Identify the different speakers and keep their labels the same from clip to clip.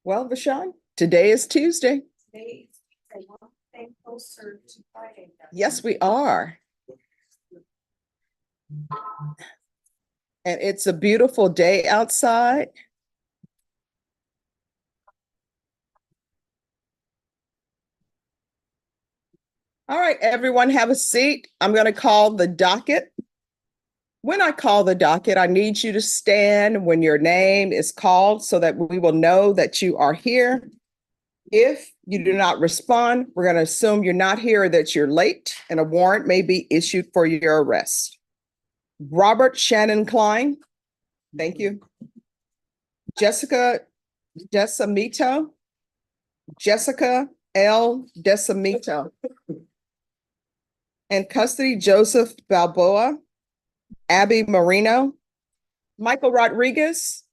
Speaker 1: Well, Vashon, today is Tuesday.
Speaker 2: Today is one thing closer to Friday.
Speaker 1: Yes, we are. And it's a beautiful day outside. All right, everyone, have a seat. I'm going to call the docket. When I call the docket, I need you to stand when your name is called so that we will know that you are here. If you do not respond, we're going to assume you're not here or that you're late, and a warrant may be issued for your arrest. Robert Shannon Klein. Thank you. Jessica Decimito. Jessica L. Decimito. In custody, Joseph Balboa. Abby Marino. Michael Rodriguez.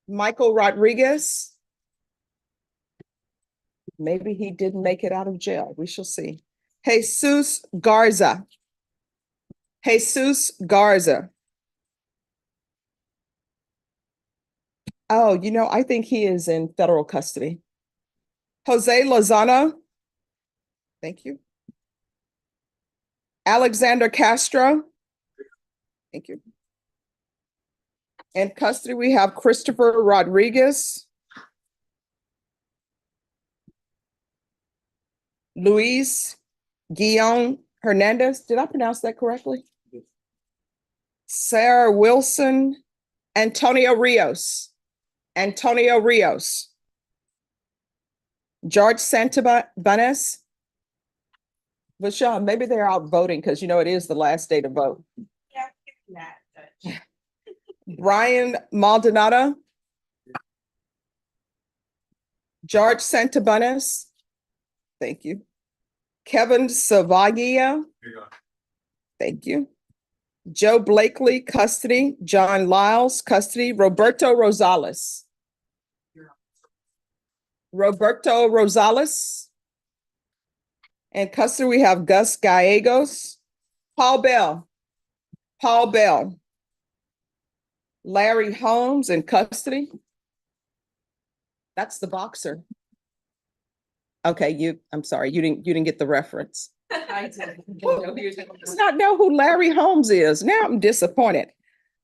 Speaker 1: Michael Rodriguez. Maybe he didn't make it out of jail. We shall see. Jesus Garza. Jesus Garza. Oh, I think he is in federal custody. Jose Lozano. Thank you. Alexander Castro. Thank you. In custody, we have Christopher Rodriguez. Luis Guillaume Hernandez. Did I pronounce that correctly? Yes. Sarah Wilson. Antonio Rios. Antonio Rios. George Santabanez. Vashon, maybe they're out voting because it is the last day to vote.
Speaker 2: Yeah, that.
Speaker 1: Brian Maldonado. George Santabanez. Thank you. Kevin Savagia. Thank you. Joe Blakely, custody. John Lyles, custody. Roberto Rosales. Roberto Rosales. In custody, we have Gus Gallegos. Paul Bell. Paul Bell. Larry Holmes in custody. That's the boxer. Okay, I'm sorry, you didn't get the reference.
Speaker 2: I did.
Speaker 1: Does not know who Larry Holmes is. Now I'm disappointed.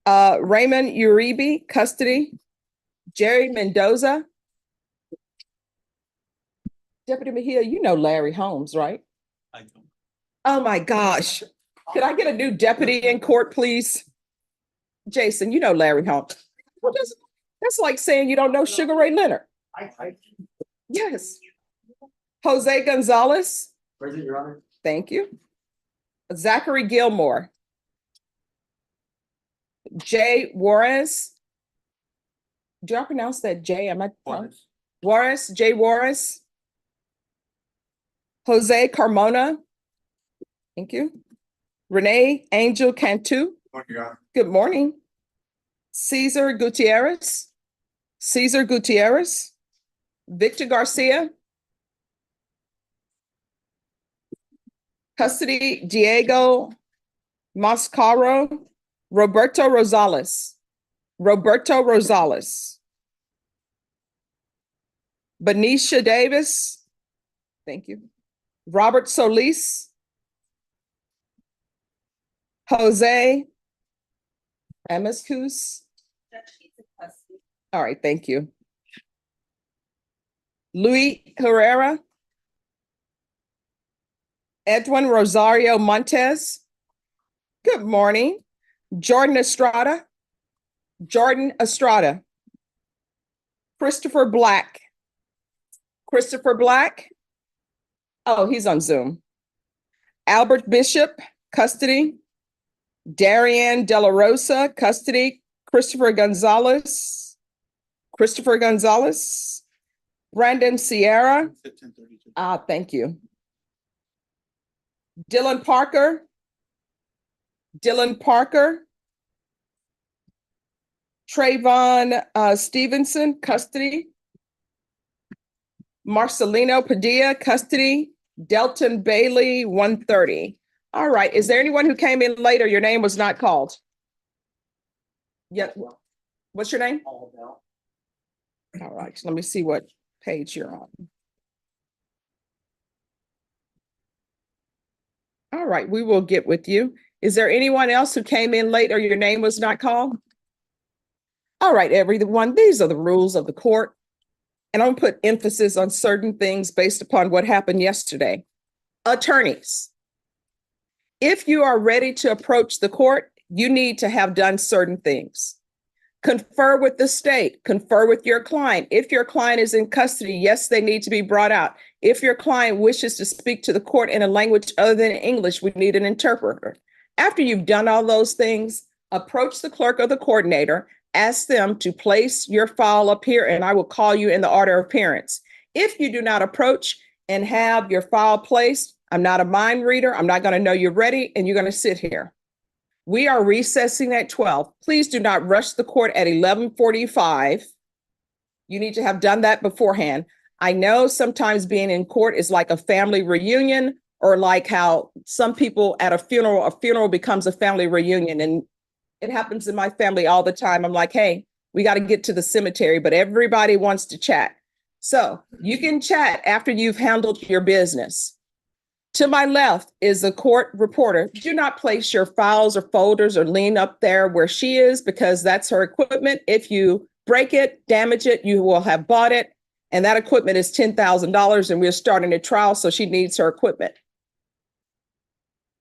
Speaker 1: Raymond Uribe, custody. Jerry Mendoza. Deputy Mejia, you know Larry Holmes, right?
Speaker 3: I don't.
Speaker 1: Oh my gosh. Could I get a new deputy in court, please? Jason, you know Larry Holmes. Well, that's like saying you don't know Sugar Ray Leonard. Yes. Jose Gonzalez.
Speaker 3: Present, Your Honor.
Speaker 1: Thank you. Zachary Gilmore. Jay Juarez. Do I pronounce that Jay? Am I
Speaker 3: Juarez.
Speaker 1: Juarez? Jay Juarez. Jose Carmona. Thank you. Renee Angel Cantu.
Speaker 3: Morning, Your Honor.
Speaker 1: Good morning. Cesar Gutierrez. Cesar Gutierrez. Victor Garcia. Custody, Diego Mascaro. Roberto Rosales. Roberto Rosales. Benicia Davis. Thank you. Robert Solis. Jose Amescus. All right, thank you. Luis Herrera. Edwin Rosario Montes. Good morning. Jordan Estrada. Jordan Estrada. Christopher Black. Christopher Black. Oh, he's on Zoom. Albert Bishop, custody. Darian De La Rosa, custody. Christopher Gonzalez. Christopher Gonzalez. Brandon Sierra. Thank you. Dylan Parker. Dylan Parker. Trayvon Stevenson, custody. Marcelino Padilla, custody. Delton Bailey, 130. All right. Is there anyone who came in later? Your name was not called. Yeah. What's your name?
Speaker 3: Paul Bell.
Speaker 1: All right, let me see what page you're on. All right, we will get with you. Is there anyone else who came in late or your name was not called? All right, everyone, these are the rules of the court. And I'm gonna put emphasis on certain things based upon what happened yesterday. Attorneys, if you are ready to approach the court, you need to have done certain things. Confer with the state, confer with your client. If your client is in custody, yes, they need to be brought out. If your client wishes to speak to the court in a language other than English, we need an interpreter. After you've done all those things, approach the clerk or the coordinator, ask them to place your file up here, and I will call you in the order of appearance. If you do not approach and have your file placed, I'm not a mind reader. I'm not going to know you're ready, and you're going to sit here. We are recessing at 12. Please do not rush the court at 11:45. You need to have done that beforehand. I know sometimes being in court is like a family reunion, or like how some people at a funeral becomes a family reunion. And it happens in my family all the time. I'm like, hey, we got to get to the cemetery, but everybody wants to chat. So you can chat after you've handled your business. To my left is the court reporter. Do not place your files or folders or lean up there where she is, because that's her equipment. If you break it, damage it, you will have bought it. And that equipment is $10,000, and we're starting a trial, so she needs her equipment.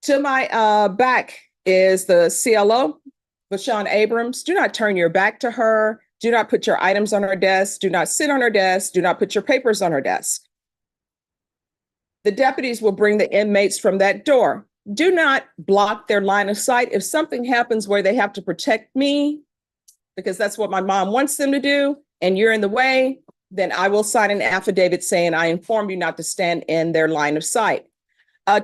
Speaker 1: To my back is the CLO, Vashawn Abrams. Do not turn your back to her. Do not put your items on her desk. Do not sit on her desk. Do not put your papers on her desk. The deputies will bring the inmates from that door. Do not block their line of sight. If something happens where they have to protect me, because that's what my mom wants them to do, and you're in the way, then I will sign an affidavit saying I inform you not to stand in their line of sight.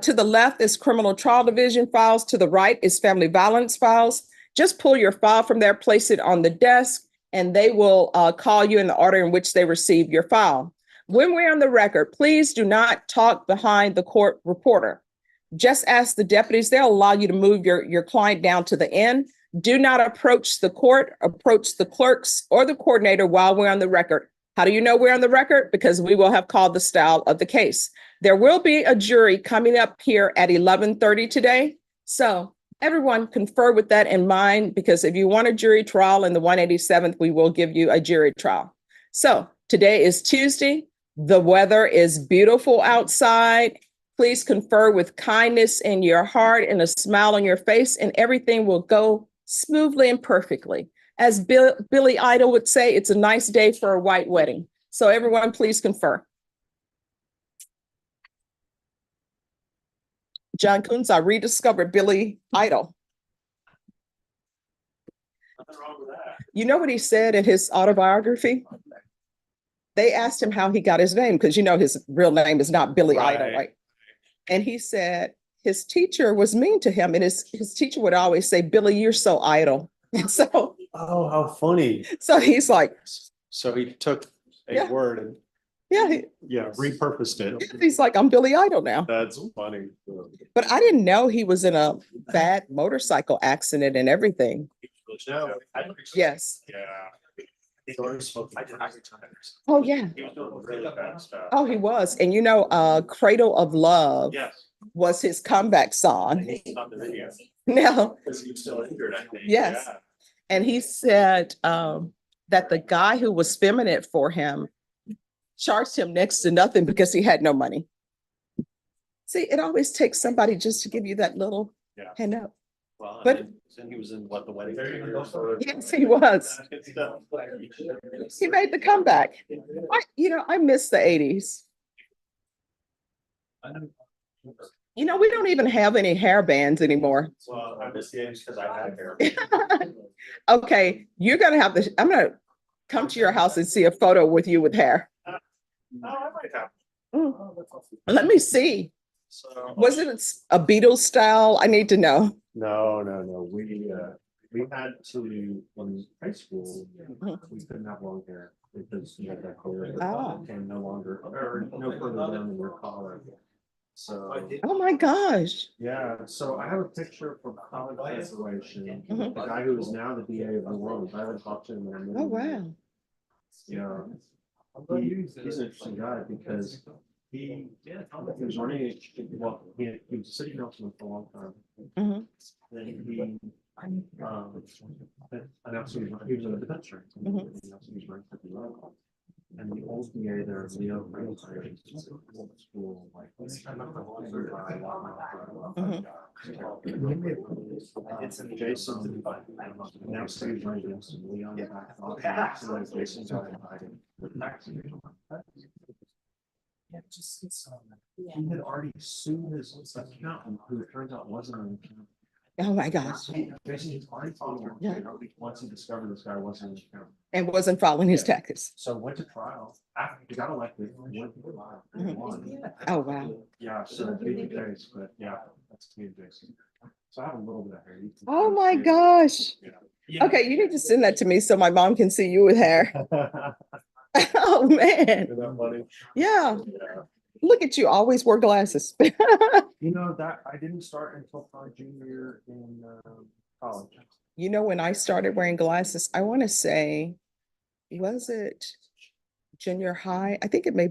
Speaker 1: To the left is criminal trial division files. To the right is family violence files. Just pull your file from there, place it on the desk, and they will call you in the order in which they receive your file. When we're on the record, please do not talk behind the court reporter. Just ask the deputies. They'll allow you to move your client down to the end. Do not approach the court, approach the clerks or the coordinator while we're on the record. How do you know we're on the record? Because we will have called the style of the case. There will be a jury coming up here at 11:30 today. So everyone confer with that in mind, because if you want a jury trial in the 187th, we will give you a jury trial. So today is Tuesday. The weather is beautiful outside. Please confer with kindness in your heart and a smile on your face, and everything will go smoothly and perfectly. As Billy Idol would say, it's a nice day for a white wedding. So everyone, please confer. John Coons, I rediscovered Billy Idol.
Speaker 3: Nothing wrong with that.
Speaker 1: You know what he said in his autobiography? They asked him how he got his name, because you know his real name is not Billy Idol, right? And he said his teacher was mean to him, and his teacher would always say, Billy, you're so idle. And so,
Speaker 4: Oh, how funny.
Speaker 1: so he's like,
Speaker 4: So he took a
Speaker 1: Yeah.
Speaker 4: word and
Speaker 1: yeah,
Speaker 4: repurposed it.
Speaker 1: he's like, I'm Billy Idol now.
Speaker 4: That's funny.
Speaker 1: But I didn't know he was in a bad motorcycle accident and everything.
Speaker 4: No,
Speaker 1: Yes.
Speaker 4: Yeah.
Speaker 1: Oh, yeah.
Speaker 4: He was doing really bad stuff.
Speaker 1: Oh, he was. And you know, Cradle of Love
Speaker 4: Yes.
Speaker 1: was his comeback song.
Speaker 4: He's on the video.
Speaker 1: Now,
Speaker 4: Because he was still injured, I think.
Speaker 1: Yes.
Speaker 4: Yeah.
Speaker 1: and he said that the guy who was filming it for him charged him next to nothing because he had no money. See, it always takes somebody just to give you that little
Speaker 4: Yeah.
Speaker 1: hand up.
Speaker 4: Well,
Speaker 1: But-
Speaker 4: and then he was in what, the wedding?
Speaker 1: Yes, he was. He made the comeback. I miss the 80s. You know, we don't even have any hair bands anymore.
Speaker 4: Well, I miss games because I had hair.
Speaker 1: Okay, you're gonna have to, I'm gonna come to your house and see a photo with you with hair.
Speaker 4: Oh, I might have.
Speaker 1: Mm. Let me see.
Speaker 4: So.
Speaker 1: Was it a Beatles style? I need to know.
Speaker 4: No. We had to, in high school, we couldn't have long hair because you had that color.
Speaker 1: Ah.
Speaker 4: And no longer, or no further down in your collar. So,
Speaker 1: Oh my gosh.
Speaker 4: yeah, so I have a picture from college graduation.
Speaker 1: Mhm.
Speaker 4: The guy who is now the DA of New Orleans, I haven't talked to him in a minute.
Speaker 1: Oh, wow.
Speaker 4: Yeah. He's an interesting guy because he was running, well, he was a city councilman for a long time.
Speaker 1: Mhm.
Speaker 4: Then he, announced he was a defense attorney.
Speaker 1: Mhm.
Speaker 4: He announced he was running for the law. And the old DA there, Leo, school, like. Jason, now Steve's running against Leon. So like Jason's out invited. Yeah, just, he had already sued his accountant, who it turns out wasn't an accountant.
Speaker 1: Oh, my gosh.
Speaker 4: Basically, he's already told him,
Speaker 1: Yeah.
Speaker 4: once he discovered this guy wasn't an accountant.
Speaker 1: And wasn't following his taxes.
Speaker 4: So went to trial, after he got elected, went to trial, and won.
Speaker 1: Oh, wow.
Speaker 4: Yeah, so big days, but yeah, that's me and Jason. So I have a little bit of hair. You can-
Speaker 1: Oh, my gosh.
Speaker 4: Yeah.
Speaker 1: Okay, you need to send that to me so my mom can see you with hair. Oh, man.
Speaker 4: Isn't that funny?
Speaker 1: Yeah.
Speaker 4: Yeah.
Speaker 1: Look at you, always wear glasses.
Speaker 4: You know, that I didn't start until probably junior year in college.
Speaker 1: You know, when I started wearing glasses, I want to say, was it junior high? I think it may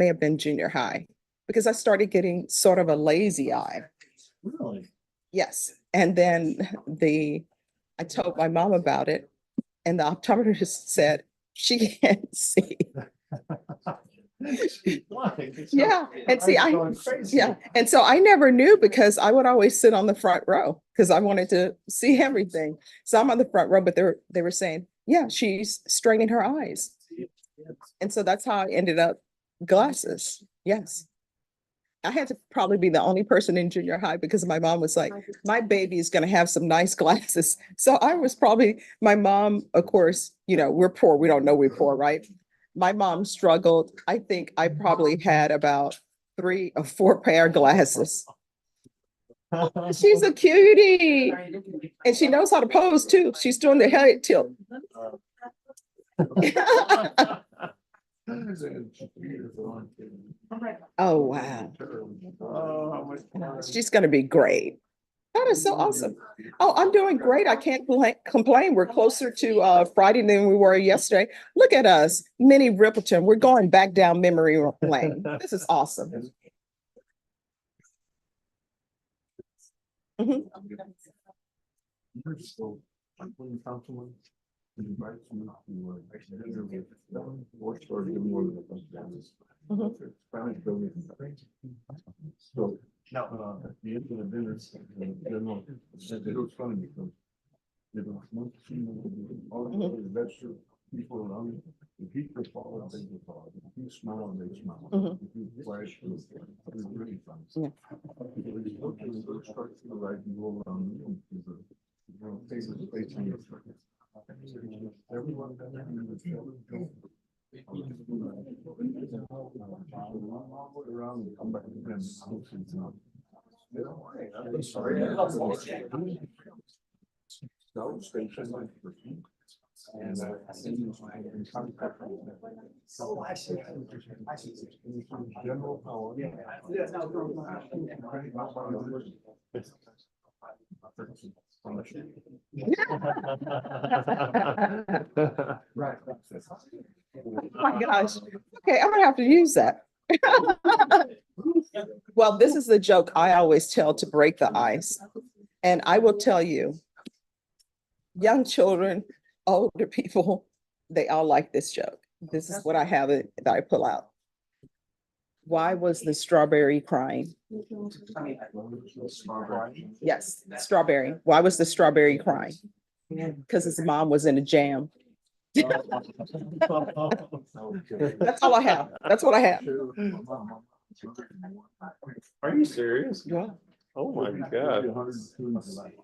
Speaker 1: have been junior high because I started getting sort of a lazy eye.
Speaker 4: Really?
Speaker 1: Yes. And then I told my mom about it and the optometrist said she can't see. Yeah. And see, yeah. And so I never knew because I would always sit on the front row because I wanted to see everything. So I'm on the front row, but they were saying, yeah, she's straining her eyes. And so that's how I ended up glasses. Yes. I had to probably be the only person in junior high because my mom was like, my baby is going to have some nice glasses. So I was probably, my mom, of course, you know, we're poor. We don't know we're poor, right? My mom struggled. I think I probably had about 3 or 4 pair of glasses. She's a cutie. And she knows how to pose too. She's doing the head tilt. Oh, wow. She's going to be great. That is so awesome. Oh, I'm doing great. I can't complain. We're closer to Friday than we were yesterday. Look at us, Minnie Rippleton. We're going back down memory lane. This is awesome. Mhm.
Speaker 5: So, at the end of the dinner, it was funny because there was one team, all the other investor people around me, if he could follow, they would follow. If you smile, they smile.
Speaker 1: Mhm.
Speaker 5: If you flash, it was really fun.
Speaker 1: Yeah.
Speaker 5: If you look at the structure, right, you go around, faces facing your structure. Everyone down there in the show. Around and come back again. Sorry. No, station. And so I see. General power. Right.
Speaker 1: Oh my gosh. Okay, I'm gonna have to use that. Well, this is the joke I always tell to break the ice. And I will tell you, young children, older people, they all like this joke. This is what I have it that I pull out. Why was the strawberry crying? Yes, strawberry. Why was the strawberry crying? Because his mom was in a jam. That's all I have. That's what I have.
Speaker 6: Are you serious?
Speaker 1: Yeah.
Speaker 6: Oh my God.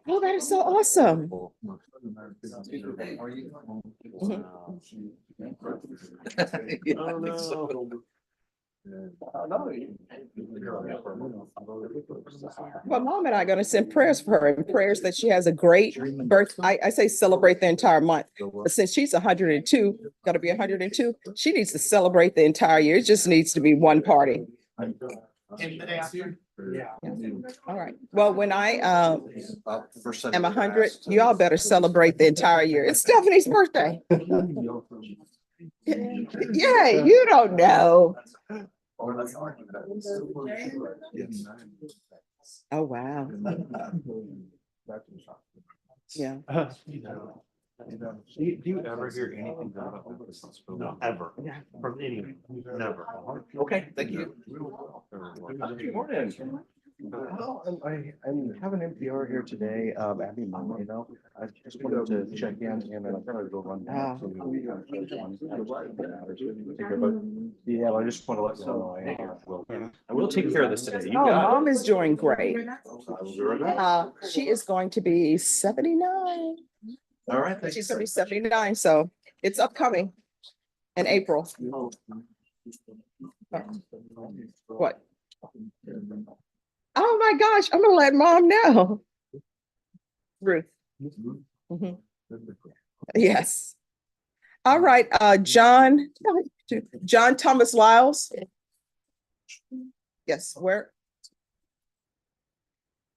Speaker 1: Oh, that is so awesome.
Speaker 6: Oh, no.
Speaker 1: Well, mom and I are going to send prayers for her and prayers that she has a great birth. I say celebrate the entire month, but since she's 102, going to be 102, she needs to celebrate the entire year. It just needs to be one party.
Speaker 3: Yeah.
Speaker 1: All right. Well, when I am 100, you all better celebrate the entire year. It's Stephanie's birthday. Yeah, you don't know. Oh, wow. Yeah.
Speaker 4: Do you ever hear anything good about this hospital? No, ever,
Speaker 1: Yeah.
Speaker 4: from anyone, never.
Speaker 6: Okay, thank you.
Speaker 4: Morning. I'm having NPR here today, Abby Monday, I just wanted to check in and then I'm gonna go run down to. Yeah, I just want to let you know I will take care of this today. You
Speaker 1: Oh,
Speaker 4: got it.
Speaker 1: mom is doing great.
Speaker 4: I will be right back.
Speaker 1: She is going to be 79.
Speaker 4: All right, thanks.
Speaker 1: She's gonna be 79, so it's upcoming in April. What? Oh my gosh, I'm gonna let mom know. Ruth. Mhm. Yes. All right, John Thomas Lyles. Yes, where?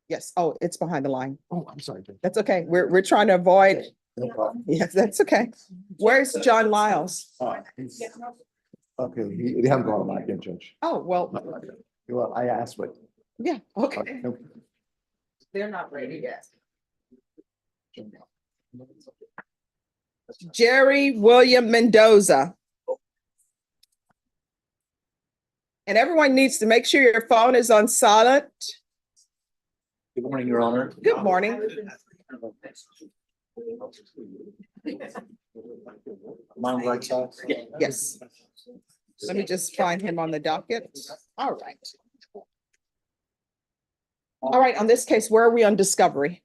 Speaker 1: Yes, oh, it's behind the line.
Speaker 4: Oh, I'm sorry.
Speaker 1: That's okay. We're trying to avoid. Yes, that's okay. Where's John Lyles?
Speaker 5: Okay, they haven't gone back in, Judge.
Speaker 1: Oh, well,
Speaker 5: Well, I asked, but.
Speaker 1: yeah, okay.
Speaker 5: Nope.
Speaker 1: They're not ready yet. Jerry William Mendoza. And everyone needs to make sure your phone is on silent.
Speaker 6: Good morning, Your Honor.
Speaker 1: Good morning.
Speaker 6: Mine right side?
Speaker 1: Yes. Let me just find him on the docket. All right. All right, on this case, where are we on discovery?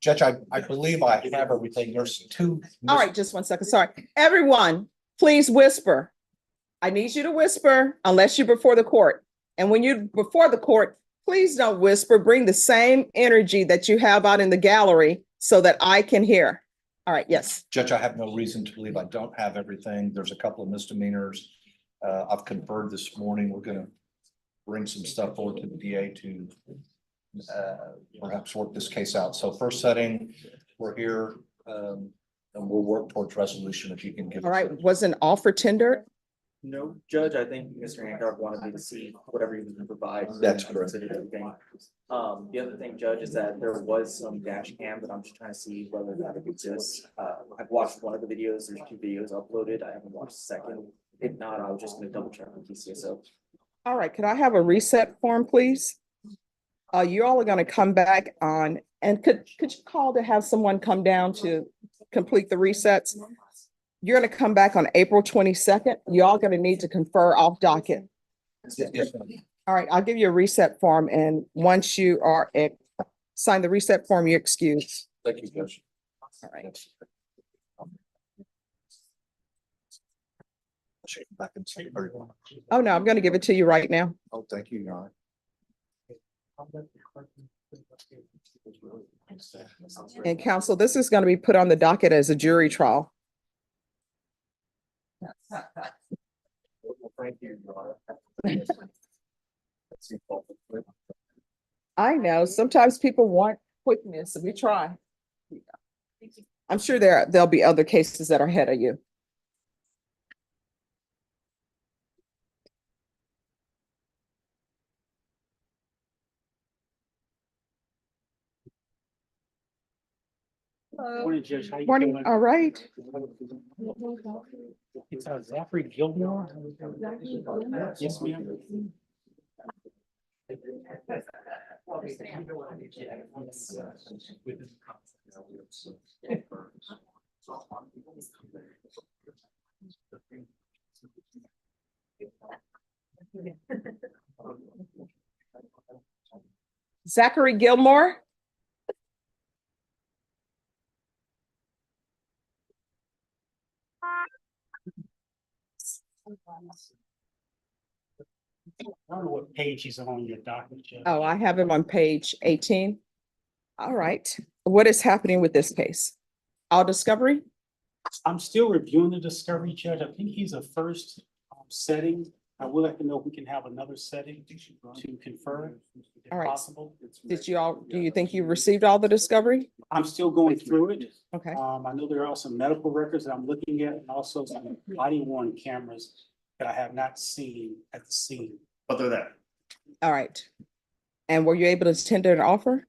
Speaker 7: Judge, I believe I have everything. There's two.
Speaker 1: All right, just 1 second. Sorry. Everyone, please whisper. I need you to whisper unless you're before the court. And when you're before the court, please don't whisper. Bring the same energy that you have out in the gallery so that I can hear. All right, yes.
Speaker 7: Judge, I have no reason to believe I don't have everything. There's a couple of misdemeanors. I've conferred this morning. We're gonna bring some stuff forward to the DA to perhaps work this case out. So first setting, we're here, and we'll work towards resolution if you can give.
Speaker 1: All right, was an offer tendered?
Speaker 3: No, Judge, I think Mr. Hancock wanted me to see whatever he can provide.
Speaker 7: That's
Speaker 3: I
Speaker 7: correct.
Speaker 3: considered everything. The other thing, Judge, is that there was some dash cam that I'm just trying to see whether or not it exists. I've watched one of the videos, there's 2 videos uploaded, I haven't watched the second. If not, I was just gonna double check with PCSO.
Speaker 1: All right, could I have a reset form, please? You all are gonna come back on, and could you call to have someone come down to complete the resets? You're gonna come back on April 22nd. Y'all gonna need to confer off docket.
Speaker 7: Yes, ma'am.
Speaker 1: All right, I'll give you a reset form, and once you are sign the reset form, you excuse.
Speaker 7: Thank you, Judge.
Speaker 1: All right.
Speaker 7: Check back and see.
Speaker 1: Oh, no, I'm gonna give it to you right now.
Speaker 7: Oh, thank you, Your Honor.
Speaker 1: And counsel, this is gonna be put on the docket as a jury trial.
Speaker 7: Thank you, Your Honor.
Speaker 1: I know, sometimes people want quickness, and we try. I'm sure there'll be other cases that are ahead of you.
Speaker 8: Morning, Judge. How you
Speaker 1: Morning,
Speaker 8: doing?
Speaker 1: all right.
Speaker 8: It's Zachary Gilmore. Yes, ma'am.
Speaker 1: Zachary Gilmore.
Speaker 8: I don't know what page he's on your docket, Judge.
Speaker 1: Oh, I have him on page 18. All right. What is happening with this case? All discovery?
Speaker 8: I'm still reviewing the discovery, Judge. I think he's a first setting. I will let you know if we can have another setting to confer, if
Speaker 1: All right.
Speaker 8: possible.
Speaker 1: Do you think you received all the discovery?
Speaker 8: I'm still going through it.
Speaker 1: Okay,
Speaker 8: I know there are some medical records that I'm looking at and also some body worn cameras that I have not seen at the scene, but they're there.
Speaker 1: all right. And were you able to tender an offer?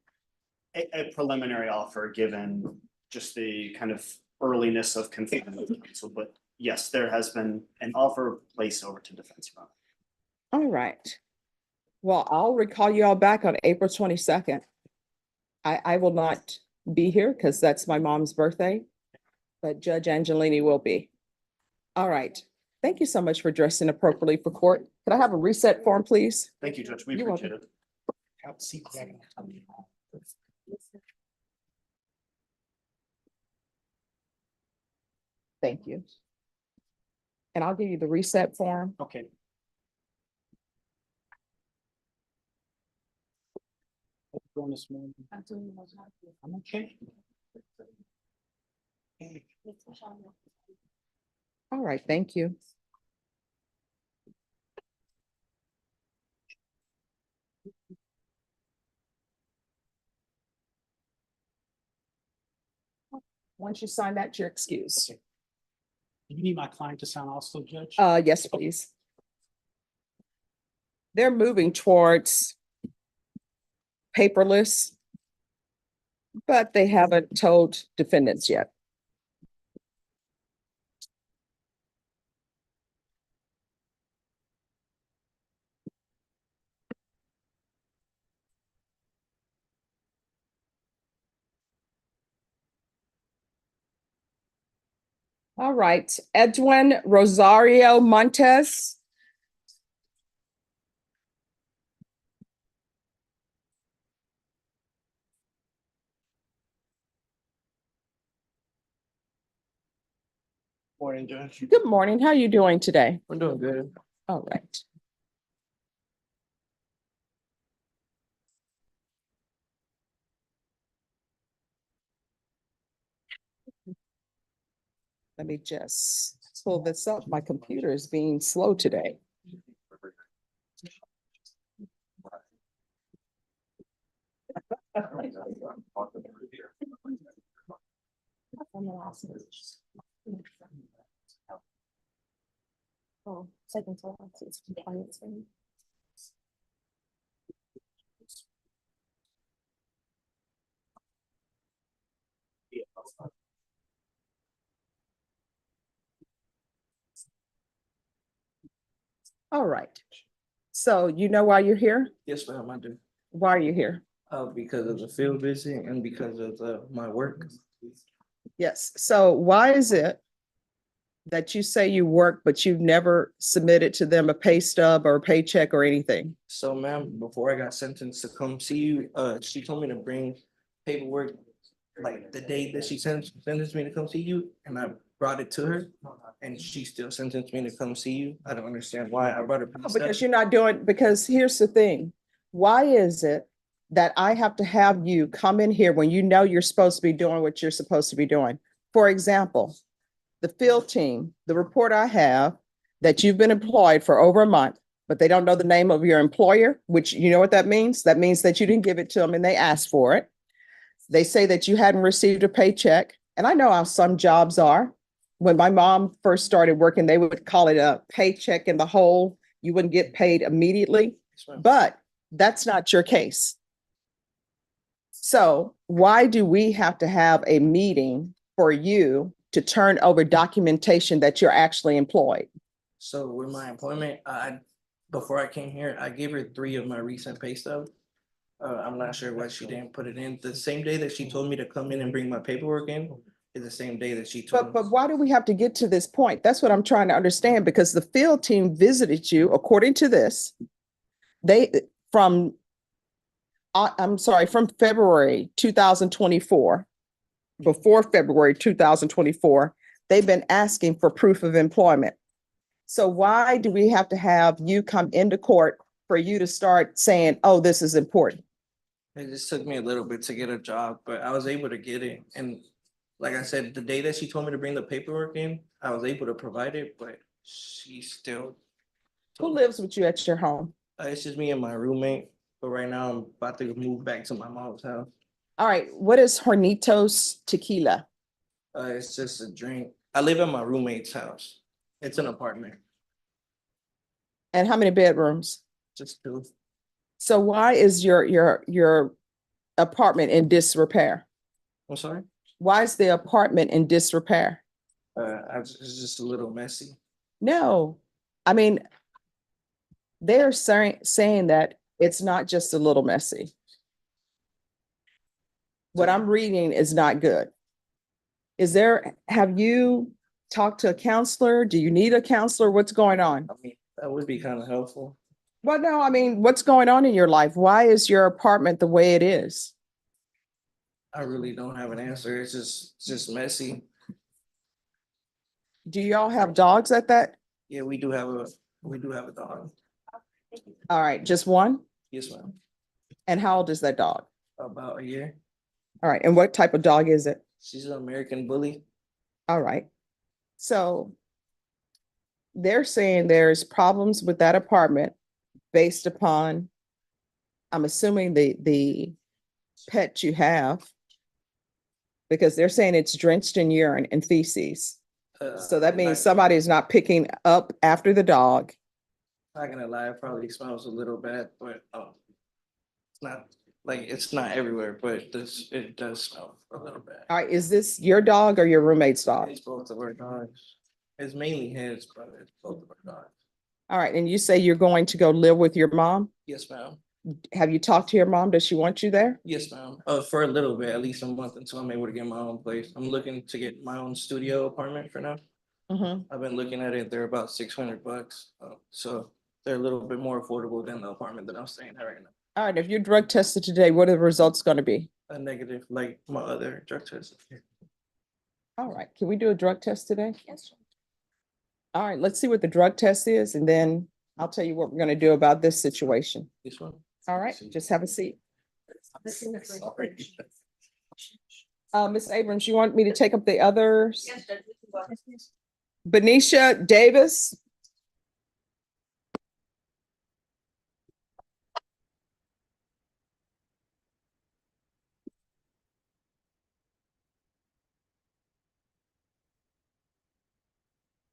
Speaker 8: A preliminary offer, given just the kind of earliness of confinement with counsel, but yes, there has been an offer placed over to defense front.
Speaker 1: All right. Well, I'll recall you all back on April 22nd. I will not be here because that's my mom's birthday, but Judge Angelini will be. All right. Thank you so much for dressing appropriately for court. Could I have a reset form, please?
Speaker 8: Thank you, Judge. We
Speaker 1: You're
Speaker 8: appreciate
Speaker 1: welcome.
Speaker 8: it. Have a seat, Jack.
Speaker 1: Thank you. And I'll give you the reset form.
Speaker 8: Okay. Going this morning. I'm okay.
Speaker 1: All right, thank you. Once you sign that, you're excused.
Speaker 8: Do you need my client to sign also, Judge?
Speaker 1: Yes, please. They're moving towards paperless, but they haven't told defendants yet. All right, Edwin Rosario Montes.
Speaker 9: Morning, Judge.
Speaker 1: Good morning. How are you doing today?
Speaker 9: We're doing good.
Speaker 1: All right. Let me just pull this up. My computer is being slow today.
Speaker 2: Oh, second to last is compliance.
Speaker 1: All right. So you know why you're here?
Speaker 9: Yes, ma'am, I do.
Speaker 1: Why are you here?
Speaker 9: Because of the field visit and because of my work.
Speaker 1: Yes. So why is it that you say you work, but you've never submitted to them a pay stub or a paycheck or anything?
Speaker 9: So, ma'am, before I got sentenced to come see you, she told me to bring paperwork like the date that she sentenced me to come see you, and I brought it to her, and she still sentenced me to come see you. I don't understand why I brought her.
Speaker 1: Because you're not doing, because here's the thing. Why is it that I have to have you come in here when you know you're supposed to be doing what you're supposed to be doing? For example, the field team, the report I have that you've been employed for over a month, but they don't know the name of your employer, which you know what that means? That means that you didn't give it to them and they asked for it. They say that you hadn't received a paycheck. And I know how some jobs are. When my mom first started working, they would call it a paycheck in the hole. You wouldn't get paid immediately, but that's not your case. So why do we have to have a meeting for you to turn over documentation that you're actually employed?
Speaker 9: So with my employment, before I came here, I gave her 3 of my recent pay stubs. I'm not sure why she didn't put it in. The same day that she told me to come in and bring my paperwork in is the same day that she told me.
Speaker 1: But why do we have to get to this point? That's what I'm trying to understand, because the field team visited you, according to this, from February 2024, before February 2024, they've been asking for proof of employment. So why do we have to have you come into court for you to start saying, oh, this is important?
Speaker 9: It just took me a little bit to get a job, but I was able to get it. And like I said, the day that she told me to bring the paperwork in, I was able to provide it, but she still
Speaker 1: Who lives with you at your home?
Speaker 9: It's just me and my roommate, but right now I'm about to move back to my mom's house.
Speaker 1: All right, what is Hornitos Tequila?
Speaker 9: It's just a drink. I live at my roommate's house. It's an apartment,
Speaker 1: And how many bedrooms?
Speaker 9: just two.
Speaker 1: So why is your apartment in disrepair?
Speaker 9: I'm sorry.
Speaker 1: Why is the apartment in disrepair?
Speaker 9: It's just a little messy.
Speaker 1: No, I mean, they're saying that it's not just a little messy. What I'm reading is not good. Have you talked to a counselor? Do you need a counselor? What's going on?
Speaker 9: I mean, that would be kind of helpful.
Speaker 1: Well, no, I mean, what's going on in your life? Why is your apartment the way it is?
Speaker 9: I really don't have an answer. It's just messy.
Speaker 1: Do y'all have dogs at that?
Speaker 9: Yeah, we do have a dog.
Speaker 1: All right, just one?
Speaker 9: Yes, ma'am.
Speaker 1: And how old is that dog?
Speaker 9: About a year.
Speaker 1: All right, and what type of dog is it?
Speaker 9: She's an American bully.
Speaker 1: All right. So they're saying there's problems with that apartment based upon, I'm assuming the pet you have, because they're saying it's drenched in urine and feces. So that means somebody is not picking up after the dog.
Speaker 9: Not gonna lie, it probably smells a little bad, but it's not everywhere, but it does smell a little bad.
Speaker 1: All right, is this your dog or your roommate's dog?
Speaker 9: It's both of our dogs. It's mainly his, but it's both of our dogs.
Speaker 1: All right, and you say you're going to go live with your mom?
Speaker 9: Yes, ma'am.
Speaker 1: Have you talked to your mom? Does she want you there?
Speaker 9: Yes, ma'am. For a little bit, at least a month until I'm able to get my own place. I'm looking to get my own studio apartment for now. I've been looking at it. They're about $600. So they're a little bit more affordable than the apartment that I'm staying at right now.
Speaker 1: All right, if you're drug tested today, what are the results going to be?
Speaker 9: A negative, like my other drug test.
Speaker 1: All right, can we do a drug test today?
Speaker 2: Yes.
Speaker 1: All right, let's see what the drug test is, and then I'll tell you what we're going to do about this situation.
Speaker 9: This one.
Speaker 1: All right, just have a seat. Ms. Abrams, you want me to take up the others?
Speaker 2: Yes, Judge, we can go ahead.
Speaker 1: Benicia Davis.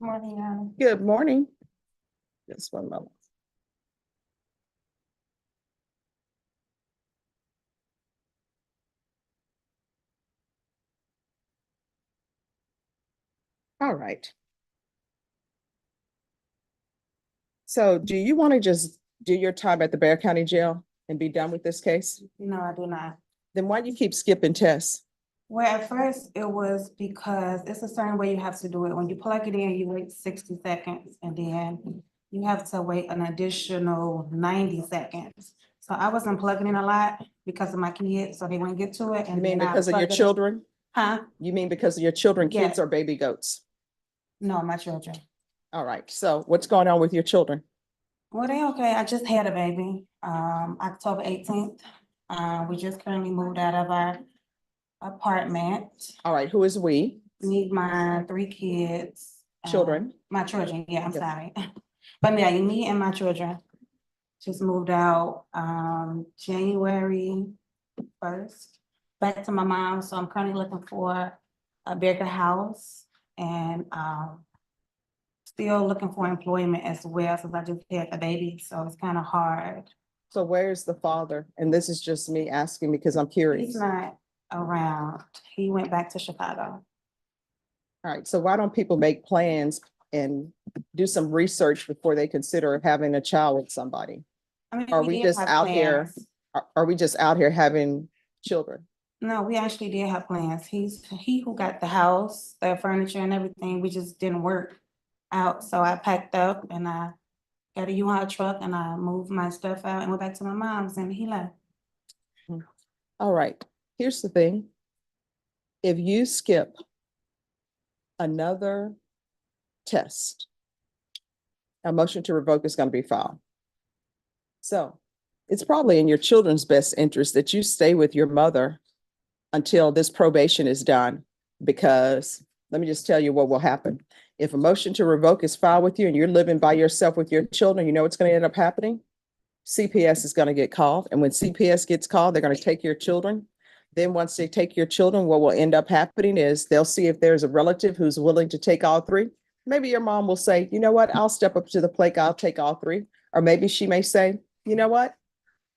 Speaker 2: Morning,
Speaker 1: Good morning. Just one moment. All right. So do you want to just do your time at the Bear County Jail and be done with this case?
Speaker 10: No, I do not.
Speaker 1: Then why do you keep skipping tests?
Speaker 10: Well, at first it was because it's a certain way you have to do it. When you plug it in, you wait 60 seconds and then you have to wait an additional 90 seconds. So I wasn't plugging in a lot because of my kids, so they wouldn't get to it.
Speaker 1: You
Speaker 10: And
Speaker 1: mean
Speaker 10: then I
Speaker 1: because of your
Speaker 10: plugged it in.
Speaker 1: children?
Speaker 10: Huh?
Speaker 1: You mean because of your children, kids
Speaker 10: Yeah.
Speaker 1: or baby goats?
Speaker 10: No, my children.
Speaker 1: All right, so what's going on with your children?
Speaker 10: Well, they okay. I just had a baby, October 18th. We just currently moved out of our apartment.
Speaker 1: All right, who is we?
Speaker 10: Need my 3 kids.
Speaker 1: Children.
Speaker 10: My children, yeah, I'm
Speaker 1: Yep.
Speaker 10: sorry. But yeah, me and my children just moved out, January 1st, back to my mom. So I'm currently looking for a bigger house and, still looking for employment as well, since I just had a baby, so it's kind of hard.
Speaker 1: So where's the father? And this is just me asking because I'm
Speaker 10: He's
Speaker 1: curious.
Speaker 10: not around. He went back to Chicago.
Speaker 1: All right, so why don't people make plans and do some research before they consider having a child with somebody?
Speaker 10: I mean,
Speaker 1: Are we
Speaker 10: did
Speaker 1: just
Speaker 10: have
Speaker 1: out here?
Speaker 10: plans.
Speaker 1: Are we just out here having children?
Speaker 10: No, we actually did have plans. He who got the house, the furniture and everything, we just didn't work out. So I packed up and I got a U-Haul truck and I moved my stuff out and went back to my mom's and he left.
Speaker 1: All right, here's the thing. If you skip another test, a motion to revoke is going to be filed. So it's probably in your children's best interest that you stay with your mother until this probation is done, because let me just tell you what will happen. If a motion to revoke is filed with you and you're living by yourself with your children, you know what's going to end up happening? CPS is going to get called. And when CPS gets called, they're going to take your children. Then once they take your children, what will end up happening is they'll see if there's a relative who's willing to take all three. Maybe your mom will say, you know what, I'll step up to the plate, I'll take all three. Or maybe she may say, you know what,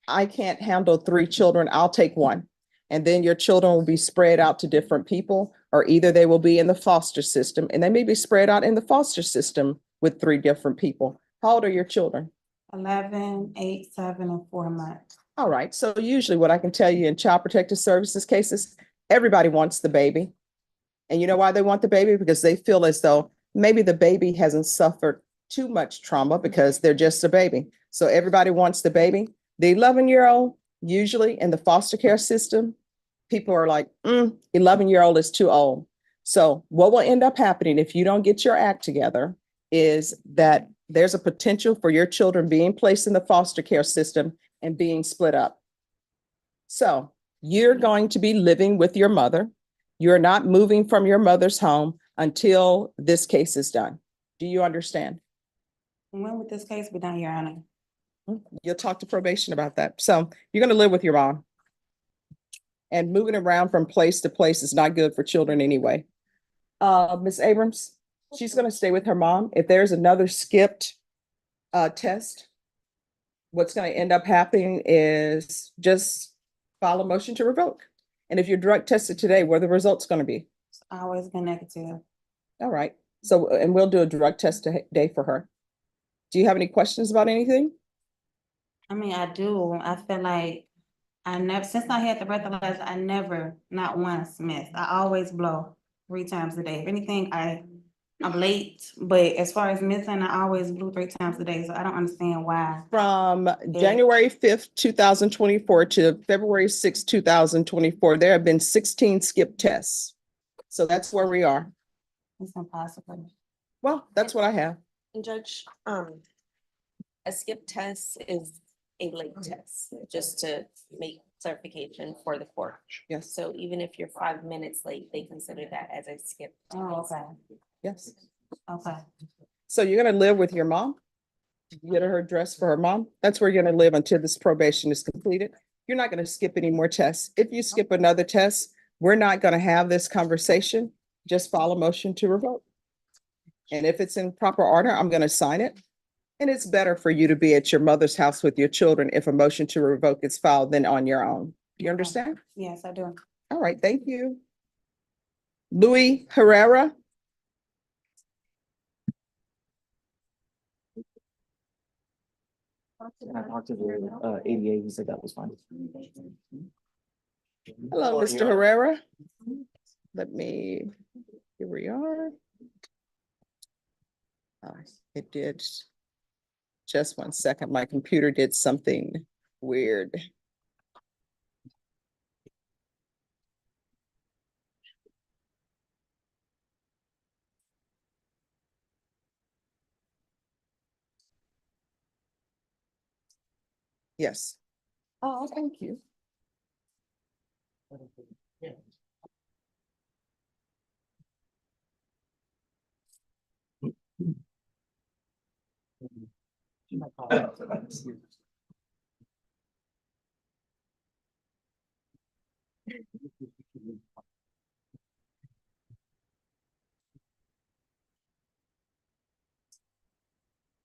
Speaker 1: I can't handle three children, I'll take one. And then your children will be spread out to different people, or either they will be in the foster system and they may be spread out in the foster system with three different people. How old are your children?
Speaker 10: 11, 8, 7, and 4 months.
Speaker 1: All right, so usually what I can tell you in Child Protective Services cases, everybody wants the baby. And you know why they want the baby? Because they feel as though maybe the baby hasn't suffered too much trauma because they're just a baby. So everybody wants the baby. The 11-year-old, usually in the foster care system, people are like, 11-year-old is too old. So what will end up happening if you don't get your act together is that there's a potential for your children being placed in the foster care system and being split up. So you're going to be living with your mother. You're not moving from your mother's home until this case is done. Do you understand?
Speaker 10: When would this case be done, Your Honor?
Speaker 1: You'll talk to probation about that. So you're going to live with your mom. And moving around from place to place is not good for children anyway. Ms. Abrams, she's going to stay with her mom. If there's another skipped test, what's going to end up happening is just file a motion to revoke. And if you're drug tested today, what are the results going to be?
Speaker 10: It's always been negative.
Speaker 1: All right. So, and we'll do a drug test today for her. Do you have any questions about anything?
Speaker 10: I mean, I do. I feel like I never, since I had the breathalyzer, I never, not once missed. I always blow 3 times a day. If anything, I'm late, but as far as missing, I always blew 3 times a day. So I don't understand why.
Speaker 1: From January 5th, 2024 to February 6th, 2024, there have been 16 skip tests. So that's where we are.
Speaker 10: It's impossible.
Speaker 1: Well, that's what I have.
Speaker 2: And Judge, a skip test is a late test, just to make clarification for the court.
Speaker 1: Yes,
Speaker 2: So even if you're 5 minutes late, they consider that as a skip.
Speaker 10: Oh, okay,
Speaker 1: yes.
Speaker 10: okay.
Speaker 1: So you're going to live with your mom? Get her dress for her mom? That's where you're going to live until this probation is completed. You're not going to skip any more tests. If you skip another test, we're not going to have this conversation. Just file a motion to revoke. And if it's in proper order, I'm going to sign it. And it's better for you to be at your mother's house with your children if a motion to revoke is filed than on your own. Do you understand?
Speaker 10: Yes, I do.
Speaker 1: All right, thank you. Louis Herrera.
Speaker 3: I talked to the ADA, he said that was fine.
Speaker 1: Hello, Mr. Herrera. Here we are. It did. Just 1 second. My computer did something weird. Yes. Oh, thank you.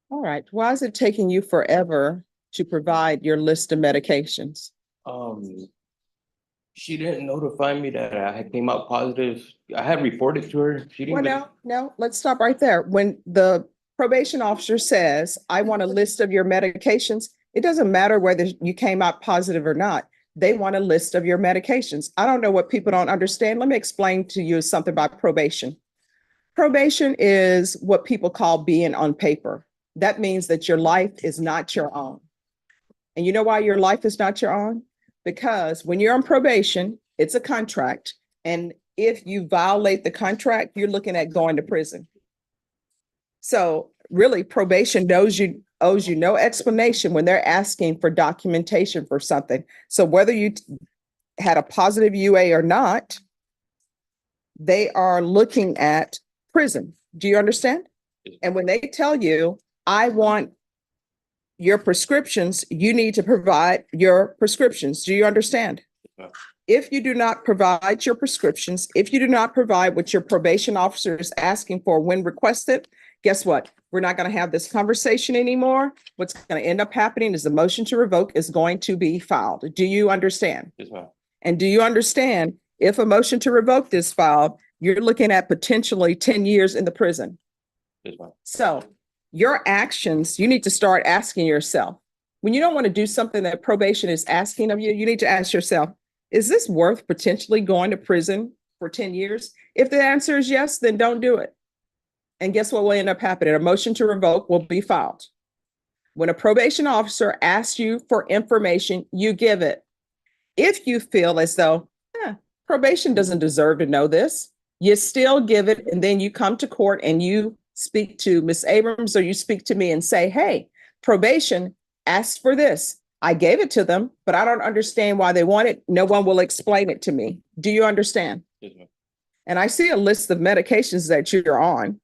Speaker 1: All right. Why is it taking you forever to provide your list of medications?
Speaker 9: She didn't notify me that I had came out positive. I had reported to her. She
Speaker 1: Well,
Speaker 9: didn't.
Speaker 1: no, let's stop right there. When the probation officer says, I want a list of your medications, it doesn't matter whether you came out positive or not. They want a list of your medications. I don't know what people don't understand. Let me explain to you something about probation. Probation is what people call being on paper. That means that your life is not your own. And you know why your life is not your own? Because when you're on probation, it's a contract. And if you violate the contract, you're looking at going to prison. So really, probation owes you no explanation when they're asking for documentation for something. So whether you had a positive UA or not, they are looking at prison. Do you understand? And when they tell you, I want your prescriptions, you need to provide your prescriptions. Do you understand? If you do not provide your prescriptions, if you do not provide what your probation officer is asking for when requested, guess what? We're not going to have this conversation anymore. What's going to end up happening is the motion to revoke is going to be filed. Do you understand?
Speaker 4: Yes, ma'am.
Speaker 1: And do you understand if a motion to revoke is filed, you're looking at potentially 10 years in the prison?
Speaker 4: Yes, ma'am.
Speaker 1: So your actions, you need to start asking yourself, when you don't want to do something that probation is asking of you, you need to ask yourself, is this worth potentially going to prison for 10 years? If the answer is yes, then don't do it. And guess what will end up happening? A motion to revoke will be filed. When a probation officer asks you for information, you give it. If you feel as though probation doesn't deserve to know this, you still give it. And then you come to court and you speak to Ms. Abrams or you speak to me and say, hey, probation asked for this. I gave it to them, but I don't understand why they want it. No one will explain it to me. Do you understand?
Speaker 4: Yes, ma'am.
Speaker 1: And I see a list of medications that you're on.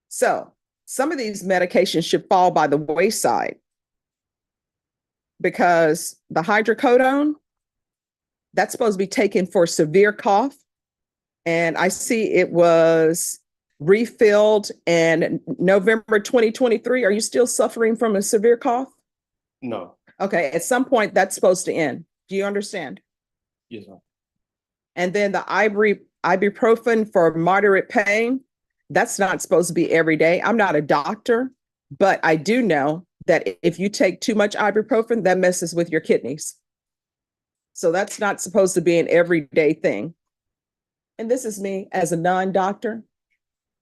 Speaker 1: So some of these medications should fall by the wayside because the hydrocodone, that's supposed to be taken for severe cough. And I see it was refilled in November 2023. Are you still suffering from a severe cough?
Speaker 4: No.
Speaker 1: Okay, at some point that's supposed to end. Do you understand?
Speaker 4: Yes, ma'am.
Speaker 1: And then the ibuprofen for moderate pain, that's not supposed to be every day. I'm not a doctor, but I do know that if you take too much ibuprofen, that messes with your kidneys. So that's not supposed to be an everyday thing. And this is me as a non-doctor.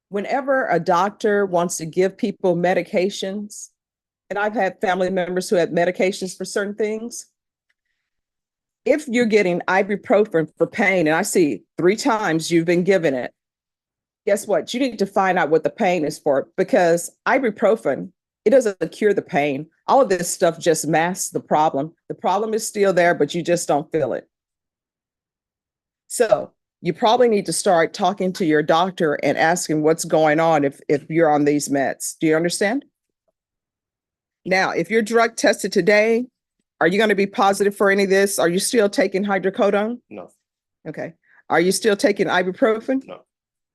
Speaker 1: Whenever a doctor wants to give people medications, and I've had family members who had medications for certain things. If you're getting ibuprofen for pain, and I see 3 times you've been given it, guess what? You need to find out what the pain is for because ibuprofen, it doesn't cure the pain. All of this stuff just masks the problem. The problem is still there, but you just don't feel it. So you probably need to start talking to your doctor and asking what's going on if you're on these meds. Do you understand? Now, if you're drug tested today, are you going to be positive for any of this? Are you still taking hydrocodone?
Speaker 4: No.
Speaker 1: Okay. Are you still taking ibuprofen?
Speaker 4: No.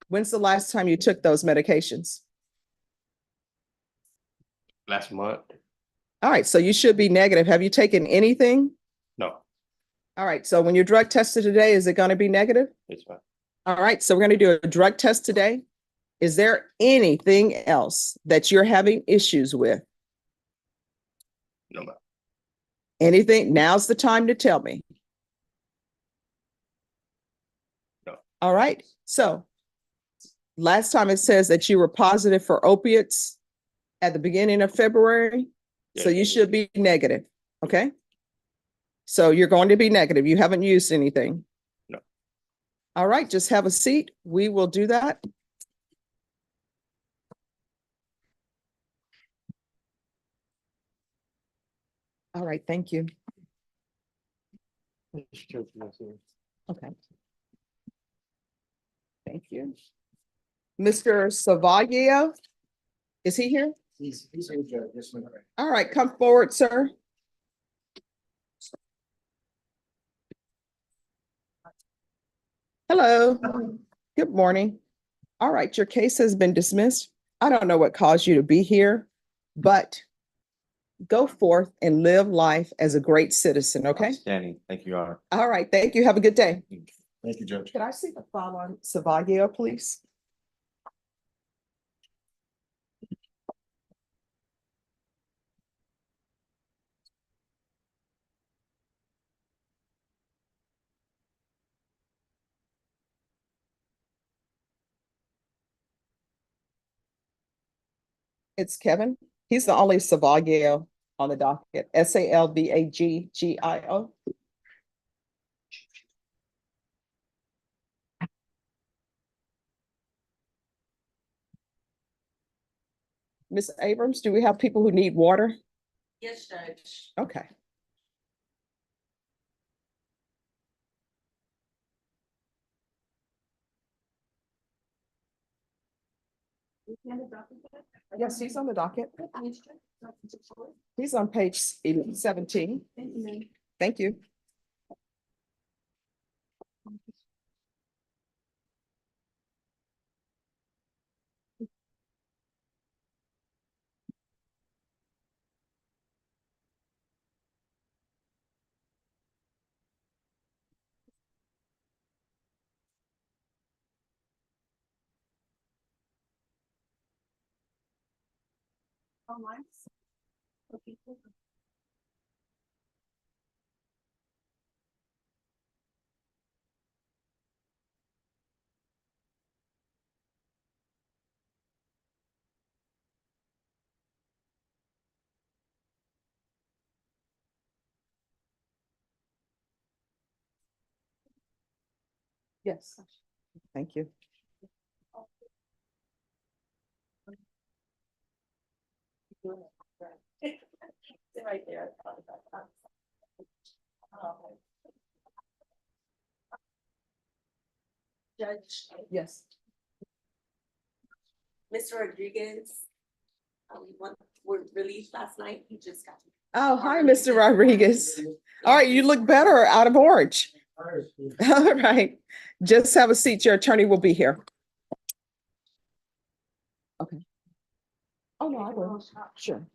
Speaker 1: When's the last time you took those medications?
Speaker 4: Last month.
Speaker 1: All right. So you should be negative. Have you taken anything?
Speaker 4: No.
Speaker 1: All right. So when you're drug tested today, is it going to be negative?
Speaker 4: Yes, ma'am.
Speaker 1: All right. So we're going to do a drug test today. Is there anything else that you're having issues with?
Speaker 4: No, ma'am.
Speaker 1: Anything? Now's the time to tell me.
Speaker 4: No.
Speaker 1: All right. So last time it says that you were positive for opiates at the beginning of February. So
Speaker 4: Yeah.
Speaker 1: you should be negative. Okay. So you're going to be negative. You haven't used anything.
Speaker 4: No.
Speaker 1: All right. Just have a seat. We will do that. All right. Thank you. Okay. Thank you. Mr. Savaggio, is he here?
Speaker 6: He's here, Judge. Yes, ma'am.
Speaker 1: All right, come forward, sir. Hello. Good morning. All right, your case has been dismissed. I don't know what caused you to be here, but go forth and live life as a great citizen, okay?
Speaker 4: Danny, thank you, Your Honor.
Speaker 1: All right, thank you. Have a good day.
Speaker 6: Thank you, Judge.
Speaker 1: Can I see the file on Savaggio, please? It's Kevin. He's the only Savaggio on the docket. Salvaggio. Ms. Abrams, do we have people who need water?
Speaker 2: Yes, Judge.
Speaker 1: Okay. Yes, he's on the docket. He's on page 17. Thank you. Yes. Thank you.
Speaker 2: Right there. Judge,
Speaker 1: Yes.
Speaker 2: Mr. Rodriguez, were released last night. He just got.
Speaker 1: Oh, hi, Mr. Rodriguez. All right, you look better out of orange. All right, just have a seat. Your attorney will be here. Okay. Oh, no, I will. Sure.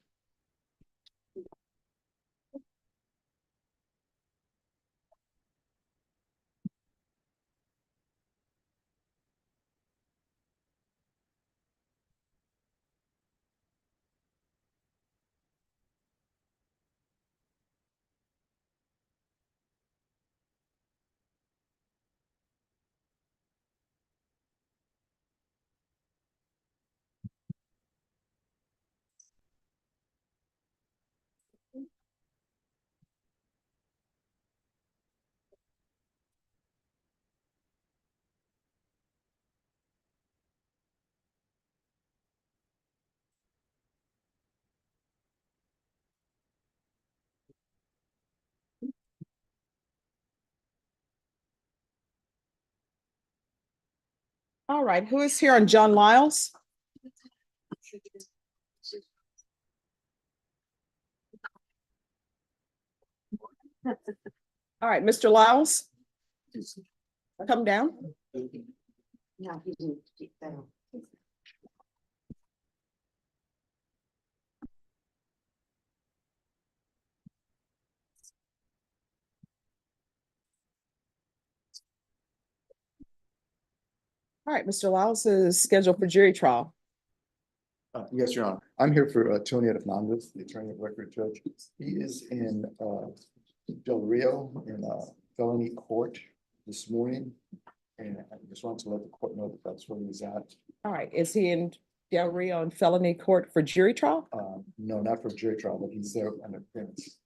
Speaker 1: All right, who is here on John Lyles? All right, Mr. Lyles, come down. All right, Mr. Lyles is scheduled for jury trial.
Speaker 6: Yes, Your Honor. I'm here for Tony Hernandez, the attorney of record judge. He is in Del Rio in felony court this morning. And I just wanted to let the court know that that's where he's at.
Speaker 1: All right, is he in Del Rio in felony court for jury trial?
Speaker 6: No, not for jury trial, but he's there on appearance.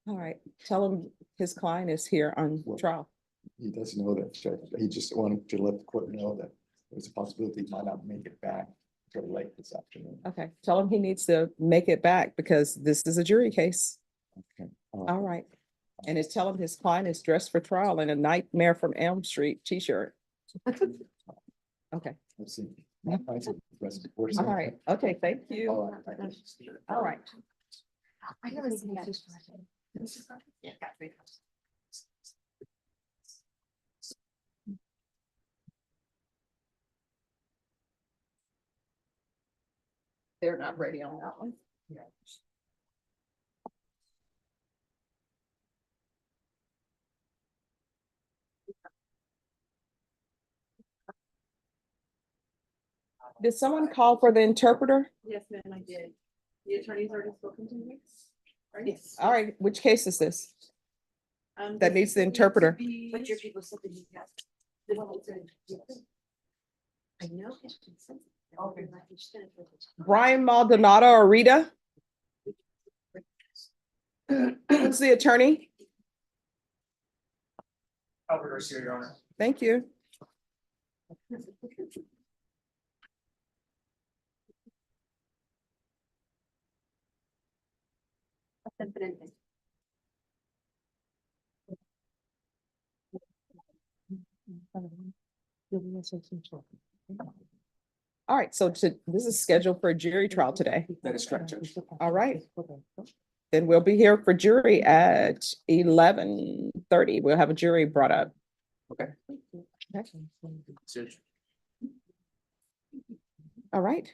Speaker 1: All right, tell him his client is here on trial.
Speaker 6: He doesn't know that, Judge. He just wanted to let the court know that there's a possibility he might not make it back till late this afternoon.
Speaker 1: Okay, tell him he needs to make it back because this is a jury case.
Speaker 6: Okay.
Speaker 1: All right. And it's tell him his client is dressed for trial in a Nightmare from Elm Street t-shirt. Okay,
Speaker 6: Let's see.
Speaker 1: all right, okay, thank you. All right. They're not ready on that one. Did someone call for the interpreter?
Speaker 11: Yes, ma'am, I did. The attorney's already spoken to me.
Speaker 1: Yes. All right, which case is this? That needs the
Speaker 11: this
Speaker 1: interpreter.
Speaker 11: would need to be-
Speaker 2: But your people said that you have. I know.
Speaker 1: Brian Maldonado or Rita? Who's the attorney?
Speaker 9: Albert Garcia, Your Honor.
Speaker 1: Thank you. All right, so this is scheduled for a jury trial today.
Speaker 9: That is correct, Judge.
Speaker 1: All right. Then we'll be here for jury at 11:30. We'll have a jury brought up.
Speaker 9: Okay.
Speaker 1: Okay.
Speaker 9: Judge.
Speaker 1: All right.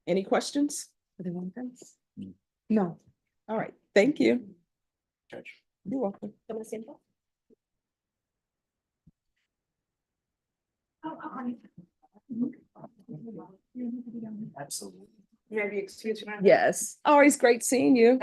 Speaker 1: Any questions? No. All right, thank you.
Speaker 9: Judge.
Speaker 1: You're welcome.
Speaker 2: Toma asiento.
Speaker 8: Absolutely.
Speaker 11: Maybe excuse me.
Speaker 1: Yes, always great seeing you.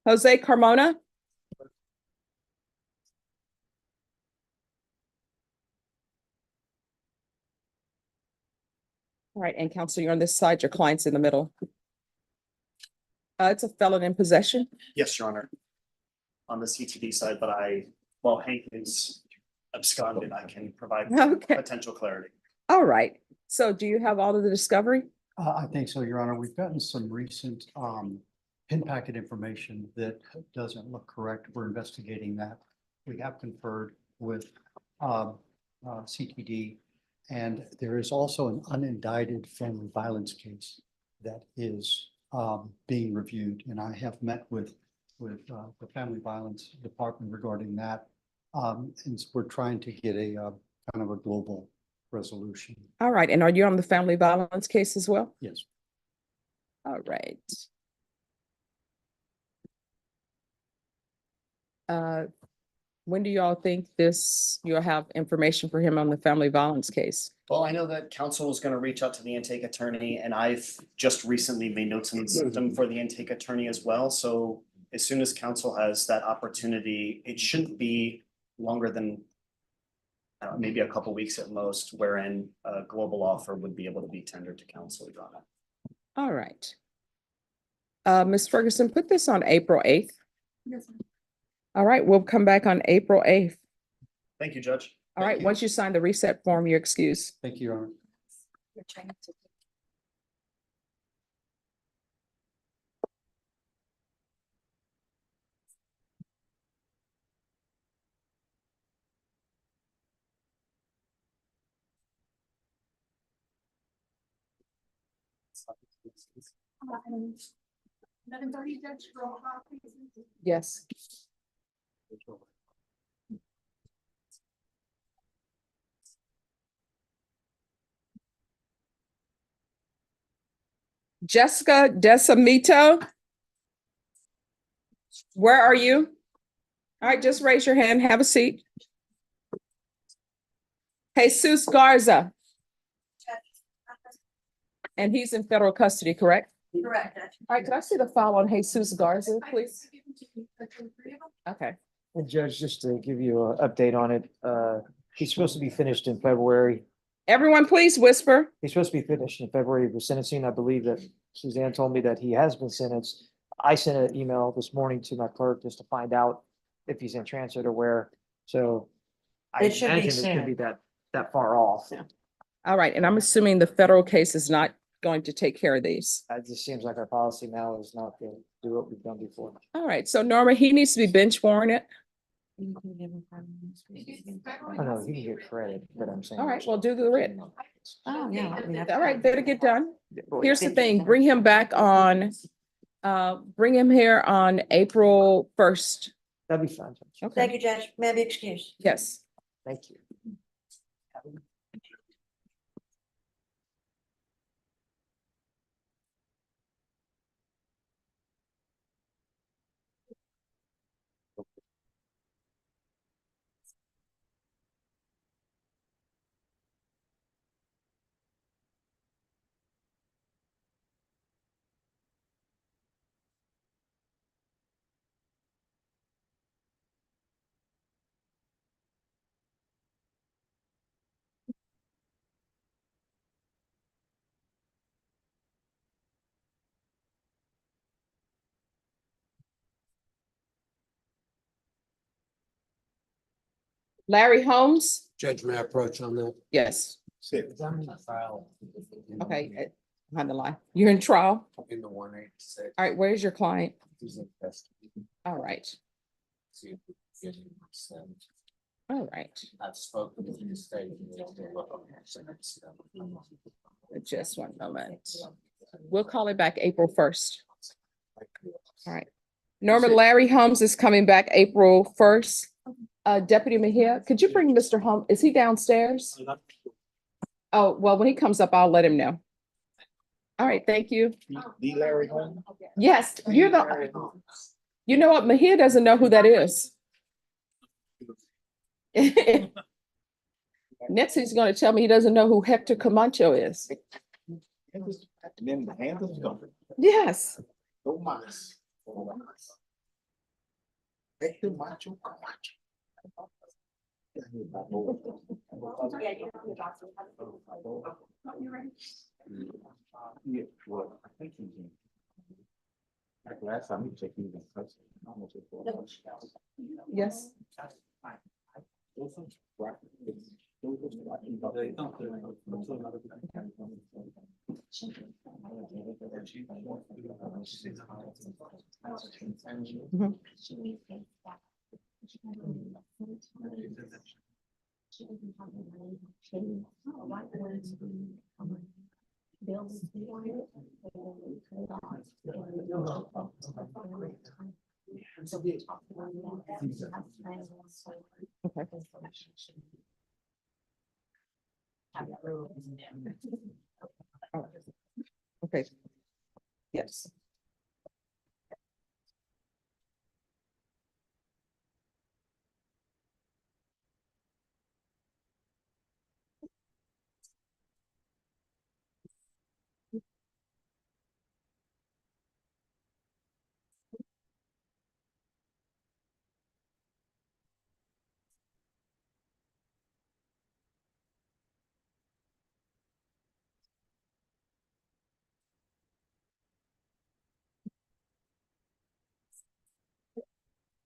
Speaker 1: Jose Carmona? All right, and counsel, you're on this side, your client's in the middle. It's a felon in possession.
Speaker 8: Yes, Your Honor. On the CTD side, but while Hank is absconded, I can provide
Speaker 1: Okay,
Speaker 8: potential clarity.
Speaker 1: all right. So do you have all of the discovery?
Speaker 12: I think so, Your Honor. We've gotten some recent pin packet information that doesn't look correct. We're investigating that. We have conferred with CTD. And there is also an unindicted family violence case that is being reviewed. And I have met with the Family Violence Department regarding that. And we're trying to get a kind of a global resolution.
Speaker 1: All right, and are you on the family violence case as well?
Speaker 12: Yes.
Speaker 1: All right. When do y'all think you'll have information for him on the family violence case?
Speaker 8: Well, I know that counsel was gonna reach out to the intake attorney, and I've just recently made notes in the system for the intake attorney as well, so as soon as counsel has that opportunity, it shouldn't be longer than maybe a couple weeks at most, wherein a global offer would be able to be tendered to counsel, Your Honor.
Speaker 1: All right. Ms. Ferguson, put this on April 8th.
Speaker 11: Yes.
Speaker 1: All right, we'll come back on April 8th.
Speaker 8: Thank you, Judge.
Speaker 1: All right, once you sign the reset form, you're excused.
Speaker 12: Thank you, Your Honor.
Speaker 2: You're trying to.
Speaker 1: Yes. Jessica Desamito. Where are you? All right, just raise your hand, have a seat. Jesus Garza. And he's in federal custody, correct?
Speaker 11: Correct.
Speaker 1: All right, could I see the file on Jesus Garza, please? Okay.
Speaker 13: And Judge, just to give you an update on it, he's supposed to be finished in February.
Speaker 1: Everyone, please whisper.
Speaker 13: He's supposed to be finished in February with sentencing. I believe that Suzanne told me that he has been sentenced. I sent an email this morning to my clerk just to find out if he's in transit or where. So I
Speaker 10: It should be
Speaker 13: imagine it could be that far off.
Speaker 1: All right, and I'm assuming the federal case is not going to take care of these.
Speaker 13: It just seems like our policy now is not to do what we've done before.
Speaker 1: All right, so Norma, he needs to be bench warranted.
Speaker 13: I know he can get credit, but I'm saying.
Speaker 1: All right, well, do the writ.
Speaker 10: Oh, yeah. I mean,
Speaker 1: All right, better get done.
Speaker 13: Well,
Speaker 1: Here's the thing, bring him back on, bring him here on April 1st.
Speaker 13: That'd be fine. Judge.
Speaker 1: Okay,
Speaker 10: you, Judge. May I be excused?
Speaker 1: yes.
Speaker 13: Thank you.
Speaker 1: Larry Holmes?
Speaker 9: Judge, may I approach on that?
Speaker 1: Yes.
Speaker 9: File
Speaker 1: Okay, behind the line. You're in trial?
Speaker 9: in the 186.
Speaker 1: All right, where's your client? All right, all right.
Speaker 9: I've spoken to the state.
Speaker 1: Just one moment. We'll call it back April 1st. All right. Norma, Larry Holmes is coming back April 1st. Deputy Mejia, could you bring Mr. Holmes? Is he downstairs? Oh, well, when he comes up, I'll let him know. All right, thank you.
Speaker 5: The Larry Holmes?
Speaker 1: Yes, you know what? Mejia doesn't know who that is. Next, he's gonna tell me he doesn't know who Hector Camacho is.
Speaker 5: Then the handles go.
Speaker 1: Yes.
Speaker 5: No más. Este macho Camacho. Yeah, well, I think he's in. Like last time we checked, he was in custody. Almost at 4 hours.
Speaker 1: Yes. Okay. Yes.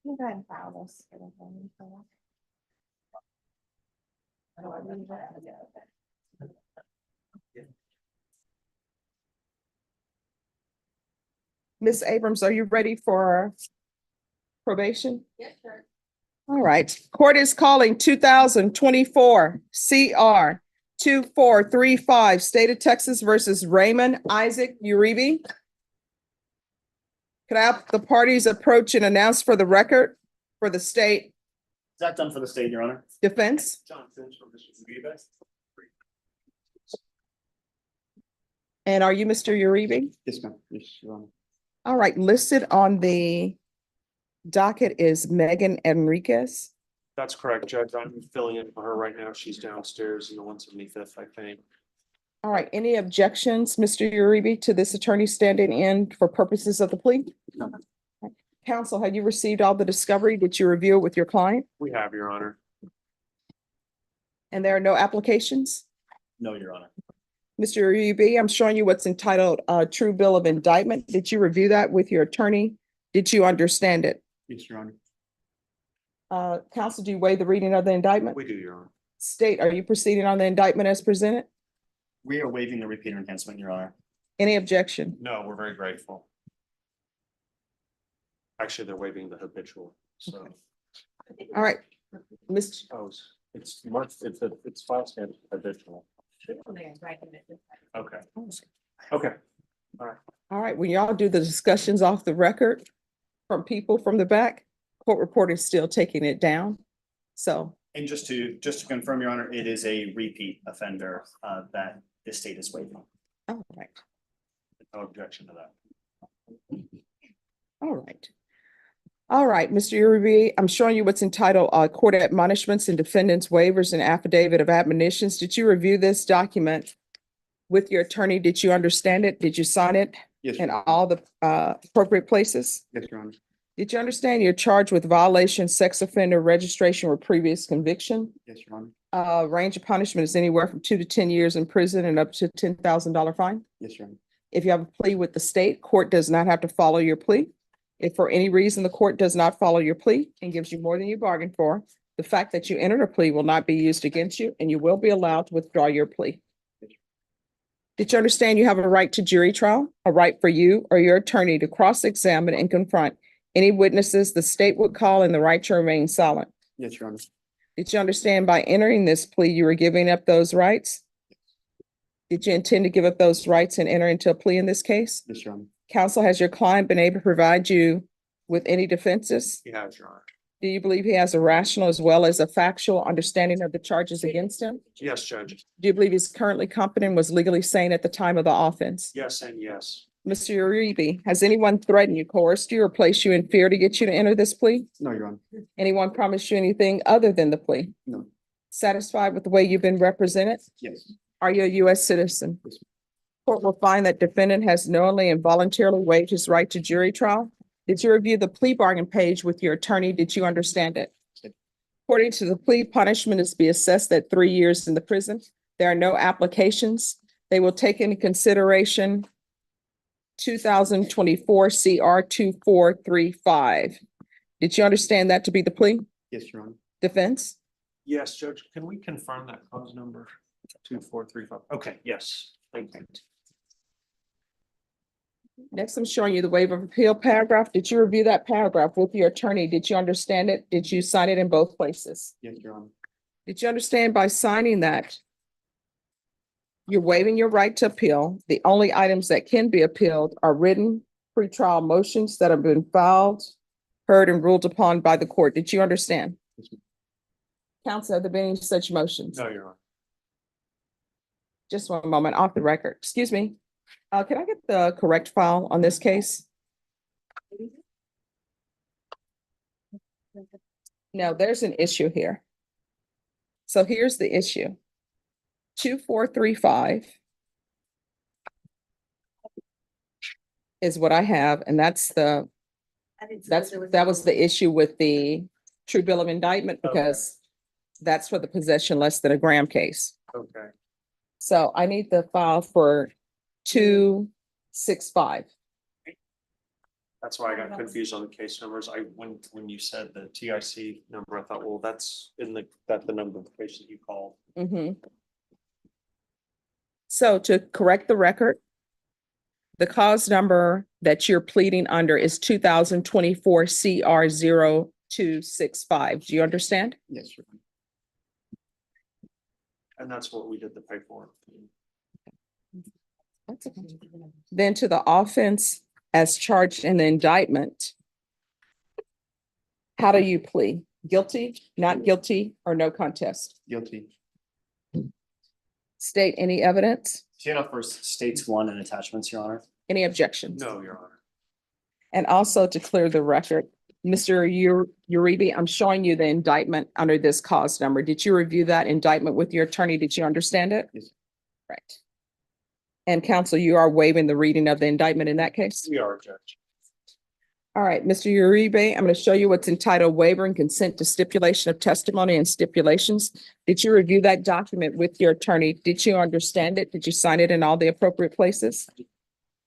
Speaker 1: Go ahead and file this. Ms. Abrams, are you ready for probation?
Speaker 2: Yes, sir.
Speaker 1: All right, court is calling 2024 CR 2435, State of Texas versus Raymond Isaac Uribe. Could I have the parties approach and announce for the record for the state
Speaker 8: Is that done for the state, Your Honor?
Speaker 1: defense?
Speaker 8: John Finch from Mr. Uribe.
Speaker 1: And are you Mr. Uribe?
Speaker 8: Yes, ma'am. Yes, Your Honor.
Speaker 1: All right, listed on the docket is Megan Enriquez.
Speaker 14: That's correct, Judge. I'm filling in for her right now. She's downstairs in the 175th, I think.
Speaker 1: All right, any objections, Mr. Uribe, to this attorney standing in for purposes of the plea?
Speaker 14: No.
Speaker 1: Counsel, have you received all the discovery? Did you review it with your client?
Speaker 14: We have, Your Honor.
Speaker 1: And there are no applications?
Speaker 8: No, Your Honor.
Speaker 1: Mr. Uribe, I'm showing you what's entitled True Bill of Indictment. Did you review that with your attorney? Did you understand it?
Speaker 8: Yes, Your Honor.
Speaker 1: Counsel, do you waive the reading of the indictment?
Speaker 14: We do, Your Honor.
Speaker 1: State, are you proceeding on the indictment as presented?
Speaker 8: We are waiving the repeater enhancement, Your Honor.
Speaker 1: Any objection?
Speaker 14: No, we're very grateful. Actually, they're waiving the habitual, so.
Speaker 1: All right, Mr.
Speaker 14: Oh, it's marked, it's file stamped habitual. Okay. Okay.
Speaker 1: All right, when y'all do the discussions off the record from people from the back, court reporter is still taking it down. So,
Speaker 8: And just to confirm, Your Honor, it is a repeat offender that the state is waiving.
Speaker 1: all right,
Speaker 14: No objection to that.
Speaker 1: all right. All right, Mr. Uribe, I'm showing you what's entitled Court Admonishments and Defendants Waivers and Affidavit of Admonitions. Did you review this document with your attorney? Did you understand it? Did you sign it
Speaker 8: Yes,
Speaker 1: in all the appropriate places?
Speaker 8: Yes, Your Honor.
Speaker 1: Did you understand you're charged with violation, sex offender registration or previous conviction?
Speaker 8: Yes, Your Honor.
Speaker 1: Range of punishment is anywhere from 2 to 10 years in prison and up to $10,000 fine.
Speaker 8: Yes, Your Honor.
Speaker 1: If you have a plea with the state, court does not have to follow your plea. If for any reason the court does not follow your plea and gives you more than you bargained for, The fact that you entered a plea will not be used against you, and you will be allowed to withdraw your plea. Did you understand you have a right to jury trial, a right for you or your attorney to cross-examine and confront any witnesses the state would call, and the right to remain silent?
Speaker 8: Yes, Your Honor.
Speaker 1: Did you understand by entering this plea, you were giving up those rights? Did you intend to give up those rights and enter into a plea in this case?
Speaker 8: Yes, Your Honor.
Speaker 1: Counsel, has your client been able to provide you with any defenses?
Speaker 14: He has, Your Honor.
Speaker 1: Do you believe he has a rational as well as a factual understanding of the charges against him?
Speaker 14: Yes, Judge.
Speaker 1: Do you believe he's currently competent and was legally sane at the time of the offense?
Speaker 14: Yes and yes.
Speaker 1: Mr. Uribe, has anyone threatened you, coerced you, or placed you in fear to get you to enter this plea?
Speaker 8: No, Your Honor.
Speaker 1: Anyone promised you anything other than the plea?
Speaker 8: No.
Speaker 1: Satisfied with the way you've been represented?
Speaker 8: Yes.
Speaker 1: Are you a U.S. citizen? Court will find that defendant has knowingly and voluntarily waived his right to jury trial. Did you review the plea bargain page with your attorney? Did you understand it? According to the plea, punishment is to be assessed at 3 years in the prison. There are no applications. They will take into consideration 2024 CR 2435. Did you understand that to be the plea?
Speaker 8: Yes, Your Honor.
Speaker 1: Defense?
Speaker 14: Yes, Judge, can we confirm that clause number 2435? Okay, yes, thank you.
Speaker 1: Next, I'm showing you the waiver of appeal paragraph. Did you review that paragraph with your attorney? Did you understand it? Did you sign it in both places?
Speaker 8: Yes, Your Honor.
Speaker 1: Did you understand by signing that you're waiving your right to appeal? The only items that can be appealed are written pretrial motions that have been filed, heard, and ruled upon by the court. Did you understand?
Speaker 8: Yes, ma'am.
Speaker 1: Counsel, have there been any such motions?
Speaker 14: No, Your Honor.
Speaker 1: Just one moment, off the record. Excuse me. Can I get the correct file on this case? No, there's an issue here. So here's the issue. 2435 is what I have, and that was the issue with the true bill of indictment, because that's for the possession less than a gram case.
Speaker 14: Okay.
Speaker 1: So I need the file for 265.
Speaker 14: That's why I got confused on the case numbers. When you said the TIC number, I thought, well, that's the number of the patient you called.
Speaker 1: Mhm. So to correct the record, the cause number that you're pleading under is 2024 CR 0265. Do you understand?
Speaker 8: Yes, Your Honor.
Speaker 14: And that's what we did the paperwork.
Speaker 1: Then to the offense as charged in the indictment, how do you plea? Guilty, not guilty, or no contest?
Speaker 8: Guilty.
Speaker 1: State any evidence,
Speaker 8: TNF first states one in attachments, Your Honor.
Speaker 1: any objections?
Speaker 14: No, Your Honor.
Speaker 1: And also to clear the record, Mr. Uribe, I'm showing you the indictment under this cause number. Did you review that indictment with your attorney? Did you understand it?
Speaker 8: Yes.
Speaker 1: Right. And counsel, you are waiving the reading of the indictment in that case?
Speaker 14: We are, Judge.
Speaker 1: All right, Mr. Uribe, I'm going to show you what's entitled waiver and consent to stipulation of testimony and stipulations. Did you review that document with your attorney? Did you understand it? Did you sign it in all the appropriate places?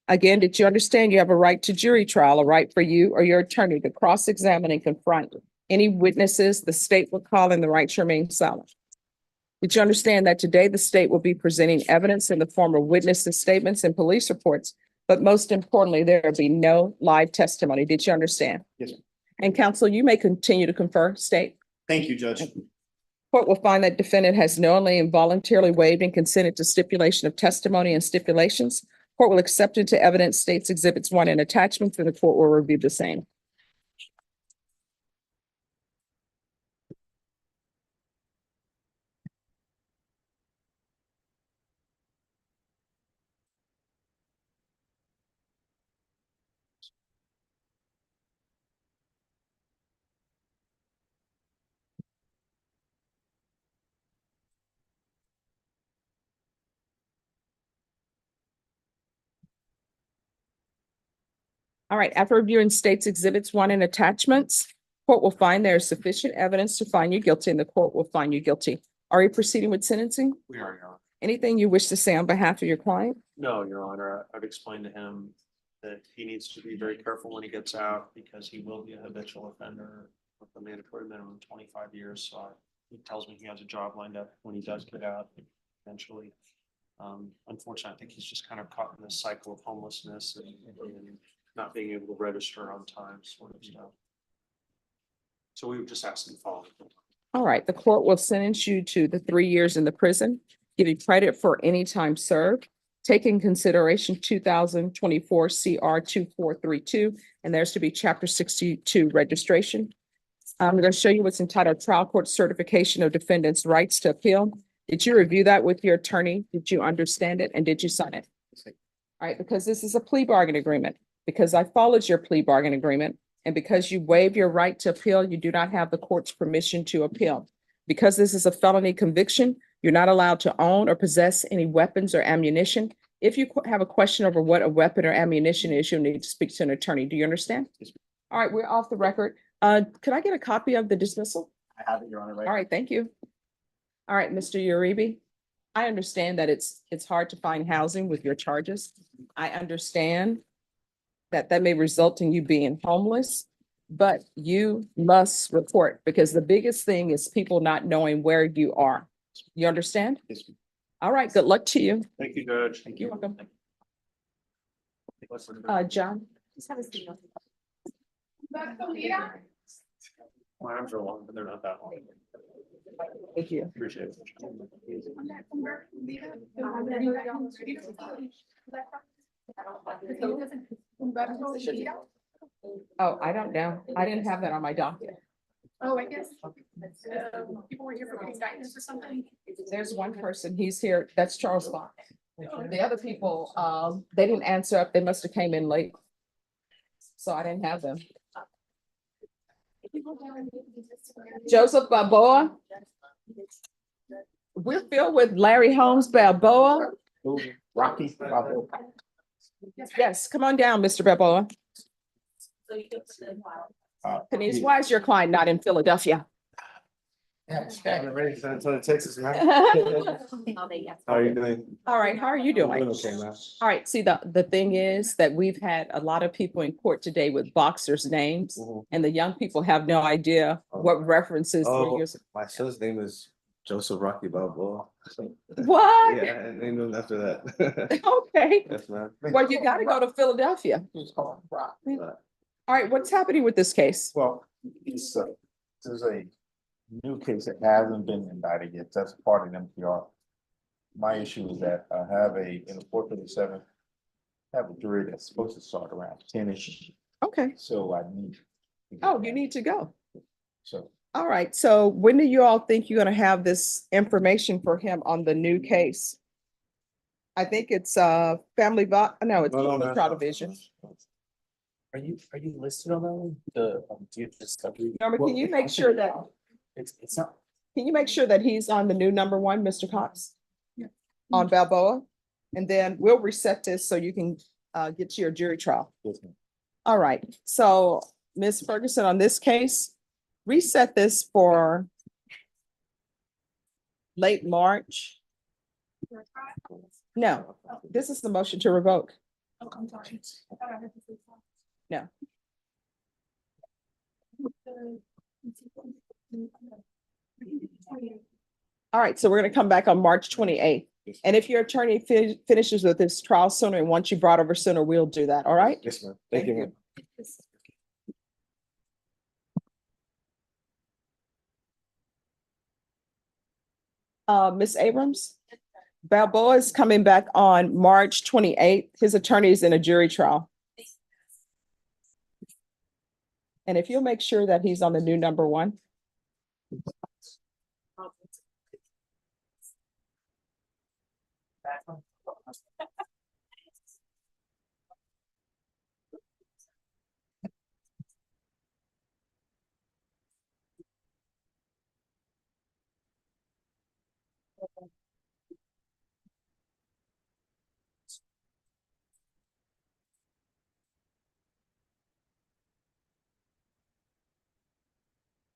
Speaker 1: Again, did you understand you have a right to jury trial, a right for you or your attorney to cross-examine and confront any witnesses the state will call, and the right to remain silent? Did you understand that today the state will be presenting evidence in the form of witnesses' statements and police reports, but most importantly, there will be no live testimony? Did you understand?
Speaker 8: Yes, ma'am.
Speaker 1: And counsel, you may continue to confer, state.
Speaker 8: Thank you, Judge.
Speaker 1: Court will find that defendant has knowingly and voluntarily waived and consented to stipulation of testimony and stipulations. Court will accept into evidence states exhibits 1 and attachments, and the court will review the same. All right, after reviewing states exhibits 1 and attachments, court will find there is sufficient evidence to find you guilty, and the court will find you guilty. Are you proceeding with sentencing?
Speaker 14: We are, Your Honor.
Speaker 1: Anything you wish to say on behalf of your client?
Speaker 14: No, Your Honor. I've explained to him that he needs to be very careful when he gets out, because he will be a habitual offender. with the mandatory minimum 25 years, so he tells me he has a job lined up when he does get out eventually. Unfortunately, I think he's just kind of caught in this cycle of homelessness and not being able to register on time, sort of stuff. So we would just ask him to follow.
Speaker 1: All right, the court will sentence you to the 3 years in the prison, give you credit for any time served. Take in consideration 2024 CR 2432, and there's to be chapter 62 registration. I'm going to show you what's entitled Trial Court Certification of Defendant's Rights to Appeal. Did you review that with your attorney? Did you understand it and did you sign it? All right, because this is a plea bargain agreement, because I followed your plea bargain agreement, and because you waive your right to appeal, you do not have the court's permission to appeal. Because this is a felony conviction, you're not allowed to own or possess any weapons or ammunition. If you have a question over what a weapon or ammunition is, you'll need to speak to an attorney. Do you understand? All right, we're off the record. Could I get a copy of the dismissal?
Speaker 8: I have it, Your Honor, right?
Speaker 1: All right, thank you. All right, Mr. Uribe, I understand that it's hard to find housing with your charges. I understand that that may result in you being homeless, but you must report, because the biggest thing is people not knowing where you are. You understand?
Speaker 8: Yes.
Speaker 1: All right, good luck to you.
Speaker 14: Thank you, Judge.
Speaker 1: You're welcome. John?
Speaker 2: Just have a seat.
Speaker 14: My arms are long, but they're not that long.
Speaker 1: Thank you.
Speaker 14: Appreciate it.
Speaker 1: Oh, I don't know. I didn't have that on my docket.
Speaker 11: Oh, I guess. People were here for getting guidance or something.
Speaker 1: There's one person, he's here, that's Charles Bond. The other people, they didn't answer up, they must have came in late. So I didn't have them. Joseph Balboa. We're filled with Larry Holmes Balboa.
Speaker 5: Rocky Balboa.
Speaker 1: Yes, come on down, Mr. Balboa. Denise, why is your client not in Philadelphia?
Speaker 5: Ready to Texas, man.
Speaker 2: All day, yes.
Speaker 5: How are you doing?
Speaker 1: All right, how are you doing?
Speaker 5: Okay, man.
Speaker 1: All right, see, the thing is that we've had a lot of people in court today with boxers' names, and the young people have no idea what references we're
Speaker 5: Oh,
Speaker 1: using.
Speaker 5: my son's name is Joseph Rocky Balboa.
Speaker 1: What?
Speaker 5: Yeah, and named him after that.
Speaker 1: Okay,
Speaker 5: Yes, man.
Speaker 1: well, you gotta go to Philadelphia. All right, what's happening with this case?
Speaker 5: Well, this is a new case that hasn't been indicted yet. That's part of MPR. My issue is that I have in the 437, have a jury that's supposed to start around 10-ish.
Speaker 1: Okay,
Speaker 5: So I need. to get
Speaker 1: oh, you
Speaker 5: that.
Speaker 1: need to go.
Speaker 5: So
Speaker 1: All right, so when do you all think you're gonna have this information for him on the new case? I think it's family, no, it's
Speaker 5: no,
Speaker 1: juvenile division.
Speaker 3: Are you listed on that one? The, discovery?
Speaker 1: Norma, can you make sure that,
Speaker 3: It's not.
Speaker 1: can you make sure that he's on the new number one, Mr. Cox? Yeah. On Balboa, and then we'll reset this so you can get to your jury trial.
Speaker 5: Yes, ma'am.
Speaker 1: All right, so Ms. Ferguson, on this case, reset this for late March. No, this is the motion to revoke.
Speaker 11: Oh, I'm sorry.
Speaker 1: No. All right, so we're gonna come back on March 28th. And if your attorney finishes with this trial sooner and wants you brought over sooner, we'll do that, all right?
Speaker 5: Yes, ma'am. Thank you, ma'am.
Speaker 1: Ms. Abrams? Balboa is coming back on March 28th. His attorney is in a jury trial. And if you'll make sure that he's on the new number one.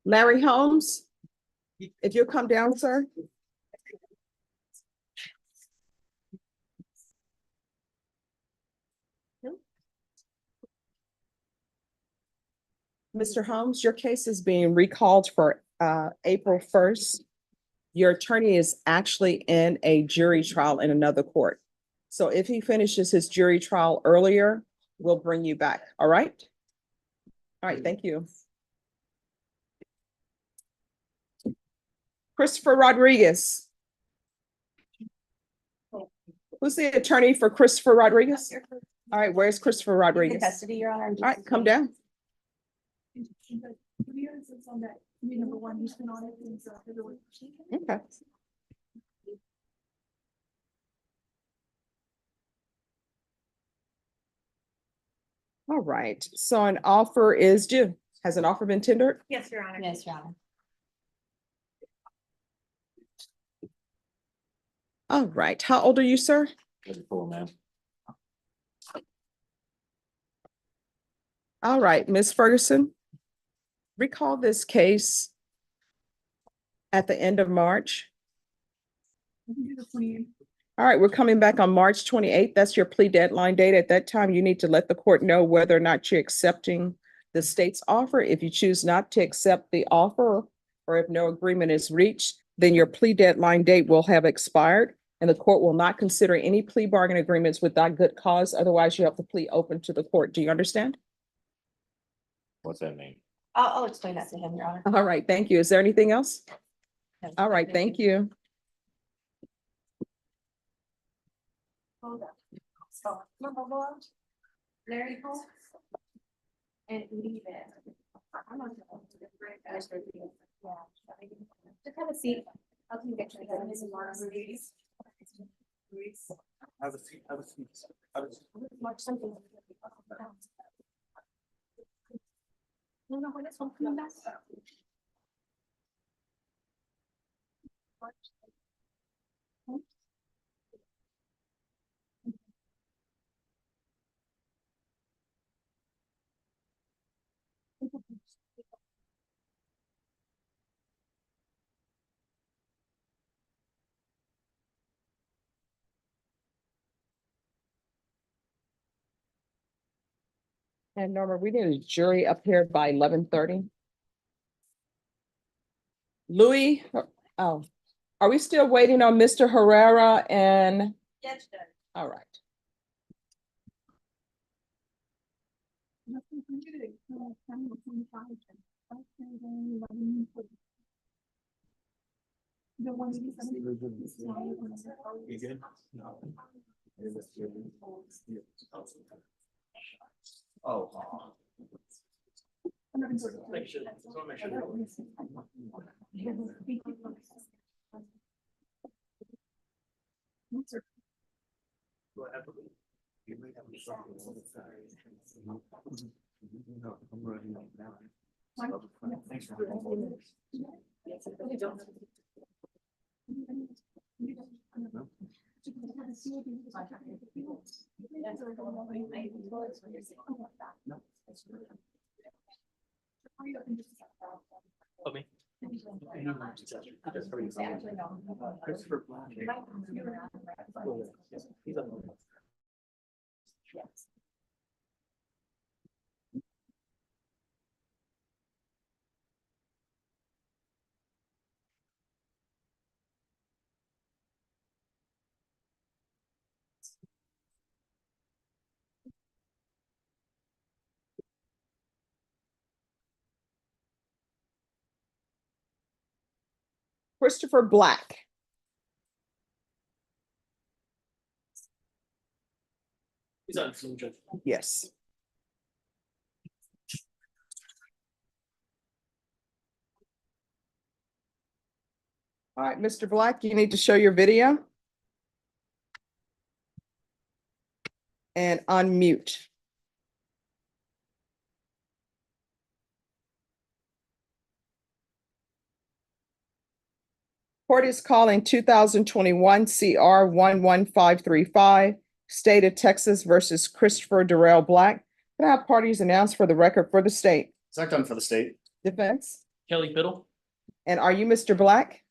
Speaker 1: Larry Holmes, if you'll come down, sir. Mr. Holmes, your case is being recalled for April 1st. Your attorney is actually in a jury trial in another court. So if he finishes his jury trial earlier, we'll bring you back, all right? All right, thank you. Christopher Rodriguez. Who's the attorney for Christopher Rodriguez? All right, where's Christopher Rodriguez?
Speaker 2: Custody, Your Honor.
Speaker 1: All right, come down. Okay. All right, so an offer is due. Has an offer been tendered?
Speaker 11: Yes, Your Honor.
Speaker 2: Yes, Your Honor.
Speaker 1: All right, how old are you, sir?
Speaker 5: 34, man.
Speaker 1: All right, Ms. Ferguson. Recall this case at the end of March. All right, we're coming back on March 28th. That's your plea deadline date. At that time, you need to let the court know whether or not you're accepting the state's offer. If you choose not to accept the offer, or if no agreement is reached, then your plea deadline date will have expired, and the court will not consider any plea bargain agreements without good cause. Otherwise, you have to plea open to the court. Do you understand?
Speaker 5: What's that mean?
Speaker 2: I'll explain that to him, Your Honor.
Speaker 1: All right, thank you. Is there anything else?
Speaker 2: No.
Speaker 1: All right, thank you.
Speaker 11: Hold up. So, Larry Holmes. And leave it. I'm not sure. Yeah. Just have a seat. I'll come get you.
Speaker 14: Have a seat, have a seat. Have a seat.
Speaker 11: Mark something. No, when it's home, come back.
Speaker 1: And Norma, we need a jury up here by 11:30. Louis, oh, are we still waiting on Mr. Herrera and?
Speaker 2: Yes, Judge.
Speaker 1: All right.
Speaker 14: You good? No. Oh. Make sure, just wanna make sure. Go ahead. You may have a shot all the time. No, I'm running out now. Thanks for doing Okay. Christopher Black. He's on the-
Speaker 1: Christopher Black.
Speaker 14: He's on Zoom, Judge.
Speaker 1: Yes. All right, Mr. Black, you need to show your video. And unmute. Court is calling 2021 CR 11535, State of Texas versus Christopher Darrell Black. Can I have parties announced for the record for the state?
Speaker 8: Zach Dunn for the state.
Speaker 1: Defense?
Speaker 14: Kelly Biddle.
Speaker 1: And are you Mr. Black?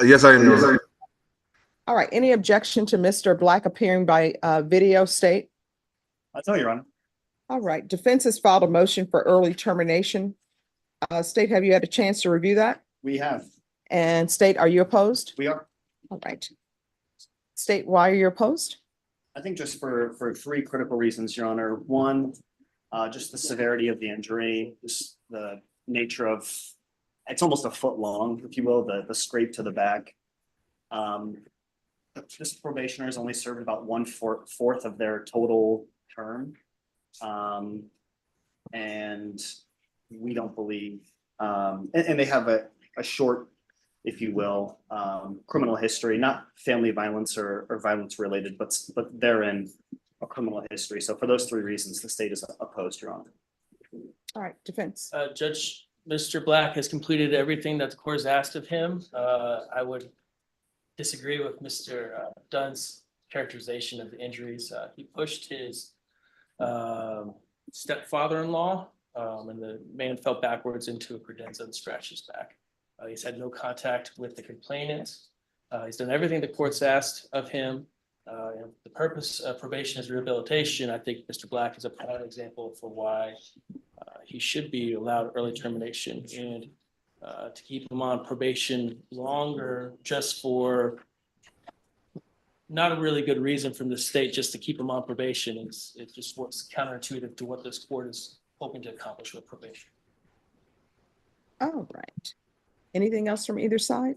Speaker 5: Yes, I am. Your Honor.
Speaker 1: All right, any objection to Mr. Black appearing by video, state?
Speaker 8: I tell you, Your Honor.
Speaker 1: All right, defense has filed a motion for early termination. State, have you had a chance to review that?
Speaker 8: We have,
Speaker 1: And State, are you opposed?
Speaker 8: we are.
Speaker 1: All right. State, why are you opposed?
Speaker 8: I think just for three critical reasons, Your Honor. One, just the severity of the injury, just the nature of, it's almost a foot long, if you will, the scrape to the back. This probationers only served about fourth of their total term. And we don't believe, and they have a short, if you will, criminal history, not family violence or violence related, but they're in a criminal history. So for those three reasons, the state is opposed, Your Honor.
Speaker 1: All right, defense.
Speaker 9: Judge, Mr. Black has completed everything that the court has asked of him. I would disagree with Mr. Dunn's characterization of the injuries. He pushed his stepfather-in-law, and the man fell backwards into a credenza and scratched his back. He's had no contact with the complainant. He's done everything the court's asked of him. And the purpose of probation is rehabilitation. I think Mr. Black is a prime example for why he should be allowed early termination, and to keep him on probation longer just for not a really good reason from the state, just to keep him on probation. It just works counterintuitive to what this court is hoping to accomplish with probation.
Speaker 1: All right. Anything else from either side?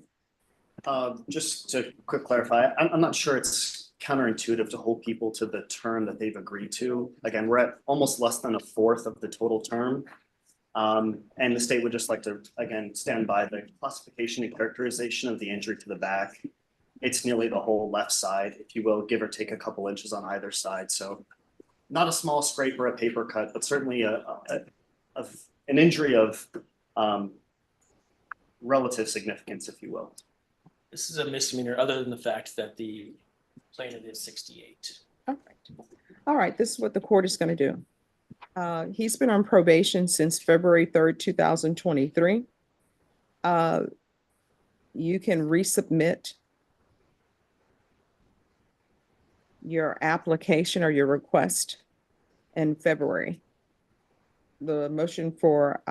Speaker 8: Just to quick clarify, I'm not sure it's counterintuitive to hold people to the term that they've agreed to. Again, we're at almost less than a fourth of the total term. And the state would just like to, again, stand by the classification and characterization of the injury to the back. It's nearly the whole left side, if you will, give or take a couple inches on either side. So not a small scrape or a paper cut, but certainly an injury of relative significance, if you will.
Speaker 9: This is a misdemeanor, other than the fact that the plaintiff is 68.
Speaker 1: All right. All right, this is what the court is going to do. He's been on probation since February 3rd, 2023. You can resubmit your application or your request in February. The motion for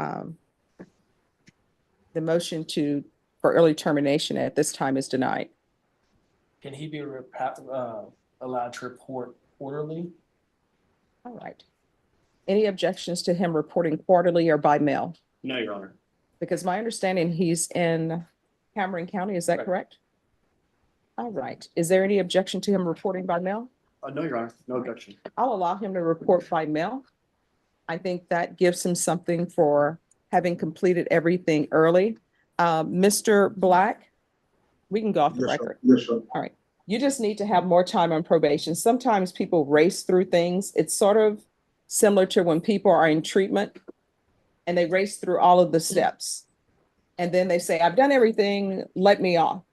Speaker 1: early termination at this time is denied.
Speaker 9: Can he be allowed to report quarterly?
Speaker 1: All right. Any objections to him reporting quarterly or by mail?
Speaker 8: No, Your Honor.
Speaker 1: Because my understanding, he's in Cameron County, is that
Speaker 8: Right.
Speaker 1: correct? All right. Is there any objection to him reporting by mail?
Speaker 8: No, Your Honor, no objection.
Speaker 1: I'll allow him to report by mail. I think that gives him something for having completed everything early. Mr. Black, we can go off the record.
Speaker 5: Yes, sir.
Speaker 1: All right. You just need to have more time on probation. Sometimes people race through things. It's sort of similar to when people are in treatment and they race through all of the steps. And then they say, I've done everything, let me off.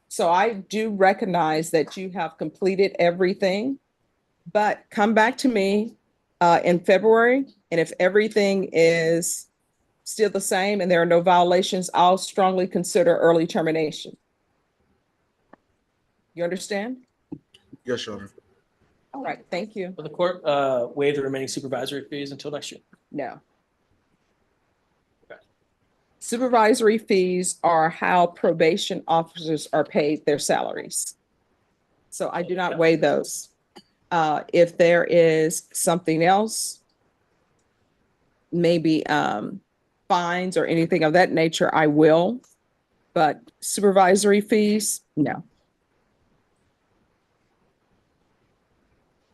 Speaker 1: So I do recognize that you have completed everything, but come back to me in February. And if everything is still the same and there are no violations, I'll strongly consider early termination. You understand?
Speaker 5: Yes, Your Honor.
Speaker 1: All right, thank you.
Speaker 9: Will the court waive the remaining supervisory fees until next year?
Speaker 1: No.
Speaker 9: Okay.
Speaker 1: Supervisory fees are how probation officers are paid their salaries. So I do not waive those. If there is something else, maybe fines or anything of that nature, I will. But supervisory fees, no.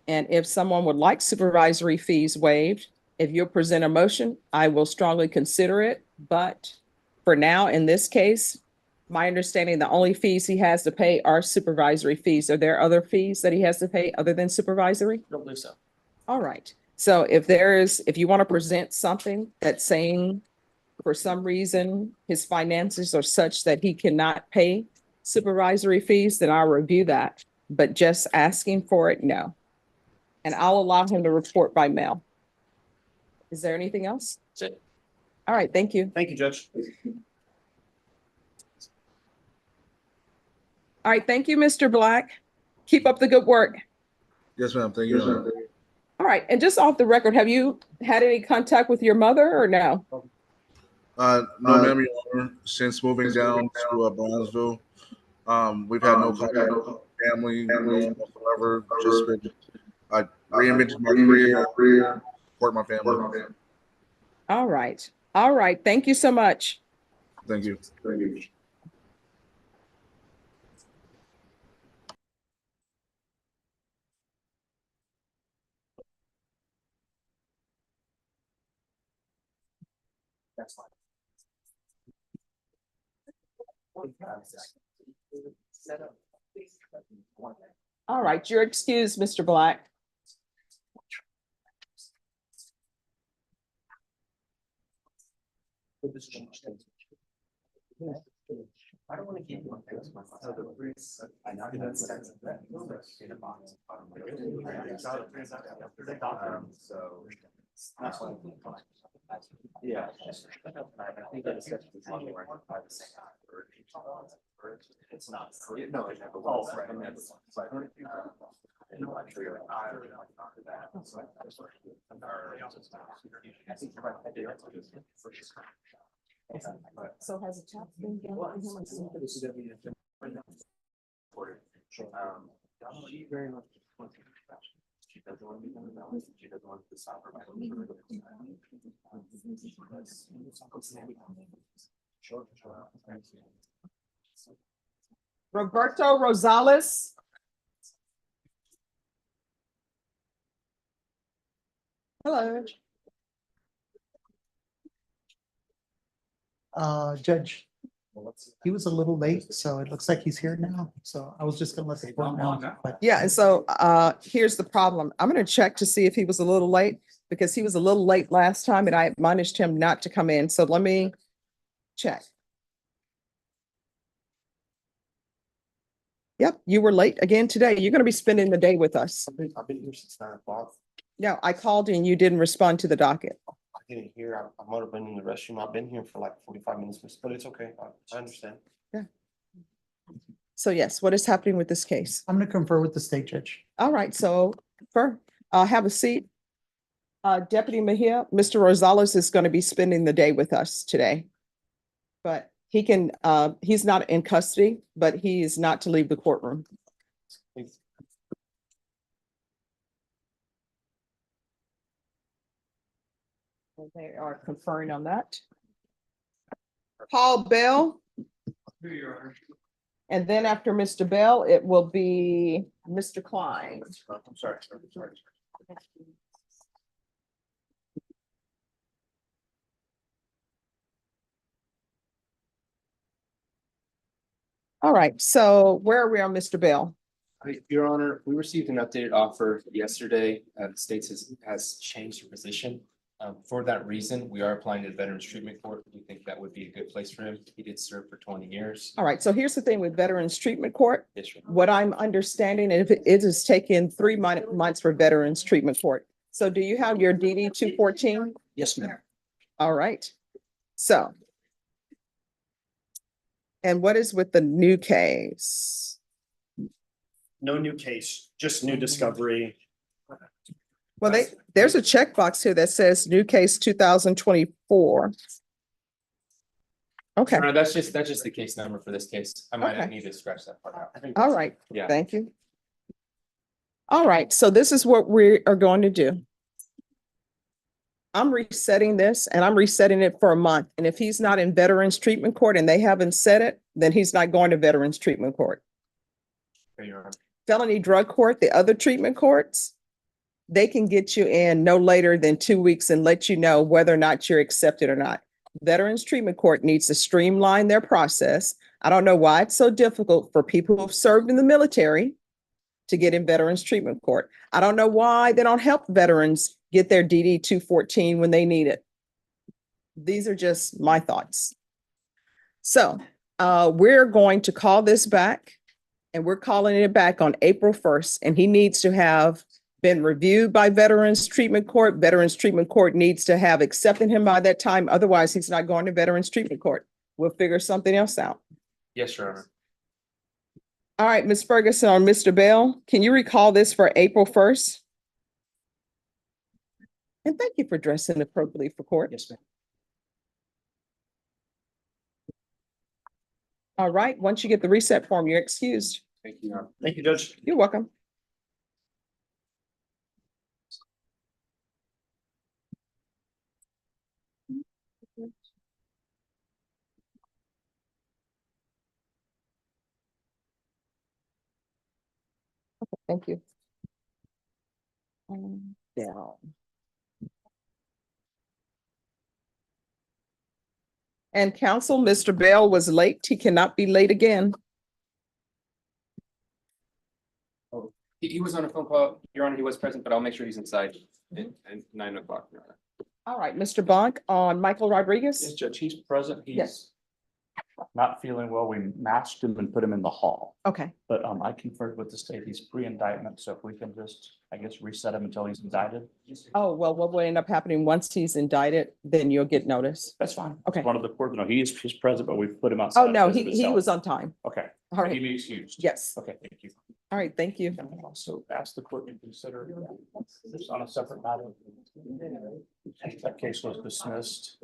Speaker 1: And if someone would like supervisory fees waived, if you'll present a motion, I will strongly consider it. But for now, in this case, my understanding, the only fees he has to pay are supervisory fees. Are there other fees that he has to pay other than supervisory?
Speaker 9: I don't believe so.
Speaker 1: All right. So if you want to present something that's saying for some reason his finances are such that he cannot pay supervisory fees, then I'll review that. But just asking for it, no. And I'll allow him to report by mail. Is there anything else?
Speaker 9: That's it.
Speaker 1: All right, thank you.
Speaker 8: Thank you, Judge.
Speaker 1: All right, thank you, Mr. Black. Keep up the good work.
Speaker 5: Yes, ma'am. Thank you. Your Honor.
Speaker 1: All right, and just off the record, have you had any contact with your mother or no?
Speaker 5: No, ma'am, Your Honor. Since moving down to Brownsville, we've had no contact with family, no one whatsoever. Just been, I reinvented my career, support my family.
Speaker 1: All right. All right. Thank you so much.
Speaker 5: Thank you.
Speaker 8: That's fine.
Speaker 1: All right, you're excused, Mr. Black.
Speaker 8: I don't want to keep one thing. I know that's in a box. So. Yeah. I think that's. It's not. No, it never was. Oh, right. I'm sure you're. I think you're right. I did.
Speaker 1: So has a chat been going on
Speaker 8: She very much. She doesn't want to be done about it. She doesn't want to stop her. Sure.
Speaker 1: Roberto Rosales. Hello.
Speaker 12: Judge, he was a little late, so it looks like he's here now. So I was just gonna let the court know. But
Speaker 1: Yeah, and so here's the problem. I'm gonna check to see if he was a little late because he was a little late last time and I admonished him not to come in. So let me check. Yep, you were late again today. You're gonna be spending the day with us.
Speaker 14: I've been here since 9 o'clock.
Speaker 1: No, I called you and you didn't respond to the docket.
Speaker 14: I didn't hear, I might have been in the restroom. I've been here for like 45 minutes, but it's okay. I understand.
Speaker 1: So yes, what is happening with this case?
Speaker 12: I'm gonna confer with the state judge.
Speaker 1: All right, so have a seat. Deputy Mejia, Mr. Rosales is going to be spending the day with us today. But he can, he's not in custody, but he is not to leave the courtroom. They are conferring on that. Paul Bell. And then after Mr. Bell, it will be Mr. Klein.
Speaker 14: I'm sorry.
Speaker 1: All right, so where are we on Mr. Bell?
Speaker 15: Your Honor, we received an updated offer yesterday. The state has changed their position. For that reason, we are applying to the Veterans Treatment Court. We think that would be a good place for him. He did serve for 20 years.
Speaker 1: All right, so here's the thing with Veterans Treatment Court.
Speaker 15: Yes, Your Honor.
Speaker 1: What I'm understanding, if it is taking 3 months for Veterans Treatment Court. So do you have your DD 214?
Speaker 15: Yes, ma'am.
Speaker 1: All right, so. And what is with the new case?
Speaker 8: No new case, just new discovery.
Speaker 1: Well, there's a checkbox here that says new case 2024. Okay,
Speaker 15: Your Honor, that's just the case number for this case. I might
Speaker 1: Okay.
Speaker 15: need to scratch that part out.
Speaker 1: all right,
Speaker 15: Yeah.
Speaker 1: thank you. All right, so this is what we are going to do. I'm resetting this and I'm resetting it for a month. And if he's not in Veterans Treatment Court and they haven't set it, then he's not going to Veterans Treatment Court.
Speaker 15: Okay, Your Honor.
Speaker 1: Felony drug court, the other treatment courts, they can get you in no later than 2 weeks and let you know whether or not you're accepted or not. Veterans Treatment Court needs to streamline their process. I don't know why it's so difficult for people who've served in the military to get in Veterans Treatment Court. I don't know why they don't help veterans get their DD 214 when they need it. These are just my thoughts. So we're going to call this back and we're calling it back on April 1st. And he needs to have been reviewed by Veterans Treatment Court. Veterans Treatment Court needs to have accepted him by that time. Otherwise, he's not going to Veterans Treatment Court. We'll figure something else out.
Speaker 15: Yes, Your Honor.
Speaker 1: All right, Ms. Ferguson or Mr. Bell, can you recall this for April 1st? And thank you for dressing appropriately for court.
Speaker 8: Yes, ma'am.
Speaker 1: All right, once you get the reset form, you're excused.
Speaker 15: Thank you, Your Honor.
Speaker 8: Thank you, Judge.
Speaker 1: You're welcome. Thank you. Down. And counsel, Mr. Bell was late. He cannot be late again.
Speaker 15: He was on a phone call, Your Honor, he was present, but I'll make sure he's inside at 9 o'clock, Your Honor.
Speaker 1: All right, Mr. Bonk on Michael Rodriguez.
Speaker 4: Judge, he's present.
Speaker 1: Yes.
Speaker 4: Not feeling well. We matched him and put him in the hall.
Speaker 1: Okay,
Speaker 4: But I conferred with the state. He's pre-indictment. So if we can just, I guess, reset him until he's indicted.
Speaker 1: oh, well, what will end up happening once he's indicted, then you'll get notice.
Speaker 4: That's fine.
Speaker 1: Okay.
Speaker 4: One of the court, no, he's present, but we've put him outside.
Speaker 1: Oh, no,
Speaker 4: because of his
Speaker 1: he
Speaker 4: health.
Speaker 1: was on time.
Speaker 4: Okay.
Speaker 1: All
Speaker 4: He
Speaker 1: right,
Speaker 4: be excused.
Speaker 1: yes.
Speaker 4: Okay, thank you.
Speaker 1: All right, thank you.
Speaker 4: Can I also ask the court to consider this on a separate matter? That case was dismissed.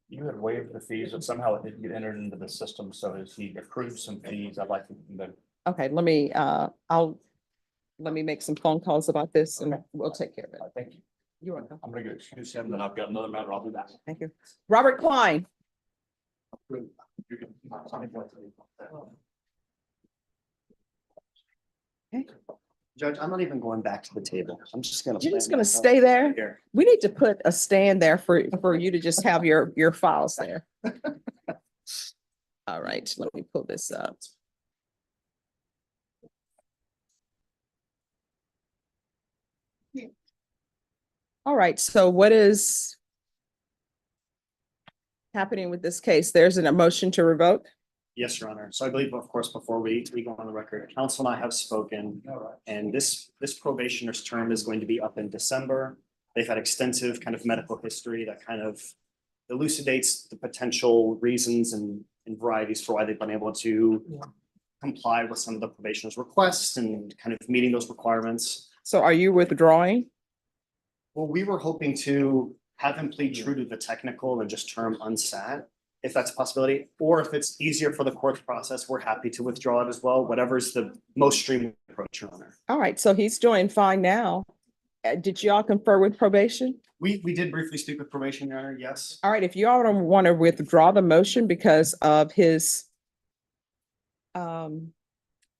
Speaker 4: You had waived the fees, but somehow it didn't get entered into the system. So as he approved some fees, I'd like to know.
Speaker 1: Okay, let me make some phone calls about this and we'll take care of it.
Speaker 4: Thank you.
Speaker 1: You're welcome.
Speaker 4: I'm gonna excuse him, then I've got another matter. I'll do that.
Speaker 1: Thank you. Robert Klein.
Speaker 8: Judge, I'm not even going back to the table. I'm just gonna.
Speaker 1: You're just
Speaker 8: plant
Speaker 1: gonna
Speaker 8: myself
Speaker 1: stay there?
Speaker 8: Here.
Speaker 1: We need to put a stand there for you to just have your files there. All right, let me pull this up. All right, so what is happening with this case? There's an motion to revoke?
Speaker 8: Yes, Your Honor. So I believe, of course, before we go on the record, counsel and I have spoken, and this probationer's term is going to be up in December. They've had extensive kind of medical history that kind of elucidates the potential reasons and varieties for why they've been able to comply with some of the probationer's requests and kind of meeting those requirements.
Speaker 1: So are you withdrawing?
Speaker 8: Well, we were hoping to have him plead true to the technical and just term unsat, if that's a possibility, or if it's easier for the court process, we're happy to withdraw it as well, whatever's the most streamlined approach, Your Honor.
Speaker 1: All right, so he's doing fine now. Did y'all confer with probation?
Speaker 8: We did briefly speak with probation, Your Honor, yes.
Speaker 1: All right, if you all don't want to withdraw the motion because of his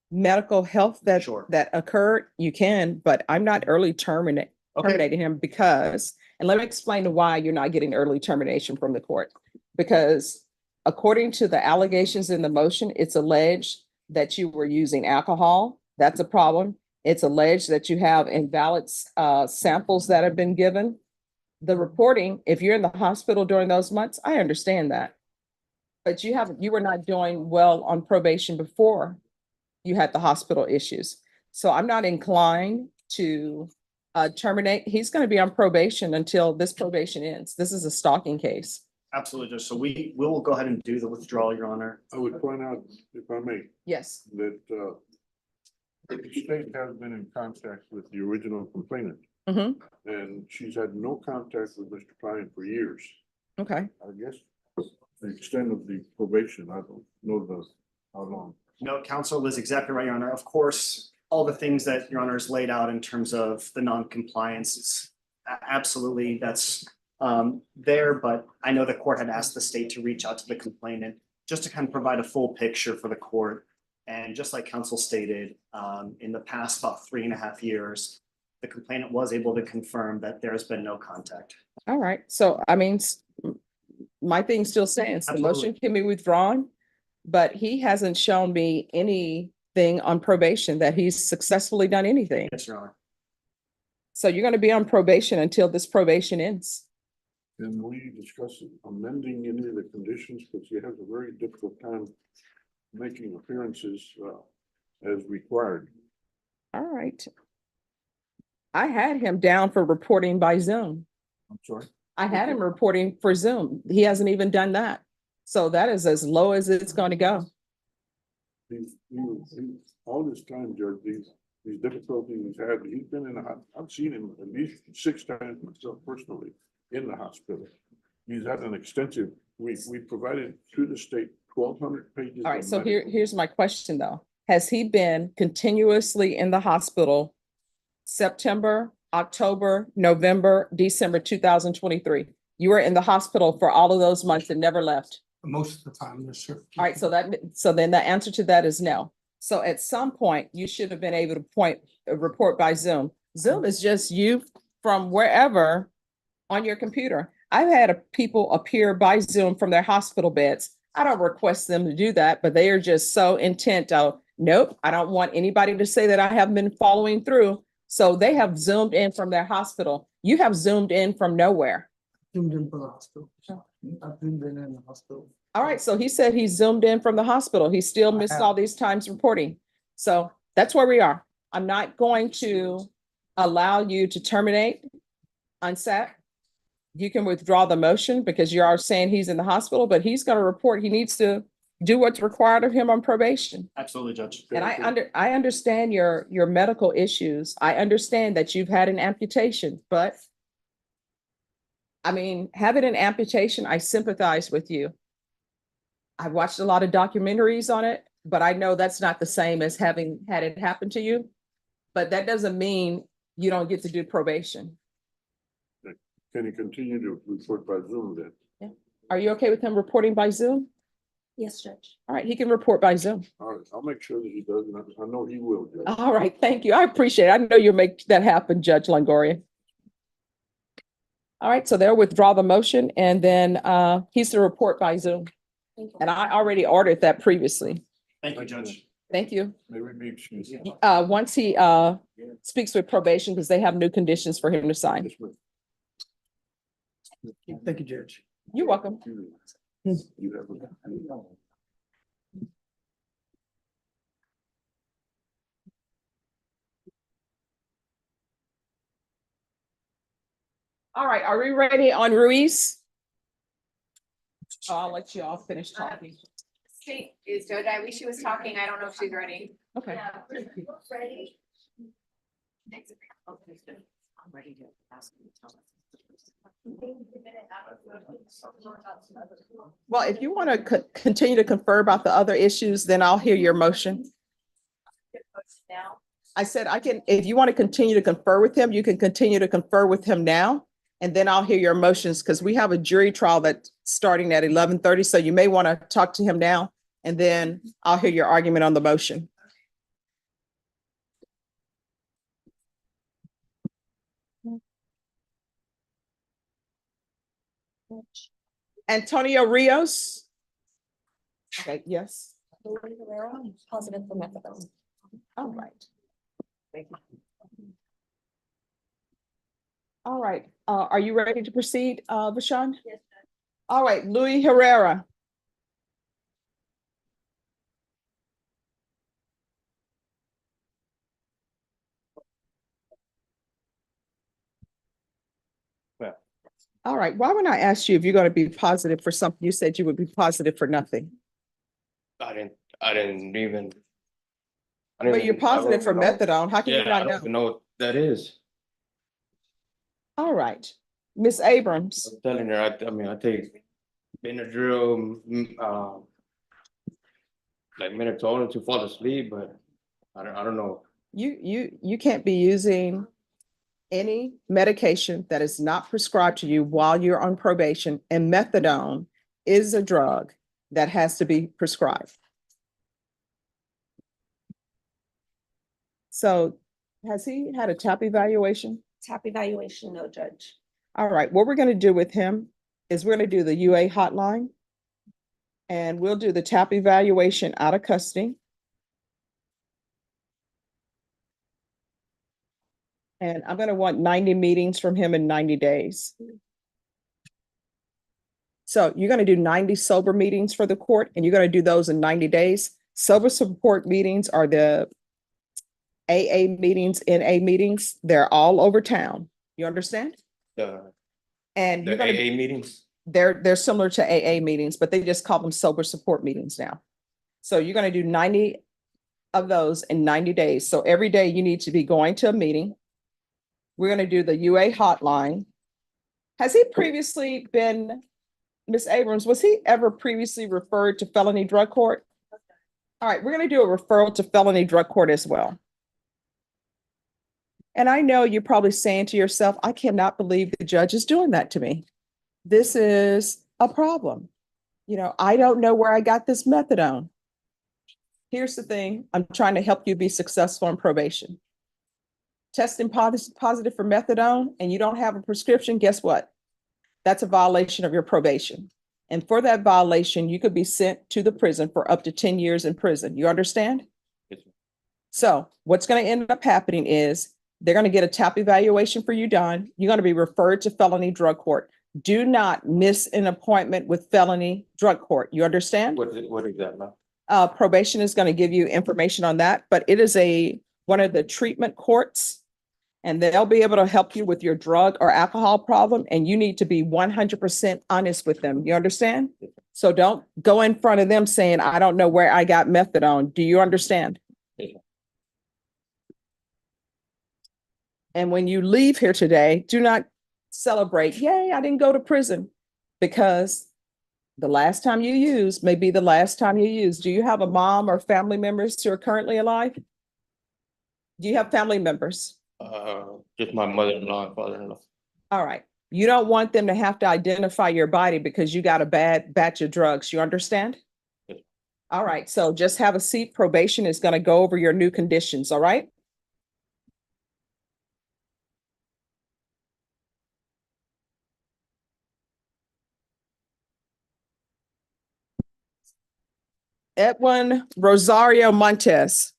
Speaker 1: medical health that
Speaker 8: Sure.
Speaker 1: that occurred, you can, but I'm not early terminating him because, and let me explain why you're not getting early termination from the court. Because according to the allegations in the motion, it's alleged that you were using alcohol. That's a problem. It's alleged that you have invalid samples that have been given. The reporting, if you're in the hospital during those months, I understand that. But you were not doing well on probation before you had the hospital issues. So I'm not inclined to terminate. He's going to be on probation until this probation ends. This is a stalking case.
Speaker 8: Absolutely, Judge. So we will go ahead and do the withdrawal, Your Honor.
Speaker 5: I would point out, if I may,
Speaker 1: Yes.
Speaker 5: that the state has been in contact with the original complainant.
Speaker 1: Mhm.
Speaker 5: And she's had no contact with Mr. Klein for years.
Speaker 1: Okay.
Speaker 5: I guess the extent of the probation, I don't know how long.
Speaker 8: No, counsel is exactly right, Your Honor. Of course, all the things that Your Honor has laid out in terms of the non-compliance, it's absolutely, that's there, but I know the court had asked the state to reach out to the complainant just to kind of provide a full picture for the court. And just like counsel stated, in the past about 3.5 years, the complainant was able to confirm that there has been no contact.
Speaker 1: All right. So, I mean, my thing still stands. The motion
Speaker 8: Absolutely.
Speaker 1: can be withdrawn, but he hasn't shown me anything on probation that he's successfully done anything.
Speaker 8: Yes, Your Honor.
Speaker 1: So you're going to be on probation until this probation ends.
Speaker 5: Can we discuss amending any of the conditions, because he has a very difficult time making appearances as required.
Speaker 1: All right. I had him down for reporting by Zoom.
Speaker 5: I'm sorry.
Speaker 1: I had him reporting for Zoom. He hasn't even done that. So that is as low as it's going to go.
Speaker 5: All this time, Judge, these difficulties he's had. He's been I've seen him at least 6 times myself personally in the hospital. He's had an extensive, we provided through the state 1,200 pages.
Speaker 1: All right,
Speaker 5: of
Speaker 1: so
Speaker 5: medical.
Speaker 1: here's my question though. Has he been continuously in the hospital September, October, November, December 2023? You were in the hospital for all of those months and never left.
Speaker 9: Most of the time, yes, sir.
Speaker 1: All right, so then the answer to that is no. So at some point, you should have been able to report by Zoom. Zoom is just you from wherever on your computer. I've had people appear by Zoom from their hospital beds. I don't request them to do that, but they are just so intent of, nope, I don't want anybody to say that I haven't been following through. So they have Zoomed in from their hospital. You have Zoomed in from nowhere.
Speaker 9: Zoomed in from the hospital. I've been in the hospital.
Speaker 1: All right, so he said he Zoomed in from the hospital. He still missed all these times reporting. So that's where we are. I'm not going to allow you to terminate unsat. You can withdraw the motion because you are saying he's in the hospital, but he's going to report. He needs to do what's required of him on probation.
Speaker 8: Absolutely, Judge.
Speaker 1: And I understand your medical issues. I understand that you've had an amputation, but I mean, having an amputation, I sympathize with you. I've watched a lot of documentaries on it, but I know that's not the same as having had it happen to you. But that doesn't mean you don't get to do probation.
Speaker 5: Can he continue to report by Zoom then?
Speaker 1: Are you okay with him reporting by Zoom?
Speaker 2: Yes, Judge.
Speaker 1: All right, he can report by Zoom.
Speaker 5: All right, I'll make sure that he does, and I know he will. Judge.
Speaker 1: All right, thank you. I appreciate it. I know you'll make that happen, Judge Longoria. All right, so they'll withdraw the motion and then he's to report by Zoom.
Speaker 2: Thank you.
Speaker 1: And I already ordered that previously.
Speaker 8: Thank you, Judge.
Speaker 1: Thank you.
Speaker 5: May we be excused?
Speaker 1: Once he speaks with probation, because they have new conditions for him to sign.
Speaker 5: Yes, ma'am.
Speaker 9: Thank you, Judge.
Speaker 1: You're welcome.
Speaker 5: You have a-
Speaker 1: All right, are we ready on Ruiz? I'll let you all finish talking.
Speaker 11: She is Judge. I wish she was talking. I don't know if she's ready.
Speaker 1: Okay.
Speaker 11: Ready?
Speaker 2: I'm ready to ask you to tell
Speaker 1: Well, if you want to continue to confer about the other issues, then I'll hear your motion.
Speaker 11: Now,
Speaker 1: I said I can, if you want to continue to confer with him, you can continue to confer with him now. And then I'll hear your motions because we have a jury trial that's starting at 11:30. So you may want to talk to him now and then I'll hear your argument on the motion. Antonio Rios. Okay, yes.
Speaker 2: Positive for methadone.
Speaker 1: All right. All right, are you ready to proceed, Vashon?
Speaker 11: yes, Judge.
Speaker 1: All right, Louis Herrera.
Speaker 4: Yeah.
Speaker 1: All right, why would I ask you if you're going to be positive for something? You said you would be positive for nothing.
Speaker 9: I didn't even.
Speaker 1: But you're positive for methadone. How can you
Speaker 9: Yeah, I
Speaker 1: not
Speaker 9: don't
Speaker 1: know?
Speaker 9: even know what that is.
Speaker 1: All right, Miss Abrams.
Speaker 9: I'm telling her, I mean, I take Benadryl, like melatonin to fall asleep, but I don't know.
Speaker 1: You can't be using any medication that is not prescribed to you while you're on probation, and methadone is a drug that has to be prescribed. So has he had a TAP evaluation?
Speaker 2: TAP evaluation, no, Judge.
Speaker 1: All right, what we're going to do with him is we're going to do the UA hotline and we'll do the TAP evaluation out of custody. And I'm going to want 90 meetings from him in 90 days. So you're going to do 90 sober meetings for the court and you're going to do those in 90 days. Sober support meetings are the AA meetings, NA meetings. They're all over town. You understand? And
Speaker 9: The
Speaker 1: you're gonna,
Speaker 9: AA meetings.
Speaker 1: they're similar to AA meetings, but they just call them sober support meetings now. So you're going to do 90 of those in 90 days. So every day you need to be going to a meeting. We're going to do the UA hotline. Has he previously been, Ms. Abrams, was he ever previously referred to felony drug court? All right, we're going to do a referral to felony drug court as well. And I know you're probably saying to yourself, I cannot believe the judge is doing that to me. This is a problem. You know, I don't know where I got this methadone. Here's the thing, I'm trying to help you be successful in probation. Testing positive for methadone and you don't have a prescription, guess what? That's a violation of your probation. And for that violation, you could be sent to the prison for up to 10 years in prison. You understand?
Speaker 15: Yes, ma'am.
Speaker 1: So what's going to end up happening is they're going to get a TAP evaluation for you done. You're going to be referred to felony drug court. Do not miss an appointment with felony drug court. You understand?
Speaker 15: What is that, ma'am?
Speaker 1: Probation is going to give you information on that, but it is one of the treatment courts, and they'll be able to help you with your drug or alcohol problem, and you need to be 100% honest with them. You understand? So don't go in front of them saying, I don't know where I got methadone. Do you understand?
Speaker 15: Yes.
Speaker 1: And when you leave here today, do not celebrate, yay, I didn't go to prison, because the last time you use may be the last time you use. Do you have a mom or family members who are currently alive? Do you have family members?
Speaker 15: Just my mother-in-law and father-in-law.
Speaker 1: All right. You don't want them to have to identify your body because you got a bad batch of drugs. You understand?
Speaker 15: Yes.
Speaker 1: All right. So just have a seat. Probation is going to go over your new conditions. All right. Edwin Rosario Montes.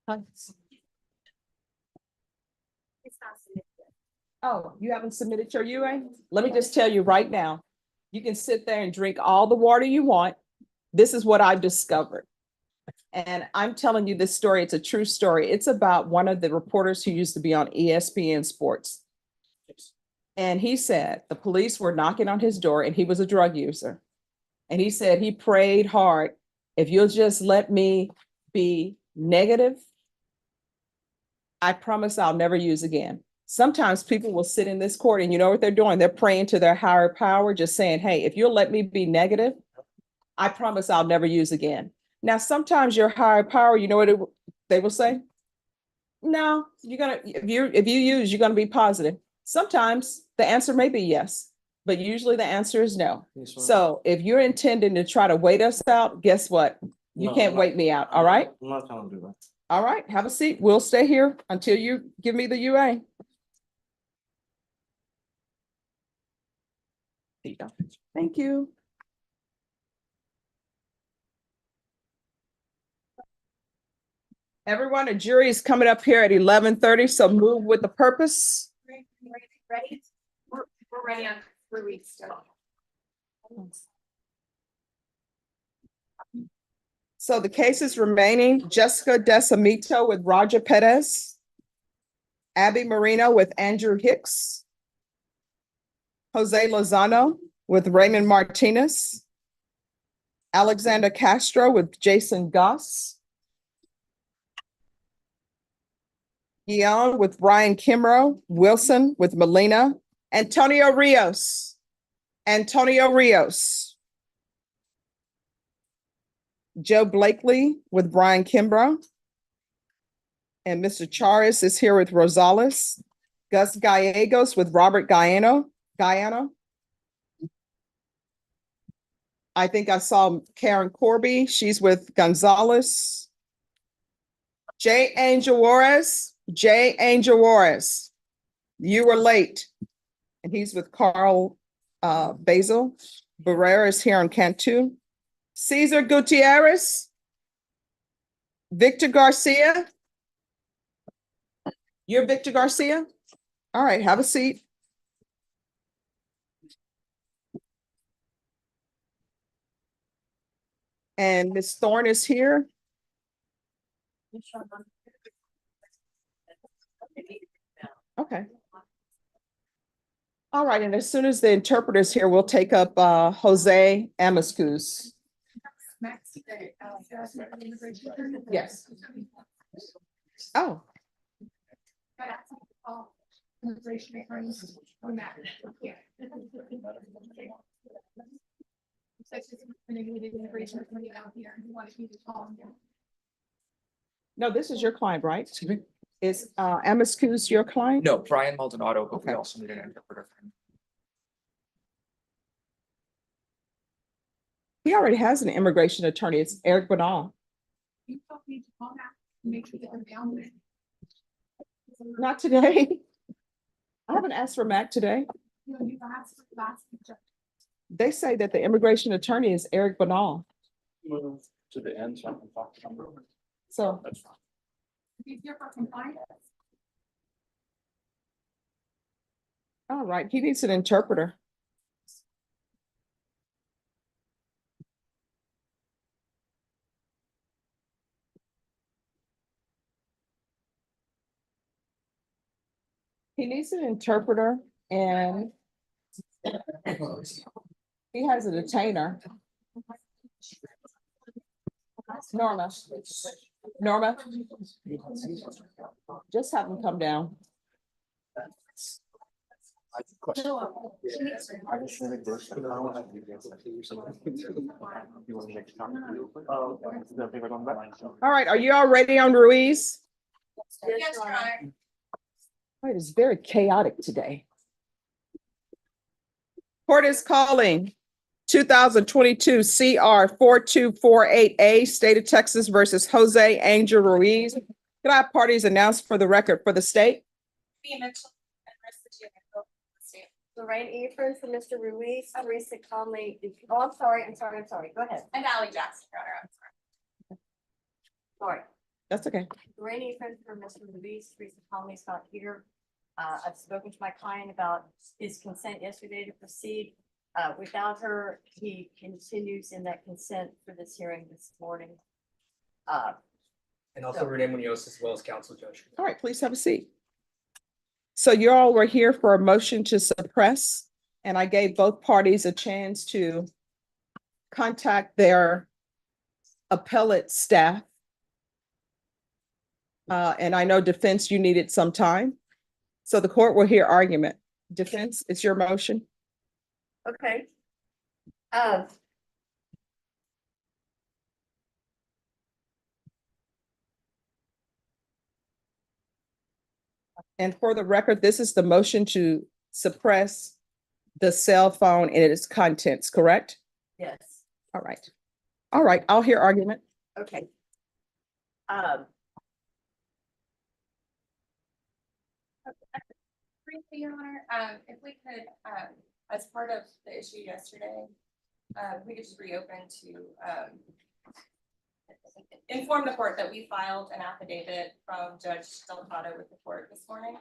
Speaker 1: Hi. Oh, you haven't submitted your UA? Let me just tell you right now, you can sit there and drink all the water you want. This is what I've discovered. And I'm telling you this story. It's a true story. It's about one of the reporters who used to be on ESPN Sports. And he said the police were knocking on his door and he was a drug user. And he said he prayed hard. If you'll just let me be negative, I promise I'll never use again. Sometimes people will sit in this court and you know what they're doing? They're praying to their higher power, just saying, hey, if you'll let me be negative, I promise I'll never use again. Now, sometimes your higher power, you know what they will say? No, if you use, you're gonna be positive. Sometimes the answer may be yes, but usually the answer is no.
Speaker 9: Yes, ma'am.
Speaker 1: So if you're intending to try to wait us out, guess what? You
Speaker 9: No,
Speaker 1: can't
Speaker 9: I'm not-
Speaker 1: wait me out, all right?
Speaker 9: I'm not trying to do that.
Speaker 1: All right, have a seat. We'll stay here until you give me the UA. There you go. Thank you. Everyone, a jury is coming up here at 11:30, so move with the purpose.
Speaker 11: Ready? We're ready on 3 weeks still.
Speaker 1: So the cases remaining, Jessica Desamito with Roger Perez, Abby Marino with Andrew Hicks, Jose Lozano with Raymond Martinez, Alexander Castro with Jason Goss, Guion with Brian Kimro, Wilson with Melina, Antonio Rios, Joe Blakely with Brian Kimbrough. And Mr. Charis is here with Rosales. Gus Gallegos with Robert Guyano. I think I saw Karen Corby. She's with Gonzalez. J. Angel Juarez. You were late. And he's with Carl Basil. Barrera is here on Cantu. Cesar Gutierrez. Victor Garcia. You're Victor Garcia? All right, have a seat. And Ms. Thorne is here. Okay. All right, and as soon as the interpreter's here, we'll take up Jose Amascus. Yes. Oh, no, this is your client, right?
Speaker 16: Excuse me?
Speaker 1: Is Amascus your client?
Speaker 16: No, Brian Maldonado, but we
Speaker 1: Okay.
Speaker 16: also need an interpreter.
Speaker 1: He already has an immigration attorney. It's Eric Banal. Not today. I haven't asked for Mac today. They say that the immigration attorney is Eric Banal.
Speaker 4: Move to the end so I can talk to him.
Speaker 1: So,
Speaker 4: That's fine.
Speaker 1: all right, he needs an interpreter. He needs an interpreter and he has a detainer. Norma. Norma. Just have him come down. All right, are you all ready on Ruiz?
Speaker 11: Yes, Your Honor.
Speaker 1: It is very chaotic today. Court is calling 2022 CR 4248A, State of Texas versus Jose Angel Ruiz. Could I have parties announced for the record for the state?
Speaker 2: Lorraine Ephraim for Mr. Ruiz, Teresa Conley. Oh, I'm sorry. Go ahead.
Speaker 11: And Ally Jackson, Your Honor, I'm sorry.
Speaker 2: Sorry.
Speaker 1: That's okay.
Speaker 2: Lorraine Ephraim for Mr. Ruiz, Teresa Conley's not here. I've spoken to my client about his consent yesterday to proceed. Without her, he continues in that consent for this hearing this morning.
Speaker 16: And also Renee Munoz as well as counsel judge.
Speaker 1: All right, please have a seat. So you all were here for a motion to suppress, and I gave both parties a chance to contact their appellate staff. And I know defense, you needed some time. So the court will hear argument. Defense, it's your motion.
Speaker 2: Okay.
Speaker 1: And for the record, this is the motion to suppress the cell phone and its contents, correct?
Speaker 2: Yes.
Speaker 1: All right. All right, I'll hear argument.
Speaker 2: Okay.
Speaker 11: Briefly, Your Honor, if we could, as part of the issue yesterday, we could just reopen to, inform the court that we filed an affidavit from Judge Delgado with the court this morning.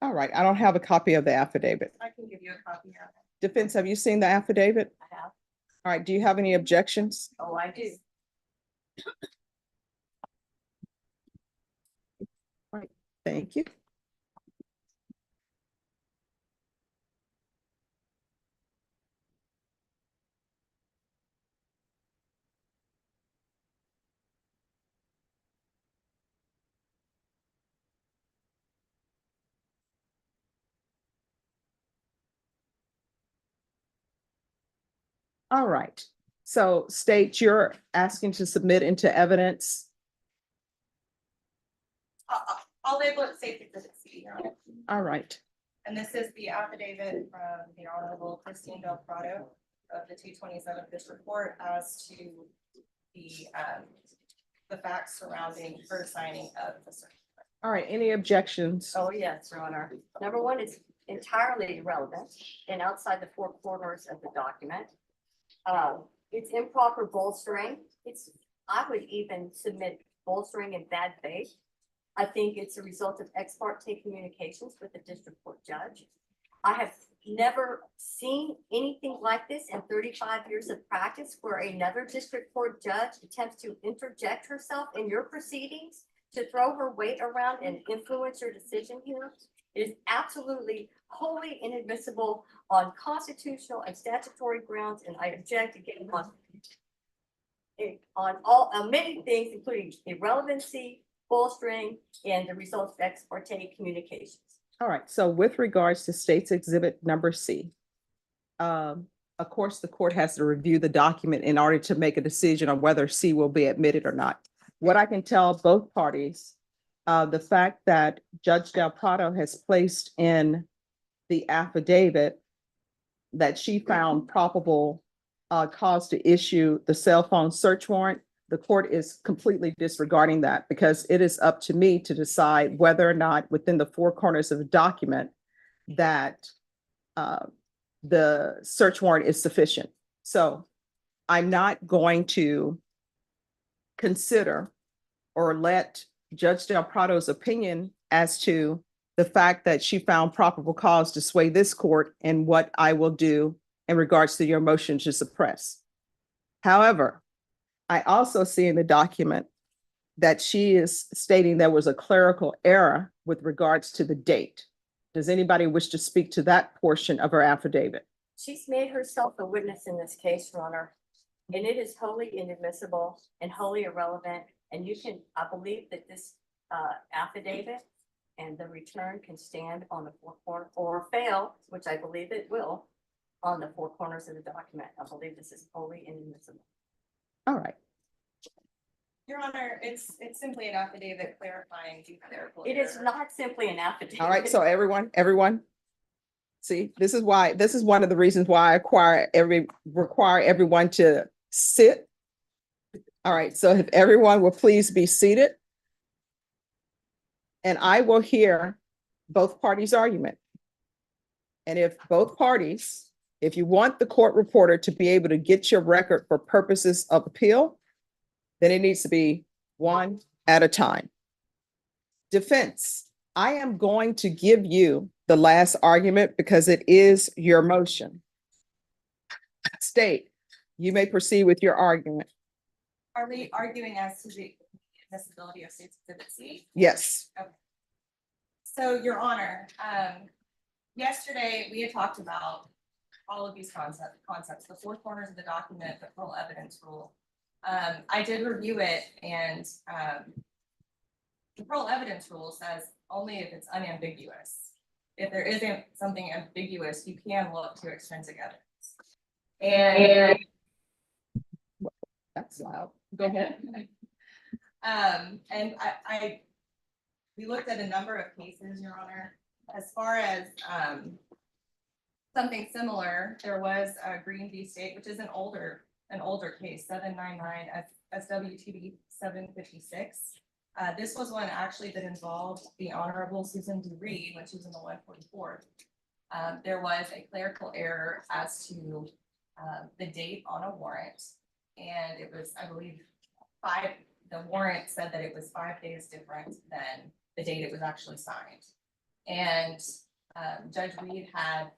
Speaker 1: All right, I don't have a copy of the affidavit.
Speaker 11: I can give you a copy of it.
Speaker 1: Defense, have you seen the affidavit?
Speaker 2: I have.
Speaker 1: All right, do you have any objections?
Speaker 2: Oh, I do.
Speaker 1: All right, thank you. All right, so state you're asking to submit into evidence.
Speaker 11: I'll label it State Exhibit C, Your Honor.
Speaker 1: All right,
Speaker 11: And this is the affidavit from the Honorable Christine Del Prado of the 227th District Court as to the facts surrounding her signing of the certificate.
Speaker 1: all right, any objections?
Speaker 2: Oh, yes, Your Honor. Number one is entirely irrelevant and outside the four corners of the document. It's improper bolstering. I would even submit bolstering in bad faith. I think it's a result of ex parte communications with the district court judge. I have never seen anything like this in 35 years of practice where another district court judge attempts to interject herself in your proceedings to throw her weight around and influence your decision here. It is absolutely wholly inadmissible on constitutional and statutory grounds, and I object again on many things, including irrelevancy, bolstering, and the results of ex parte communications.
Speaker 1: All right, so with regards to State's Exhibit number C, of course, the court has to review the document in order to make a decision on whether C will be admitted or not. What I can tell both parties, the fact that Judge Del Prado has placed in the affidavit that she found probable cause to issue the cell phone search warrant, the court is completely disregarding that because it is up to me to decide whether or not within the four corners of the document that the search warrant is sufficient. So I'm not going to consider or let Judge Del Prado's opinion as to the fact that she found probable cause to sway this court and what I will do in regards to your motion to suppress. However, I also see in the document that she is stating there was a clerical error with regards to the date. Does anybody wish to speak to that portion of her affidavit?
Speaker 2: She's made herself a witness in this case, Your Honor, and it is wholly inadmissible and wholly irrelevant. And you can, I believe that this affidavit and the return can stand on the four corners or fail, which I believe it will, on the four corners of the document. I believe this is wholly inadmissible.
Speaker 1: All right.
Speaker 11: Your Honor, it's simply an affidavit clarifying due clerical
Speaker 2: It is
Speaker 11: error.
Speaker 2: not simply an affidavit.
Speaker 1: All right, so everyone. See, this is one of the reasons why I require everyone to sit. All right, so if everyone will please be seated. And I will hear both parties' argument. And if both parties, if you want the court reporter to be able to get your record for purposes of appeal, then it needs to be one at a time. Defense, I am going to give you the last argument because it is your motion. State, you may proceed with your argument.
Speaker 11: Are we arguing as to the admissibility of State's Exhibit C?
Speaker 1: Yes.
Speaker 11: Okay. So, Your Honor, yesterday we had talked about all of these concepts, the four corners of the document, the parole evidence rule. I did review it, and the parole evidence rule says only if it's unambiguous. If there isn't something ambiguous, you can look to extrinsic evidence. And
Speaker 1: that's loud. Go ahead.
Speaker 11: And we looked at a number of cases, Your Honor. As far as something similar, there was a Green v. State, which is an older case, 799 SWTD 756. This was one actually that involved the Honorable Susan D. Reed when she was in the 144th. There was a clerical error as to the date on a warrant, and it was, I believe, the warrant said that it was 5 days different than the date it was actually signed. And Judge Reed had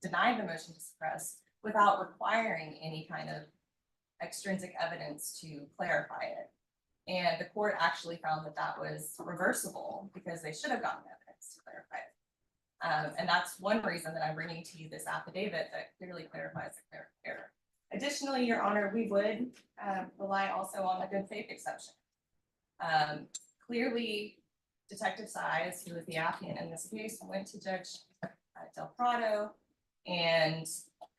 Speaker 11: denied the motion to suppress without requiring any kind of extrinsic evidence to clarify it. And the court actually found that that was reversible because they should have gotten evidence to clarify it. And that's one reason that I'm bringing to you this affidavit that clearly clarifies the clerical error. Additionally, Your Honor, we would rely also on the good faith exception. Clearly, Detective Size, who was the affiant in this case, went to Judge Del Prado and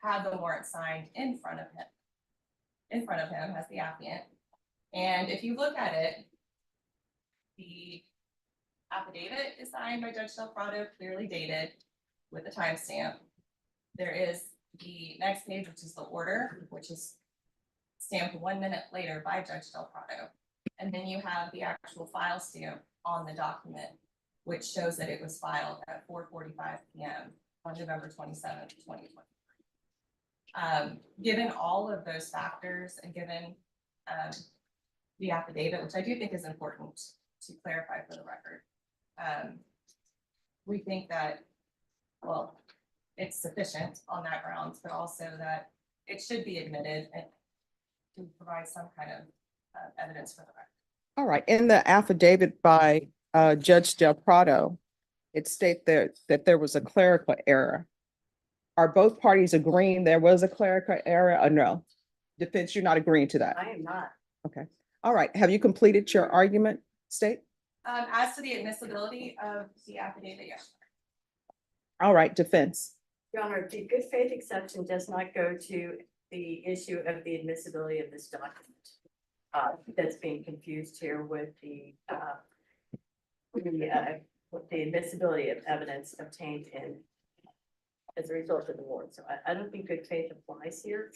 Speaker 11: had the warrant signed in front of him as the affiant. And if you look at it, the affidavit is signed by Judge Del Prado, clearly dated with a timestamp. There is the next page, which is the order, which is stamped 1 minute later by Judge Del Prado. And then you have the actual file stamp on the document, which shows that it was filed at 4:45 p.m. on November 27th, 2020. Given all of those factors and given the affidavit, which I do think is important to clarify for the record, we think that, well, it's sufficient on that grounds, but also that it should be admitted and to provide some kind of evidence for the record.
Speaker 1: All right, in the affidavit by Judge Del Prado, it states there that there was a clerical error. Are both parties agreeing there was a clerical error or no? Defense, you're not agreeing to that?
Speaker 2: I am not.
Speaker 1: Okay. All right. Have you completed your argument, State?
Speaker 11: As to the admissibility of the affidavit, yes.
Speaker 1: All right, defense.
Speaker 2: Your Honor, the good faith exception does not go to the issue of the admissibility of this document. That's being confused here with with the admissibility of evidence obtained as a result of the warrant. So I don't think good faith applies here.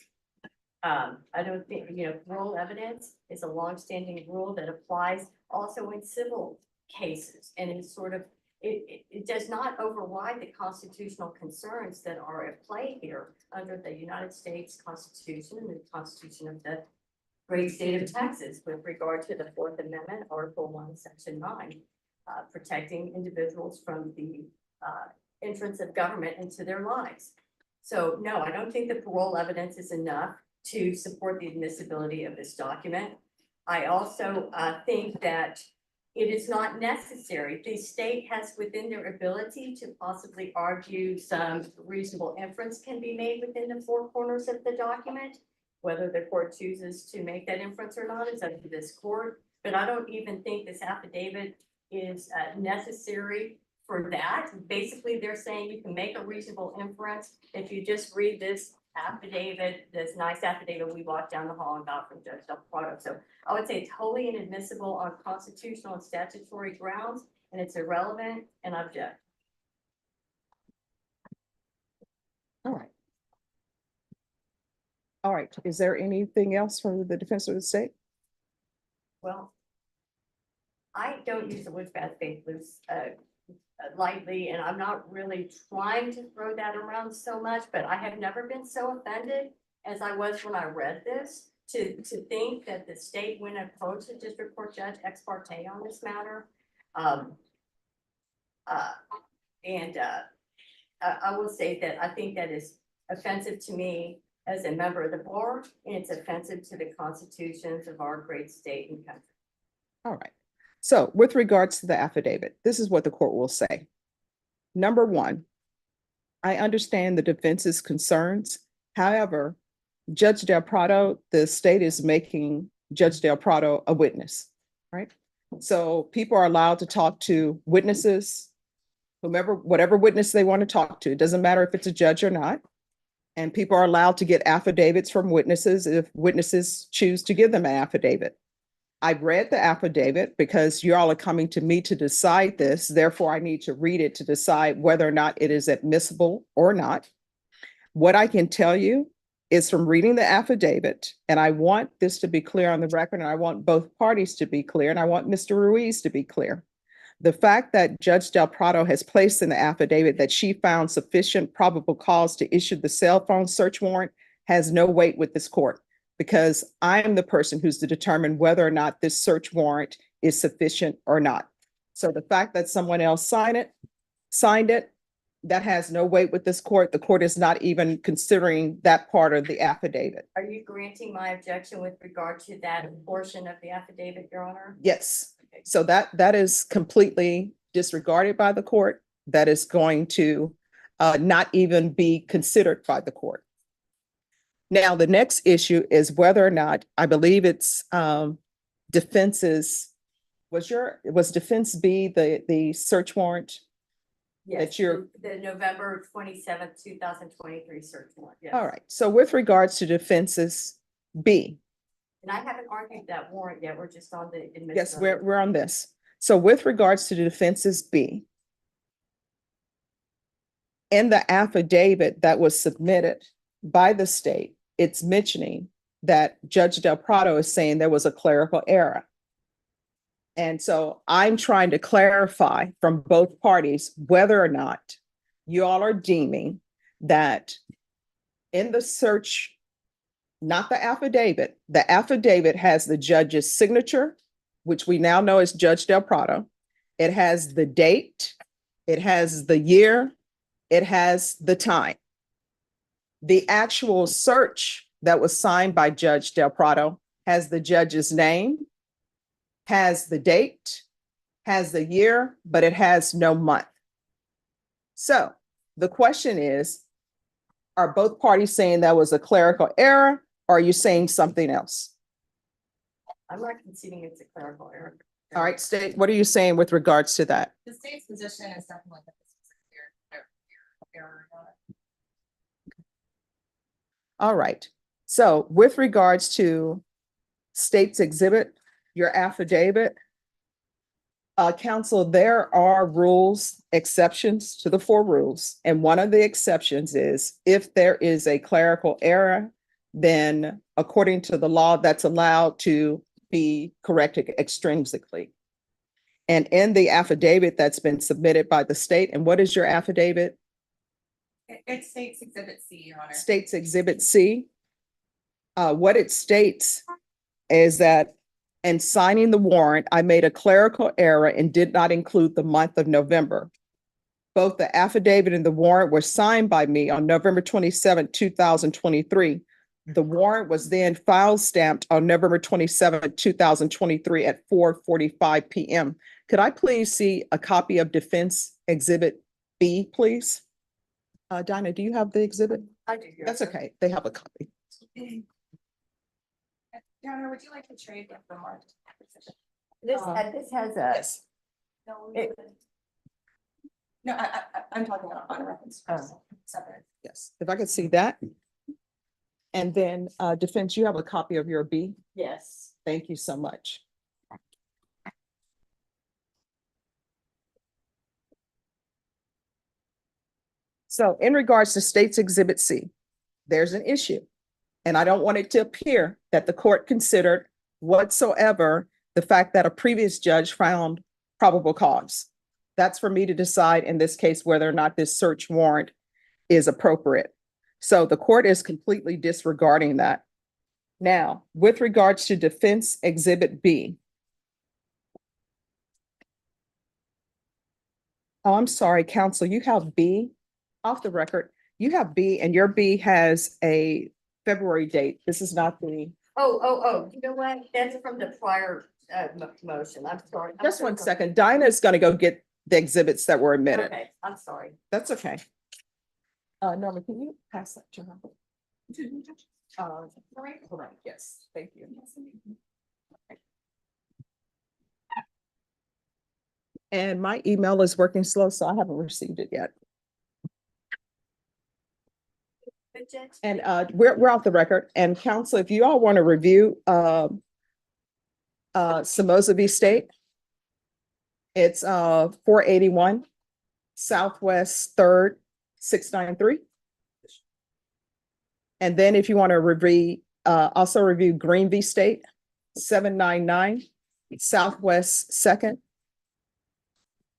Speaker 2: I don't think, parole evidence is a longstanding rule that applies also in civil cases, and it's sort of, it does not override the constitutional concerns that are at play here under the United States Constitution and the Constitution of the great state of Texas with regard to the Fourth Amendment, Article 1, Section 9, protecting individuals from the entrance of government into their lives. So no, I don't think the parole evidence is enough to support the admissibility of this document. I also think that it is not necessary. The state has within their ability to possibly argue some reasonable inference can be made within the four corners of the document. Whether the court chooses to make that inference or not is up to this court. But I don't even think this affidavit is necessary for that. Basically, they're saying you can make a reasonable inference if you just read this affidavit, this nice affidavit we walked down the hall and got from Judge Del Prado. So I would say it's wholly inadmissible on constitutional and statutory grounds, and it's irrelevant, and I object.
Speaker 1: All right. All right. Is there anything else from the defense of the state?
Speaker 2: Well, I don't use the word bad faith loose lightly, and I'm not really trying to throw that around so much, but I have never been so offended as I was when I read this to think that the state went and approached the district court judge ex parte on this matter. I will say that I think that is offensive to me as a member of the board, and it's offensive to the constitutions of our great state and country.
Speaker 1: All right. So with regards to the affidavit, this is what the court will say. Number one, I understand the defense's concerns. However, Judge Del Prado, the state is making Judge Del Prado a witness, right? So people are allowed to talk to witnesses, whomever, whatever witness they want to talk to. It doesn't matter if it's a judge or not. And people are allowed to get affidavits from witnesses if witnesses choose to give them an affidavit. I've read the affidavit because you all are coming to me to decide this. Therefore, I need to read it to decide whether or not it is admissible or not. What I can tell you is from reading the affidavit, and I want this to be clear on the record, and I want both parties to be clear, and I want Mr. Ruiz to be clear. The fact that Judge Del Prado has placed in the affidavit that she found sufficient probable cause to issue the cell phone search warrant has no weight with this court, because I am the person who's to determine whether or not this search warrant is sufficient or not. So the fact that someone else signed it, that has no weight with this court. The court is not even considering that part of the affidavit.
Speaker 2: Are you granting my objection with regard to that portion of the affidavit, Your Honor?
Speaker 1: Yes. So that is completely disregarded by the court. That is going to not even be considered by the court. Now, the next issue is whether or not, I believe it's defenses. Was defense B the search warrant?
Speaker 2: Yes,
Speaker 1: That you're,
Speaker 2: the November 27th, 2023 search warrant. Yes.
Speaker 1: all right. So with regards to defenses B,
Speaker 2: And I haven't argued that warrant yet. We're just on the admissibility.
Speaker 1: yes, we're on this. So with regards to the defenses B, in the affidavit that was submitted by the state, it's mentioning that Judge Del Prado is saying there was a clerical error. And so I'm trying to clarify from both parties whether or not you all are deeming that in the search, not the affidavit has the judge's signature, which we now know is Judge Del Prado. It has the date, it has the year, it has the time. The actual search that was signed by Judge Del Prado has the judge's name, has the date, has the year, but it has no month. So the question is, are both parties saying that was a clerical error? Or are you saying something else?
Speaker 2: I'm not conceding it's a clerical error.
Speaker 1: All right, state, what are you saying with regards to that?
Speaker 11: The state's position is definitely that this was a clear error.
Speaker 1: All right. So with regards to state's exhibit, your affidavit, counsel, there are rules, exceptions to the 4 rules. And one of the exceptions is if there is a clerical error, then according to the law, that's allowed to be corrected extrinsically. And in the affidavit that's been submitted by the state, and what is your affidavit?
Speaker 11: It states Exhibit C, Your Honor.
Speaker 1: States Exhibit C. What it states is that in signing the warrant, I made a clerical error and did not include the month of November. Both the affidavit and the warrant were signed by me on November 27, 2023. The warrant was then file stamped on November 27, 2023 at 4:45 p.m. Could I please see a copy of Defense Exhibit B, please? Dinah, do you have the exhibit?
Speaker 2: I do. Your
Speaker 1: That's
Speaker 2: Honor.
Speaker 1: okay. They have a copy.
Speaker 11: Your Honor, would you like to trade with the mark?
Speaker 2: This has a.
Speaker 1: Yes.
Speaker 2: It-
Speaker 11: No, I'm talking on a reference.
Speaker 2: Oh.
Speaker 11: Separate.
Speaker 1: Yes, if I could see that. And then Defense, you have a copy of your B?
Speaker 2: Yes.
Speaker 1: Thank you so much. So in regards to State's Exhibit C, there's an issue. And I don't want it to appear that the court considered whatsoever the fact that a previous judge found probable cause. That's for me to decide in this case whether or not this search warrant is appropriate. So the court is completely disregarding that. Now, with regards to Defense Exhibit B. Oh, I'm sorry, counsel, you have B off the record. You have B and your B has a February date. This is not the,
Speaker 2: Oh, you know what? That's from the prior motion. I'm sorry. I'm
Speaker 1: just
Speaker 2: so
Speaker 1: one
Speaker 2: sorry.
Speaker 1: second. Dinah is going to go get the exhibits that were admitted.
Speaker 2: Okay, I'm sorry.
Speaker 1: That's okay. Norman, can you pass that to her? Correct, yes, thank you. And my email is working slow, so I haven't received it yet.
Speaker 2: Good judge.
Speaker 1: And we're off the record. And counsel, if you all want to review Somoza v. State, it's 481 Southwest 3rd, 693. And then if you want to review, also review Green v. State, 799 Southwest 2nd,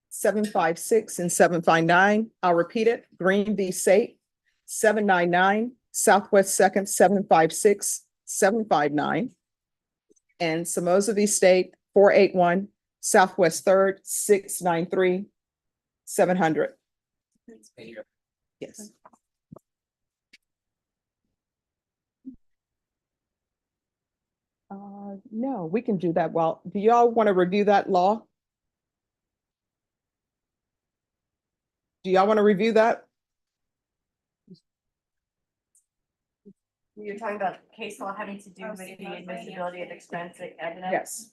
Speaker 1: 756 and 759. I'll repeat it. Green v. State, 799 Southwest 2nd, 756, 759. And Somoza v. State, 481 Southwest 3rd, 693, 700. Yes. No, we can do that. Well, do y'all want to review that law? Do y'all want to review that?
Speaker 2: You're talking about case law having to do with the admissibility of extrinsic evidence?
Speaker 1: Yes.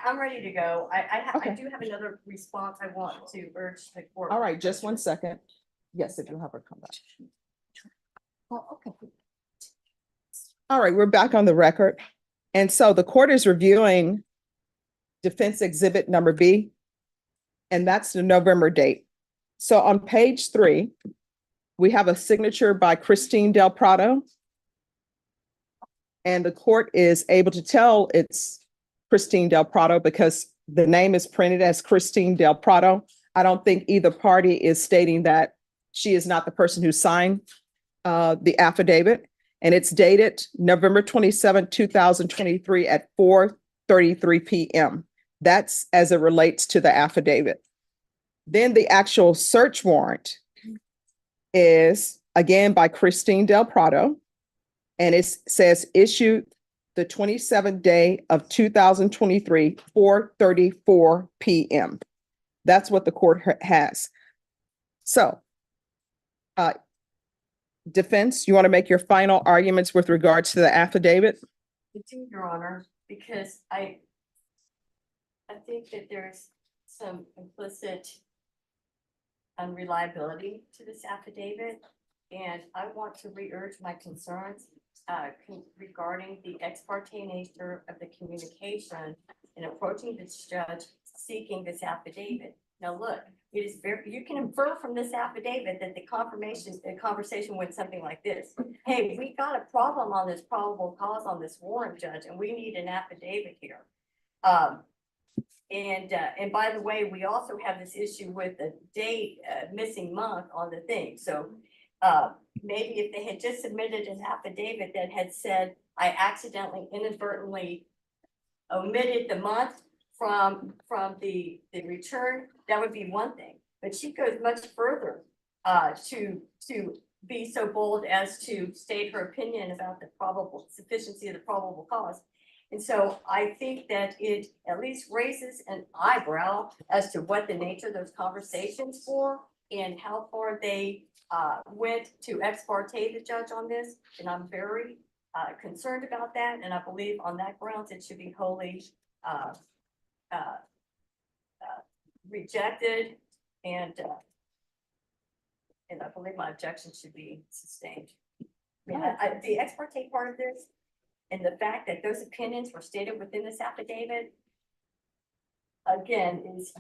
Speaker 2: I'm ready to go. I
Speaker 1: Okay.
Speaker 2: do have another response I want to urge the court.
Speaker 1: All right, just one second. Yes, if you'll have her come back.
Speaker 2: Well, okay.
Speaker 1: All right, we're back on the record. And so the court is reviewing Defense Exhibit number B, and that's the November date. So on page 3, we have a signature by Christine Del Prado. And the court is able to tell it's Christine Del Prado because the name is printed as Christine Del Prado. I don't think either party is stating that she is not the person who signed the affidavit. And it's dated November 27, 2023 at 4:33 p.m. That's as it relates to the affidavit. Then the actual search warrant is again by Christine Del Prado. And it says issued the 27th day of 2023, 4:34 p.m. That's what the court has. So, defense, you want to make your final arguments with regards to the affidavit?
Speaker 2: I do, Your Honor, because I think that there's some implicit unreliability to this affidavit. And I want to re-urge my concerns regarding the ex parte nature of the communication in approaching this judge seeking this affidavit. Now, look, it is very, you can infer from this affidavit that the conversation went something like this. Hey, we got a problem on this probable cause on this warrant, judge, and we need an affidavit here. And by the way, we also have this issue with the date, missing month on the thing. So maybe if they had just submitted an affidavit that had said, I accidentally inadvertently omitted the month from the return, that would be one thing. But she goes much further to be so bold as to state her opinion about the probable sufficiency of the probable cause. And so I think that it at least raises an eyebrow as to what the nature of those conversations were and how far they went to ex parte the judge on this. And I'm very concerned about that. And I believe on that grounds, it should be wholly rejected. And I believe my objection should be sustained. I mean, the ex parte part of this and the fact that those opinions were stated within this affidavit, again, is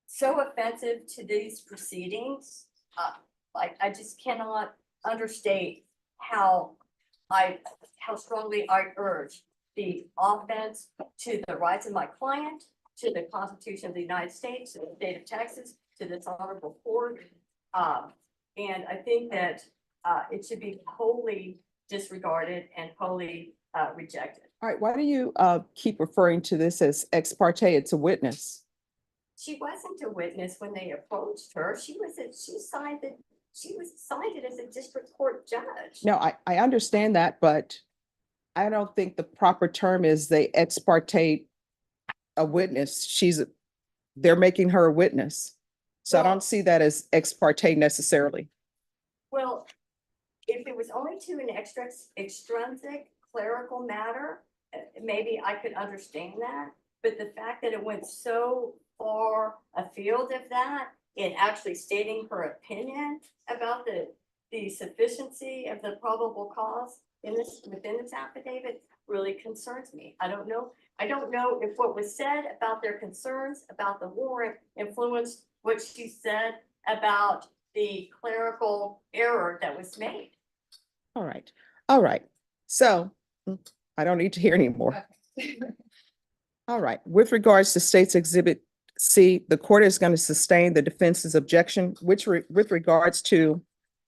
Speaker 2: so offensive to these proceedings. Like, I just cannot understate how strongly I urge the offense to the rights of my client, to the Constitution of the United States, to the state of Texas, to this honorable court. And I think that it should be wholly disregarded and wholly rejected.
Speaker 1: All right, why do you keep referring to this as ex parte? It's a witness.
Speaker 2: She wasn't a witness when they approached her. She signed it as a district court judge.
Speaker 1: No, I understand that, but I don't think the proper term is they ex parte a witness. They're making her a witness. So I don't see that as ex parte necessarily.
Speaker 2: Well, if it was only to an extrinsic clerical matter, maybe I could understand that. But the fact that it went so far afield of that, in actually stating her opinion about the sufficiency of the probable cause within this affidavit really concerns me. I don't know if what was said about their concerns about the warrant influenced what she said about the clerical error that was made.
Speaker 1: All right. All right. So I don't need to hear anymore. All right. With regards to State's Exhibit C, the court is going to sustain the defense's objection, with regards to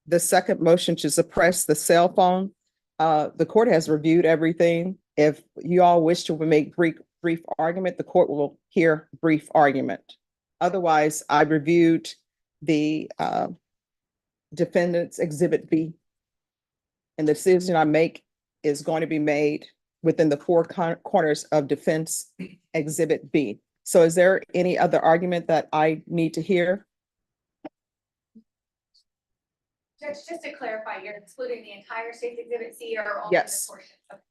Speaker 1: the second motion to suppress the cell phone. The court has reviewed everything. If you all wish to make brief argument, the court will hear brief argument. Otherwise, I reviewed the defendant's Exhibit B, and the decision I make is going to be made within the four corners of Defense Exhibit B. So is there any other argument that I need to hear?
Speaker 11: Judge, just to clarify, you're excluding the entire State's Exhibit C or only
Speaker 1: Yes.
Speaker 11: this portion? Okay.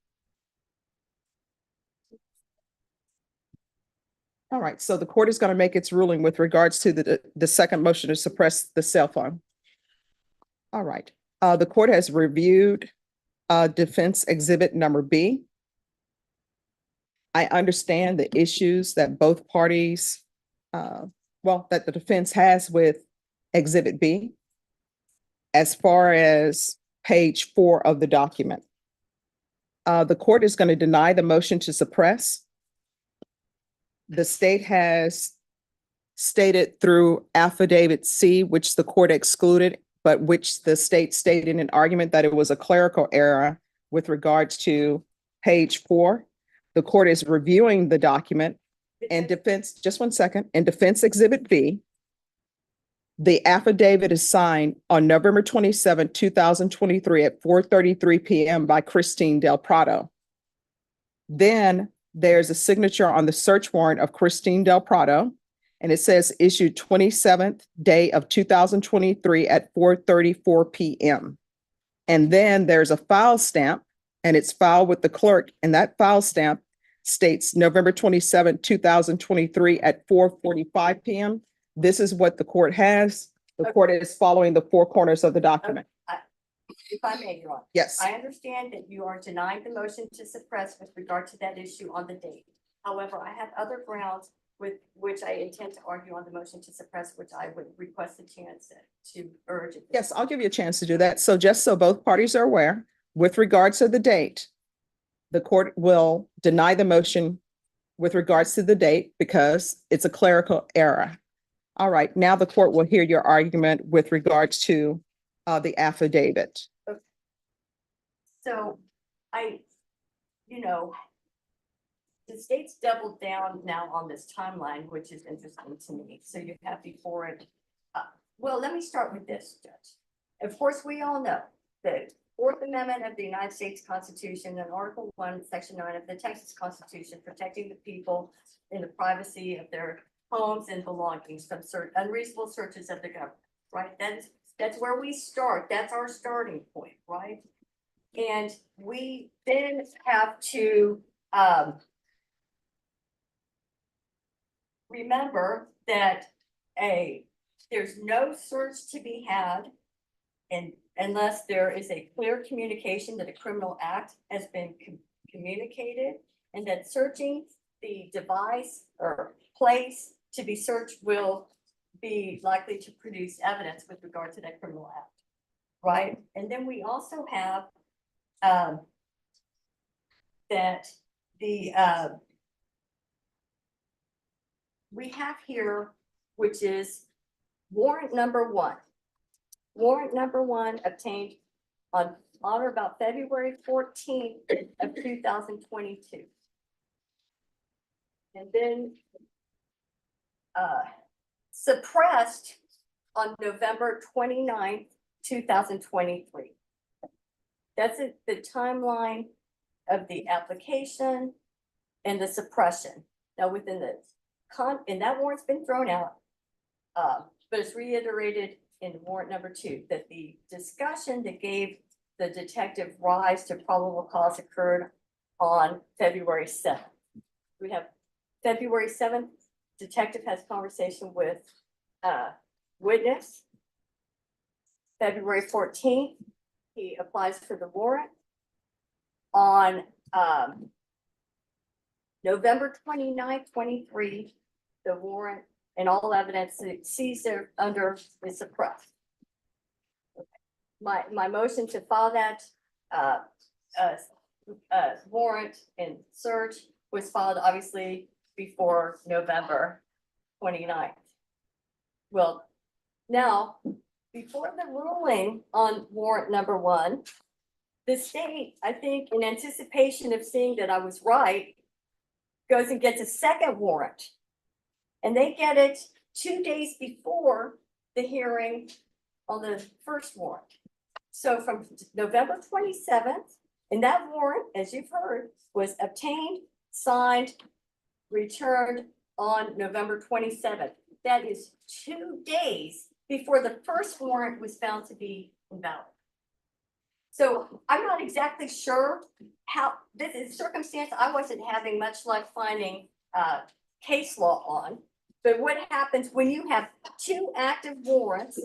Speaker 1: All right, so the court is going to make its ruling with regards to the second motion to suppress the cell phone. All right, the court has reviewed Defense Exhibit number B. I understand the issues that both parties, that the defense has with Exhibit B as far as page 4 of the document. The court is going to deny the motion to suppress. The state has stated through Affidavit C, which the court excluded, but which the state stated in an argument that it was a clerical error with regards to page 4. The court is reviewing the document and defense, just one second, in Defense Exhibit B. The affidavit is signed on November 27, 2023 at 4:33 p.m. by Christine Del Prado. Then there's a signature on the search warrant of Christine Del Prado. And it says issued 27th day of 2023 at 4:34 PM. And then there's a file stamp and it's filed with the clerk, and that file stamp states November 27, 2023 at 4:45 PM. This is what the court has. The court is following the four corners of the document.
Speaker 2: If I may, Your Honor.
Speaker 1: Yes.
Speaker 2: I understand that you are denying the motion to suppress with regard to that issue on the date. However, I have other grounds with which I intend to argue on the motion to suppress, which I would request a chance to urge.
Speaker 1: Yes, I'll give you a chance to do that. So just so both parties are aware, with regards to the date, the court will deny the motion with regards to the date because it's a clerical error. All right, now the court will hear your argument with regards to the affidavit.
Speaker 2: So the state's doubled down now on this timeline, which is interesting to me. So you have before it, well, let me start with this, Judge. Of course, we all know that Fourth Amendment of the United States Constitution and Article 1, Section 9 of the Texas Constitution, protecting the people in the privacy of their homes and belongings from unreasonable searches of the government, right? That's where we start. That's our starting point, right? And we then have to remember that there's no search to be had unless there is a clear communication that a criminal act has been communicated, and that searching the device or place to be searched will be likely to produce evidence with regard to that criminal act, right? And then we also have that we have here, which is warrant number 1. Warrant number 1 obtained on or about February 14th of 2022. And then suppressed on November 29th, 2023. That's it, the timeline of the application and the suppression. Now within the and that warrant's been thrown out, but it's reiterated in warrant number 2 that the discussion that gave the detective rise to probable cause occurred on February 7th. We have February 7th, detective has conversation with witness. February 14th, he applies for the warrant. On November 29th, 23, the warrant and all evidence seized under is suppressed. My motion to file that warrant and search was filed obviously before November 29th. Well, now, before the ruling on warrant number 1, the state, I think in anticipation of seeing that I was right, goes and gets a second warrant. And they get it 2 days before the hearing on the first warrant. So from November 27th, and that warrant, as you've heard, was obtained, signed, returned on November 27th. That is 2 days before the first warrant was found to be invalid. So I'm not exactly sure how this is circumstance. I wasn't having much luck finding case law on, but what happens when you have 2 active warrants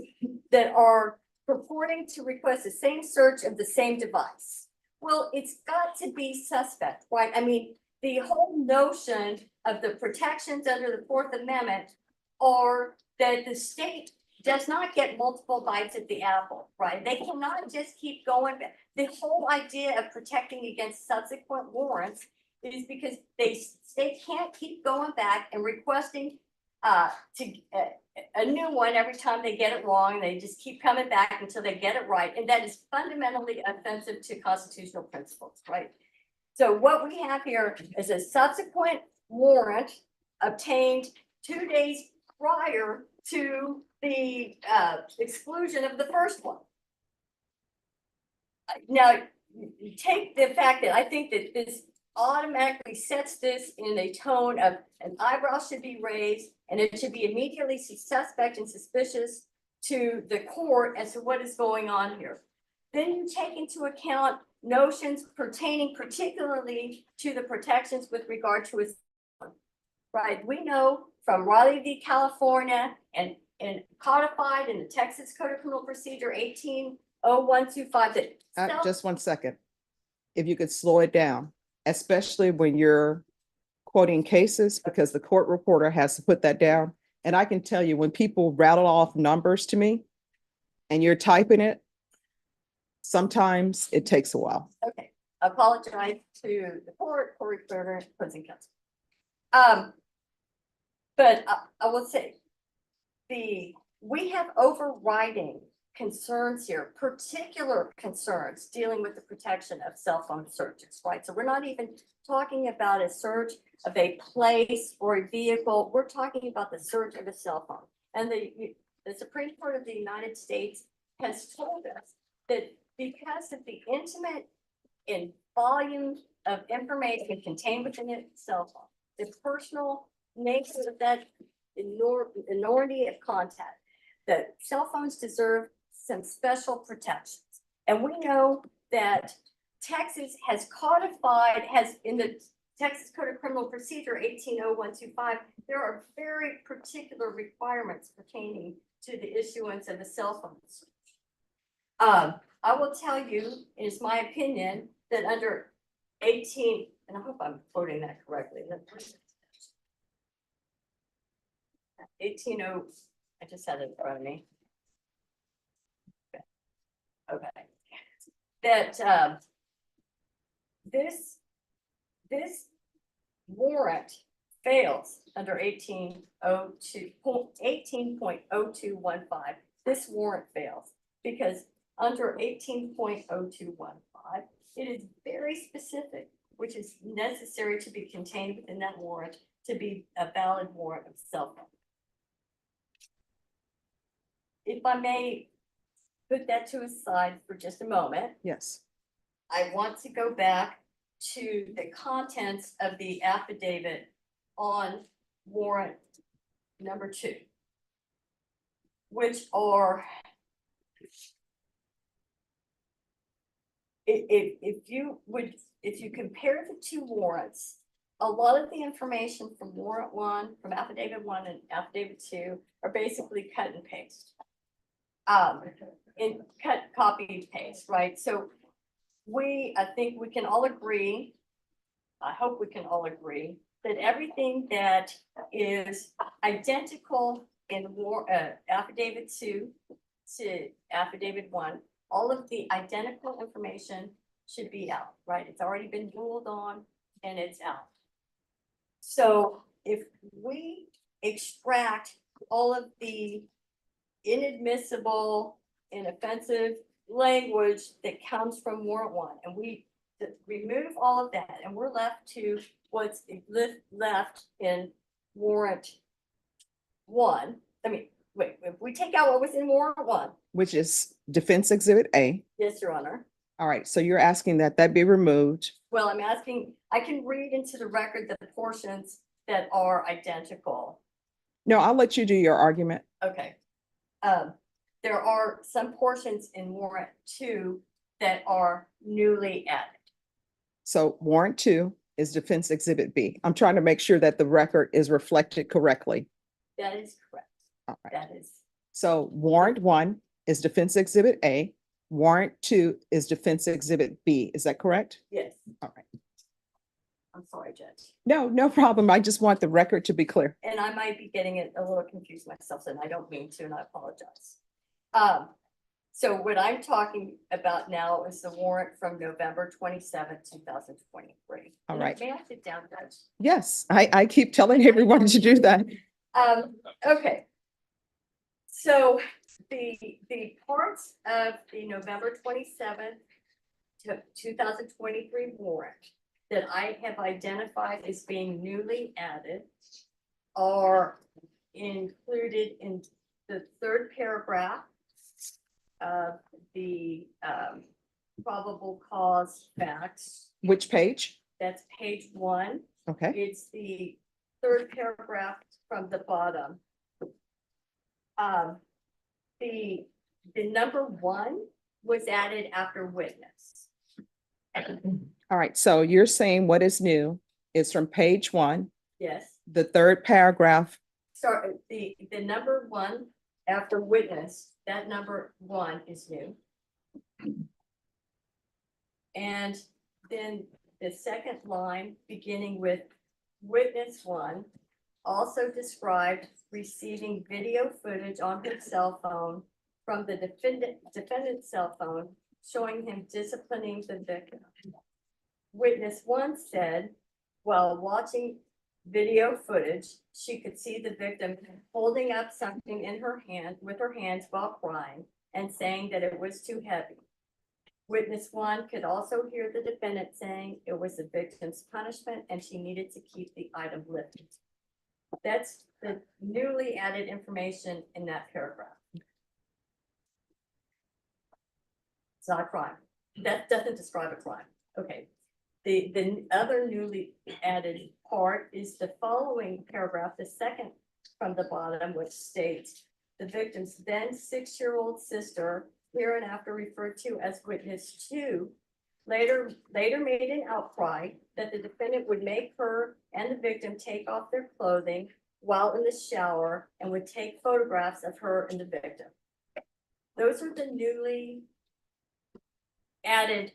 Speaker 2: that are purporting to request the same search of the same device? Well, it's got to be suspect, right? I mean, the whole notion of the protections under the Fourth Amendment are that the state does not get multiple bites at the apple, right? They cannot just keep going. The whole idea of protecting against subsequent warrants is because they can't keep going back and requesting a new one every time they get it wrong. They just keep coming back until they get it right. And that is fundamentally offensive to constitutional principles, right? So what we have here is a subsequent warrant obtained 2 days prior to the exclusion of the first one. Now, you take the fact that I think that this automatically sets this in a tone of an eyebrow should be raised and it should be immediately suspect and suspicious to the court as to what is going on here. Then you take into account notions pertaining particularly to the protections with regard to his. Right, we know from Raleigh v. California and codified in the Texas Code of Criminal Procedure 180125 that.
Speaker 1: Just one second. If you could slow it down, especially when you're quoting cases, because the court reporter has to put that down. And I can tell you, when people rattle off numbers to me and you're typing it, sometimes it takes a while.
Speaker 2: Okay, I apologize to the court reporter, opposing counsel. But I will say, we have overriding concerns here, particular concerns dealing with the protection of cell phone searches, right? So we're not even talking about a search of a place or a vehicle. We're talking about the search of a cell phone. And the Supreme Court of the United States has told us that because of the intimate and volume of information contained within a cell phone, the personal nature of that enormity of contact, that cell phones deserve some special protections. And we know that Texas has codified, in the Texas Code of Criminal Procedure 180125, there are very particular requirements pertaining to the issuance of a cell phone search. I will tell you, it's my opinion that under 18, and I hope I'm quoting that correctly. 180, I just had it in front of me. Okay. That this warrant fails under 18.0215. This warrant fails because under 18.0215, it is very specific, which is necessary to be contained within that warrant to be a valid warrant of cell phone. If I may put that to a side for just a moment.
Speaker 1: Yes.
Speaker 2: I want to go back to the contents of the affidavit on warrant number 2, which are, if you compare the two warrants, a lot of the information from warrant 1, from affidavit 1 and affidavit 2 are basically cut and paste. In cut, copy, paste, right? So I think we can all agree, I hope we can all agree, that everything that is identical in affidavit 2 to affidavit 1, all of the identical information should be out, right? It's already been ruled on and it's out. So if we extract all of the inadmissible and offensive language that comes from warrant 1, and we remove all of that, and we're left to what's left in warrant 1. I mean, wait, if we take out what was in warrant 1.
Speaker 1: Which is Defense Exhibit A.
Speaker 2: Yes, Your Honor.
Speaker 1: All right, so you're asking that be removed.
Speaker 2: Well, I'm asking, I can read into the record the portions that are identical.
Speaker 1: No, I'll let you do your argument.
Speaker 2: Okay. There are some portions in warrant 2 that are newly added.
Speaker 1: So warrant 2 is Defense Exhibit B. I'm trying to make sure that the record is reflected correctly.
Speaker 2: That is correct.
Speaker 1: All right.
Speaker 2: That is,
Speaker 1: So warrant 1 is Defense Exhibit A. Warrant 2 is Defense Exhibit B. Is that correct?
Speaker 2: yes.
Speaker 1: All right.
Speaker 2: I'm sorry, Judge.
Speaker 1: No problem. I just want the record to be clear.
Speaker 2: And I might be getting it a little confused myself, and I don't mean to, and I apologize. So what I'm talking about now is the warrant from November 27th, 2023.
Speaker 1: All right.
Speaker 2: May I sit down, Judge?
Speaker 1: Yes, I keep telling everyone to do that.
Speaker 2: Okay. So the parts of the November 27th, 2023 warrant that I have identified as being newly added are included in the 3rd paragraph of the probable cause facts.
Speaker 1: Which page?
Speaker 2: That's page 1.
Speaker 1: Okay,
Speaker 2: It's the third paragraph from the bottom. The number 1 was added after witness.
Speaker 1: all right, so you're saying what is new is from page 1,
Speaker 2: Yes,
Speaker 1: the third paragraph.
Speaker 2: sorry, the number 1 after witness, that number 1 is new. And then the second line, beginning with witness 1, also described receiving video footage on her cell phone from the defendant's cell phone, showing him disciplining the victim. Witness 1 said, while watching video footage, she could see the victim holding up something in her hand with her hands while crying and saying that it was too heavy. Witness 1 could also hear the defendant saying it was the victim's punishment and she needed to keep the item lifted. That's the newly added information in that paragraph. It's not a crime. That doesn't describe a crime. Okay. The other newly added part is the following paragraph, the second from the bottom, which states the victim's then 6-year-old sister, hereinafter referred to as witness 2, later made an outcry that the defendant would make her and the victim take off their clothing while in the shower and would take photographs of her and the victim. Those are the newly added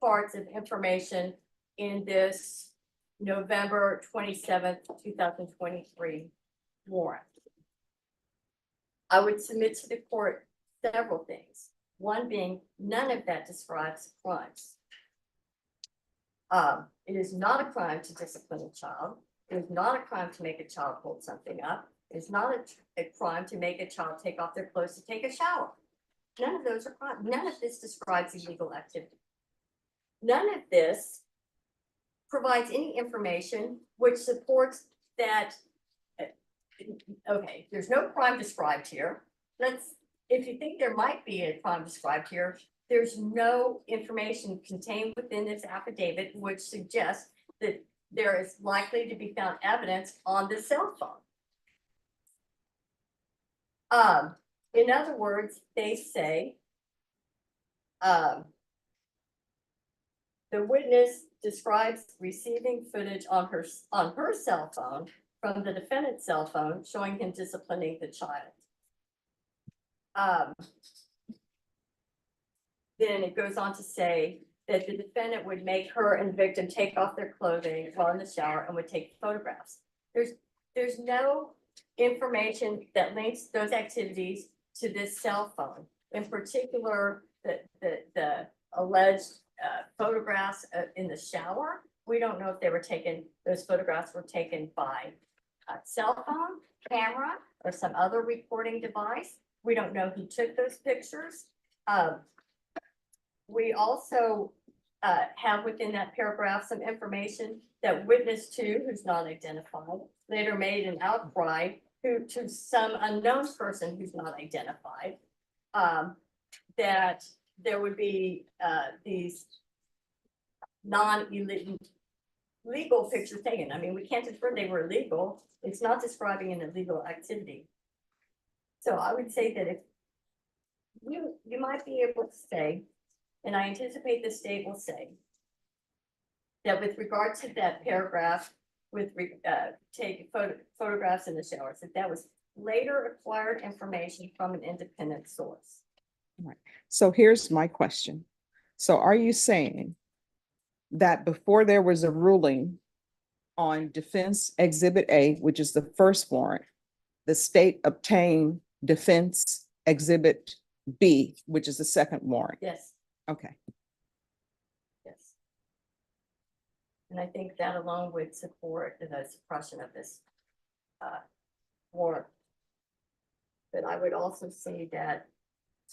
Speaker 2: parts of information in this November 27th, 2023 warrant. I would submit to the court several things. One being, none of that describes crimes. It is not a crime to discipline a child. It is not a crime to make a child hold something up. It is not a crime to make a child take off their clothes to take a shower. None of those are crimes. None of this describes illegal activity. None of this provides any information which supports that. Okay, there's no crime described here. If you think there might be a crime described here, there's no information contained within this affidavit which suggests that there is likely to be found evidence on the cell phone. In other words, they say, the witness describes receiving footage on her cell phone from the defendant's cell phone, showing him disciplining the child. Then it goes on to say that the defendant would make her and the victim take off their clothing while in the shower and would take photographs. There's no information that links those activities to this cell phone. In particular, the alleged photographs in the shower. We don't know if they were taken, those photographs were taken by a cell phone, camera, or some other recording device. We don't know who took those pictures. We also have within that paragraph some information that witness 2, who's not identified, later made an outcry to some unknown person who's not identified, that there would be these non-legal pictures taken. I mean, we can't infer they were illegal. It's not describing an illegal activity. So I would say that if you might be able to say, and I anticipate the state will say, that with regard to that paragraph with taking photographs in the showers, that was later acquired information from an independent source.
Speaker 1: Right. So here's my question. So are you saying that before there was a ruling on Defense Exhibit A, which is the first warrant, the state obtained Defense Exhibit B, which is the second warrant?
Speaker 2: Yes.
Speaker 1: Okay.
Speaker 2: Yes. And I think that alone would support the suppression of this warrant. But I would also say that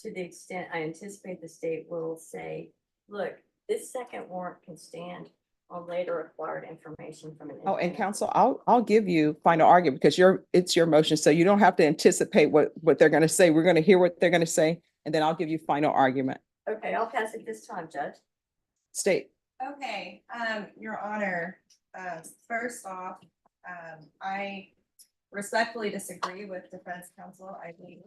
Speaker 2: to the extent I anticipate the state will say, look, this second warrant can stand on later acquired information from an.
Speaker 1: Oh, and counsel, I'll give you final argument because it's your motion. So you don't have to anticipate what they're going to say. We're going to hear what they're going to say, and then I'll give you final argument.
Speaker 2: Okay, I'll pass it this time, Judge.
Speaker 1: State.
Speaker 11: Okay, Your Honor, first off, I respectfully disagree with defense counsel. I think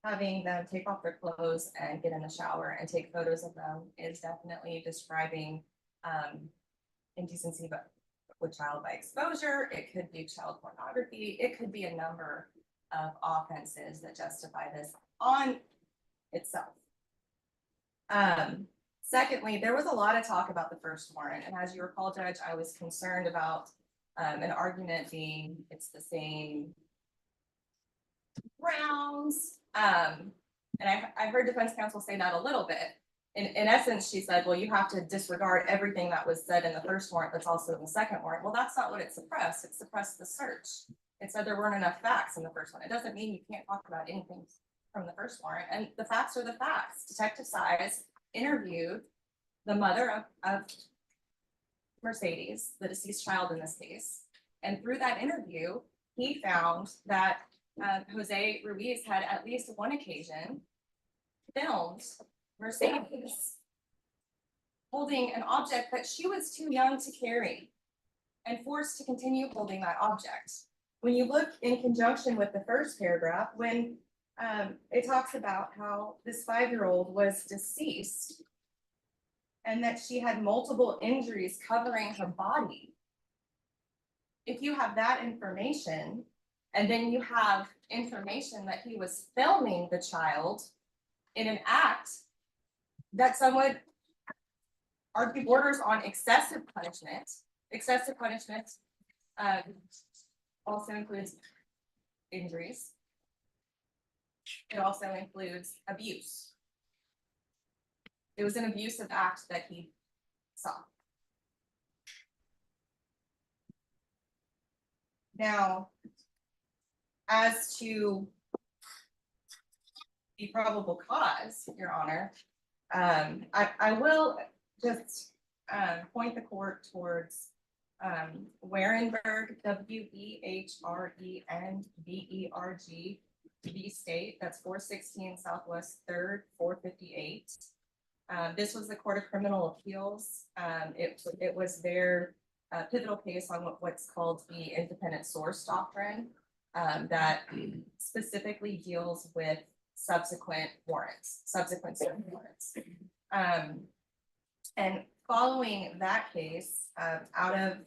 Speaker 11: having them take off their clothes and get in the shower and take photos of them is definitely describing indecency with child by exposure. It could be child pornography. It could be a number of offenses that justify this on itself. Secondly, there was a lot of talk about the first warrant, and as you recall, Judge, I was concerned about an argument being it's the same grounds. And I heard defense counsel say that a little bit. In essence, she said, well, you have to disregard everything that was said in the first warrant that's also in the second warrant. Well, that's not what it suppressed. It suppressed the search. It said there weren't enough facts in the first one. It doesn't mean you can't talk about anything from the first warrant. And the facts are the facts. Detective Size interviewed the mother of Mercedes, the deceased child in this case. And through that interview, he found that Jose Ruiz had at least one occasion filmed Mercedes holding an object that she was too young to carry and forced to continue holding that object. When you look in conjunction with the first paragraph, when it talks about how this 5-year-old was deceased and that she had multiple injuries covering her body. If you have that information, and then you have information that he was filming the child in an act that some would argue borders on excessive punishment. Excessive punishment also includes injuries. It also includes abuse. It was an abusive act that he saw. Now, as to the probable cause, Your Honor, I will just point the court towards Warenberg, Wehrenberg, v. State, that's 416 Southwest 3rd, 458. This was the Court of Criminal Appeals. It was their pivotal case on what's called the independent source doctrine that specifically deals with subsequent warrants, subsequent search warrants. And following that case, out of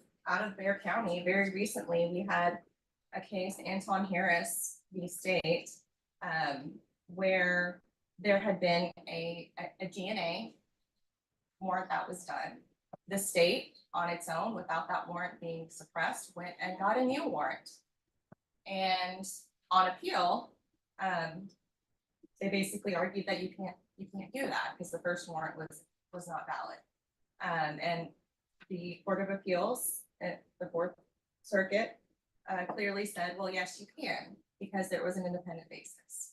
Speaker 11: Bexar County, very recently, we had a case, Anton Harris v. State, where there had been a DNA warrant that was done. The state, on its own, without that warrant being suppressed, went and got a new warrant. And on appeal, they basically argued that you can't do that because the first warrant was not valid. And the Court of Appeals, the Fourth Circuit, clearly said, well, yes, you can, because there was an independent basis.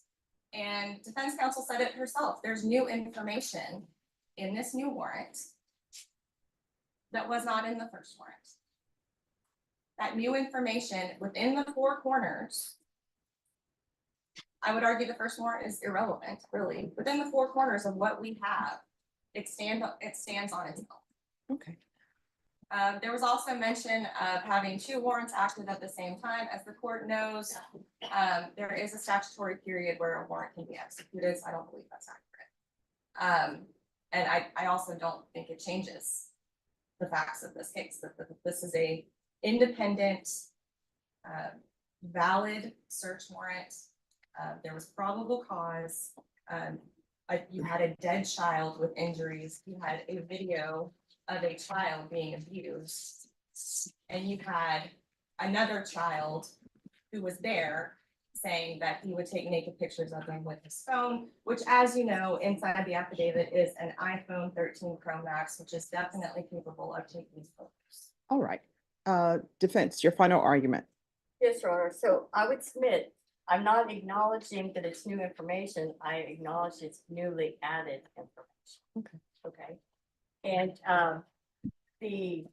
Speaker 11: And defense counsel said it herself. There's new information in this new warrant that was not in the first warrant. That new information within the four corners, I would argue the first warrant is irrelevant, really. Within the four corners of what we have, it stands on its own.
Speaker 1: Okay.
Speaker 11: There was also mention of having two warrants active at the same time. As the court knows, there is a statutory period where a warrant can be executed. So I don't believe that's accurate. And I also don't think it changes the facts of this case. That this is a independent, valid search warrant. There was probable cause. You had a dead child with injuries. You had a video of a child being abused, and you had another child who was there saying that he would take naked pictures of them with his phone, which, as you know, inside the affidavit is an iPhone 13 Pro Max, which is definitely capable of taking these photos.
Speaker 1: All right. Defense, your final argument.
Speaker 2: Yes, Your Honor. So I would submit, I'm not acknowledging that it's new information. I acknowledge it's newly added information.
Speaker 1: Okay.
Speaker 2: Okay. And the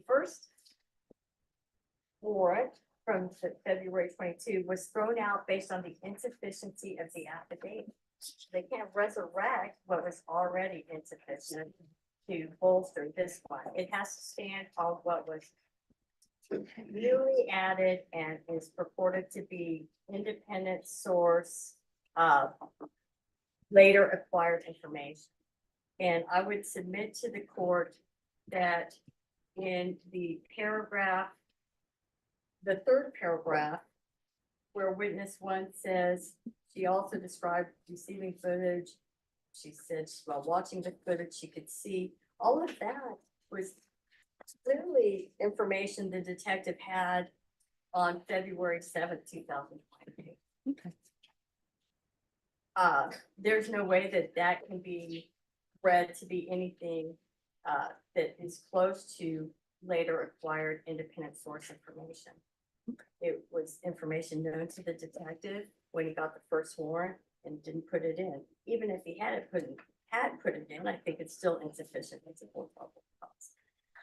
Speaker 2: first warrant from February 22 was thrown out based on the insufficiency of the affidavit. They can't resurrect what was already insufficient to bolster this one. It has to stand on what was newly added and is purported to be independent source of later acquired information. And I would submit to the court that in the paragraph, the third paragraph, where witness one says, she also described receiving footage. She said while watching the footage, she could see all of that was clearly information the detective had on February 7th, 2022.
Speaker 1: Okay.
Speaker 2: There's no way that that can be read to be anything that is close to later acquired independent source information. It was information known to the detective when he got the first warrant and didn't put it in. Even if he had put it in, I think it's still insufficient to support probable cause.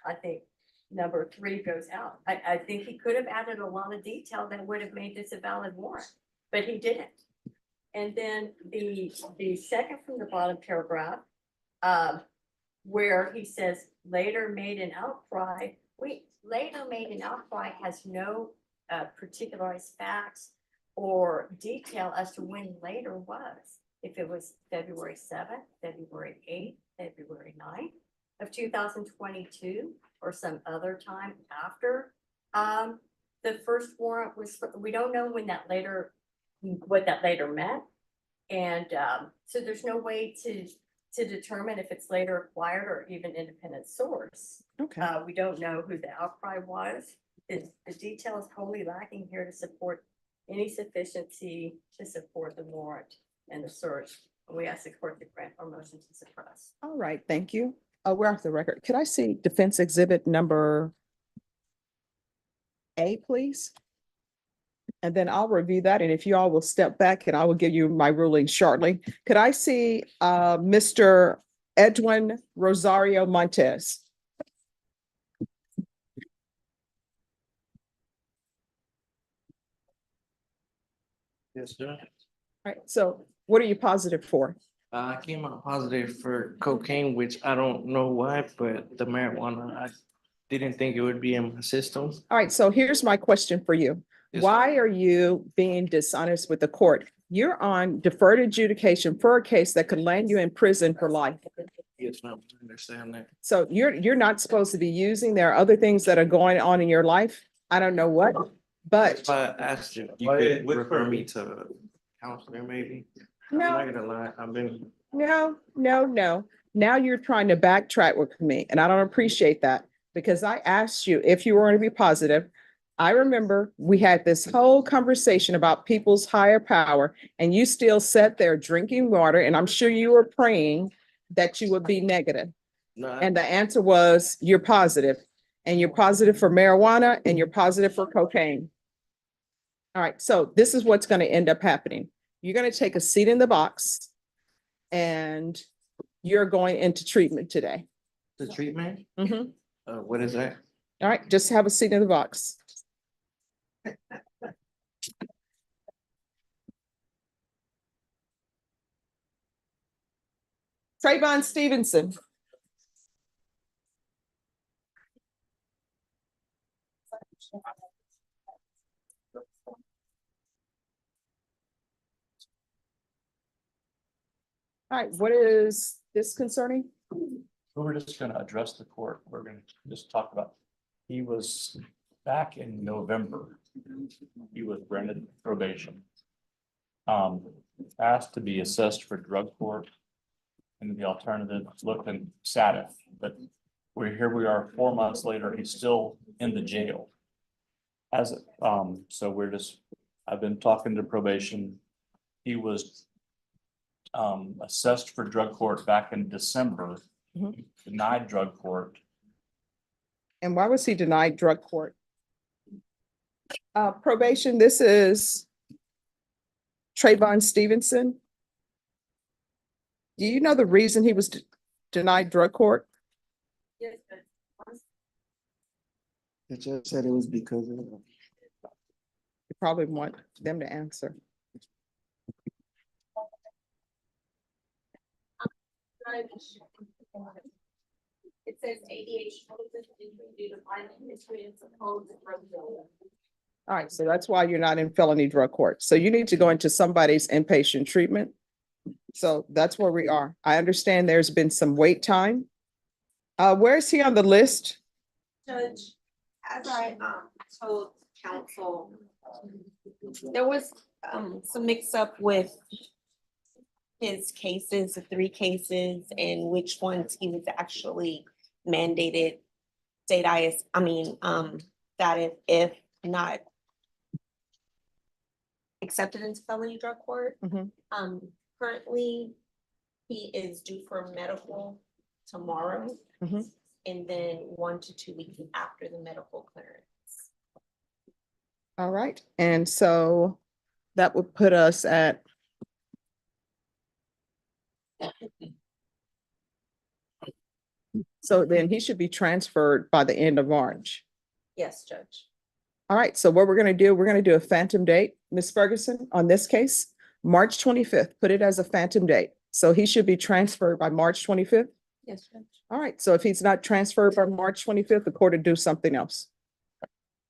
Speaker 2: I think number 3 goes out. I think he could have added a lot of detail that would have made this a valid warrant, but he didn't. And then the second from the bottom paragraph, where he says later made an outcry. Later made an outcry has no particularized facts or detail as to when later was. If it was February 7th, February 8th, February 9th of 2022, or some other time after the first warrant was, we don't know when that later, what that later meant. And so there's no way to determine if it's later acquired or even independent source.
Speaker 1: Okay.
Speaker 2: We don't know who the outcry was. The detail is wholly lacking here to support any sufficiency to support the warrant and the search. We ask the court to grant our motion to suppress.
Speaker 1: All right, thank you. We're off the record. Could I see defense exhibit number A, please? And then I'll review that. And if you all will step back and I will give you my ruling shortly. Could I see Mr. Edwin Rosario Montez?
Speaker 9: Yes, sir.
Speaker 1: All right, so what are you positive for?
Speaker 9: I came out positive for cocaine, which I don't know why, but the marijuana, I didn't think it would be in my system.
Speaker 1: All right, so here's my question for you.
Speaker 9: Yes,
Speaker 1: Why are you being dishonest with the court? You're on deferred adjudication for a case that could land you in prison for life.
Speaker 9: Yes, ma'am, I understand that.
Speaker 1: So you're not supposed to be using, there are other things that are going on in your life. I don't know what, but
Speaker 9: That's why I asked you, you could refer me to a counselor maybe? I'm
Speaker 1: no,
Speaker 9: not gonna lie, I've been,
Speaker 1: no. Now you're trying to backtrack with me and I don't appreciate that because I asked you if you were going to be positive. I remember we had this whole conversation about people's higher power and you still sat there drinking water and I'm sure you were praying that you would be negative.
Speaker 9: no,
Speaker 1: And the answer was you're positive and you're positive for marijuana and you're positive for cocaine. All right, so this is what's going to end up happening. You're going to take a seat in the box and you're going into treatment today.
Speaker 9: the treatment,
Speaker 1: Mhm.
Speaker 9: what is that?
Speaker 1: All right, just have a seat in the box. Trayvon Stevenson. All right, what is this concerning?
Speaker 4: We're just gonna address the court. We're gonna just talk about, he was back in November. He was granted probation. Asked to be assessed for drug court. And the alternative looked in SATF, but we are 4 months later, he's still in the jail. So I've been talking to probation. He was assessed for drug court back in December,
Speaker 1: Mhm.
Speaker 4: denied drug court.
Speaker 1: And why was he denied drug court? Probation, this is Trayvon Stevenson. Do you know the reason he was denied drug court?
Speaker 2: Yes, but
Speaker 9: The judge said it was because of.
Speaker 1: You probably want them to answer.
Speaker 11: It says ADH due to violent history and supposed drug dealing.
Speaker 1: All right, so that's why you're not in felony drug court. So you need to go into somebody's inpatient treatment. So that's where we are. I understand there's been some wait time. Where is he on the list?
Speaker 11: Judge, as I told counsel, there was some mix up with his cases, the 3 cases, and which ones he was actually mandated state that if not accepted into felony drug court.
Speaker 1: Mhm.
Speaker 11: Currently, he is due for medical tomorrow.
Speaker 1: Mhm.
Speaker 11: And then 1 to 2 weeks after the medical clearance.
Speaker 1: All right, and so that would put us at so then he should be transferred by the end of March.
Speaker 11: Yes, Judge.
Speaker 1: All right, so what we're gonna do a phantom date, Ms. Ferguson, on this case, March 25th, put it as a phantom date. So he should be transferred by March 25th.
Speaker 11: Yes, Judge.
Speaker 1: All right, so if he's not transferred by March 25th, the court will do something else.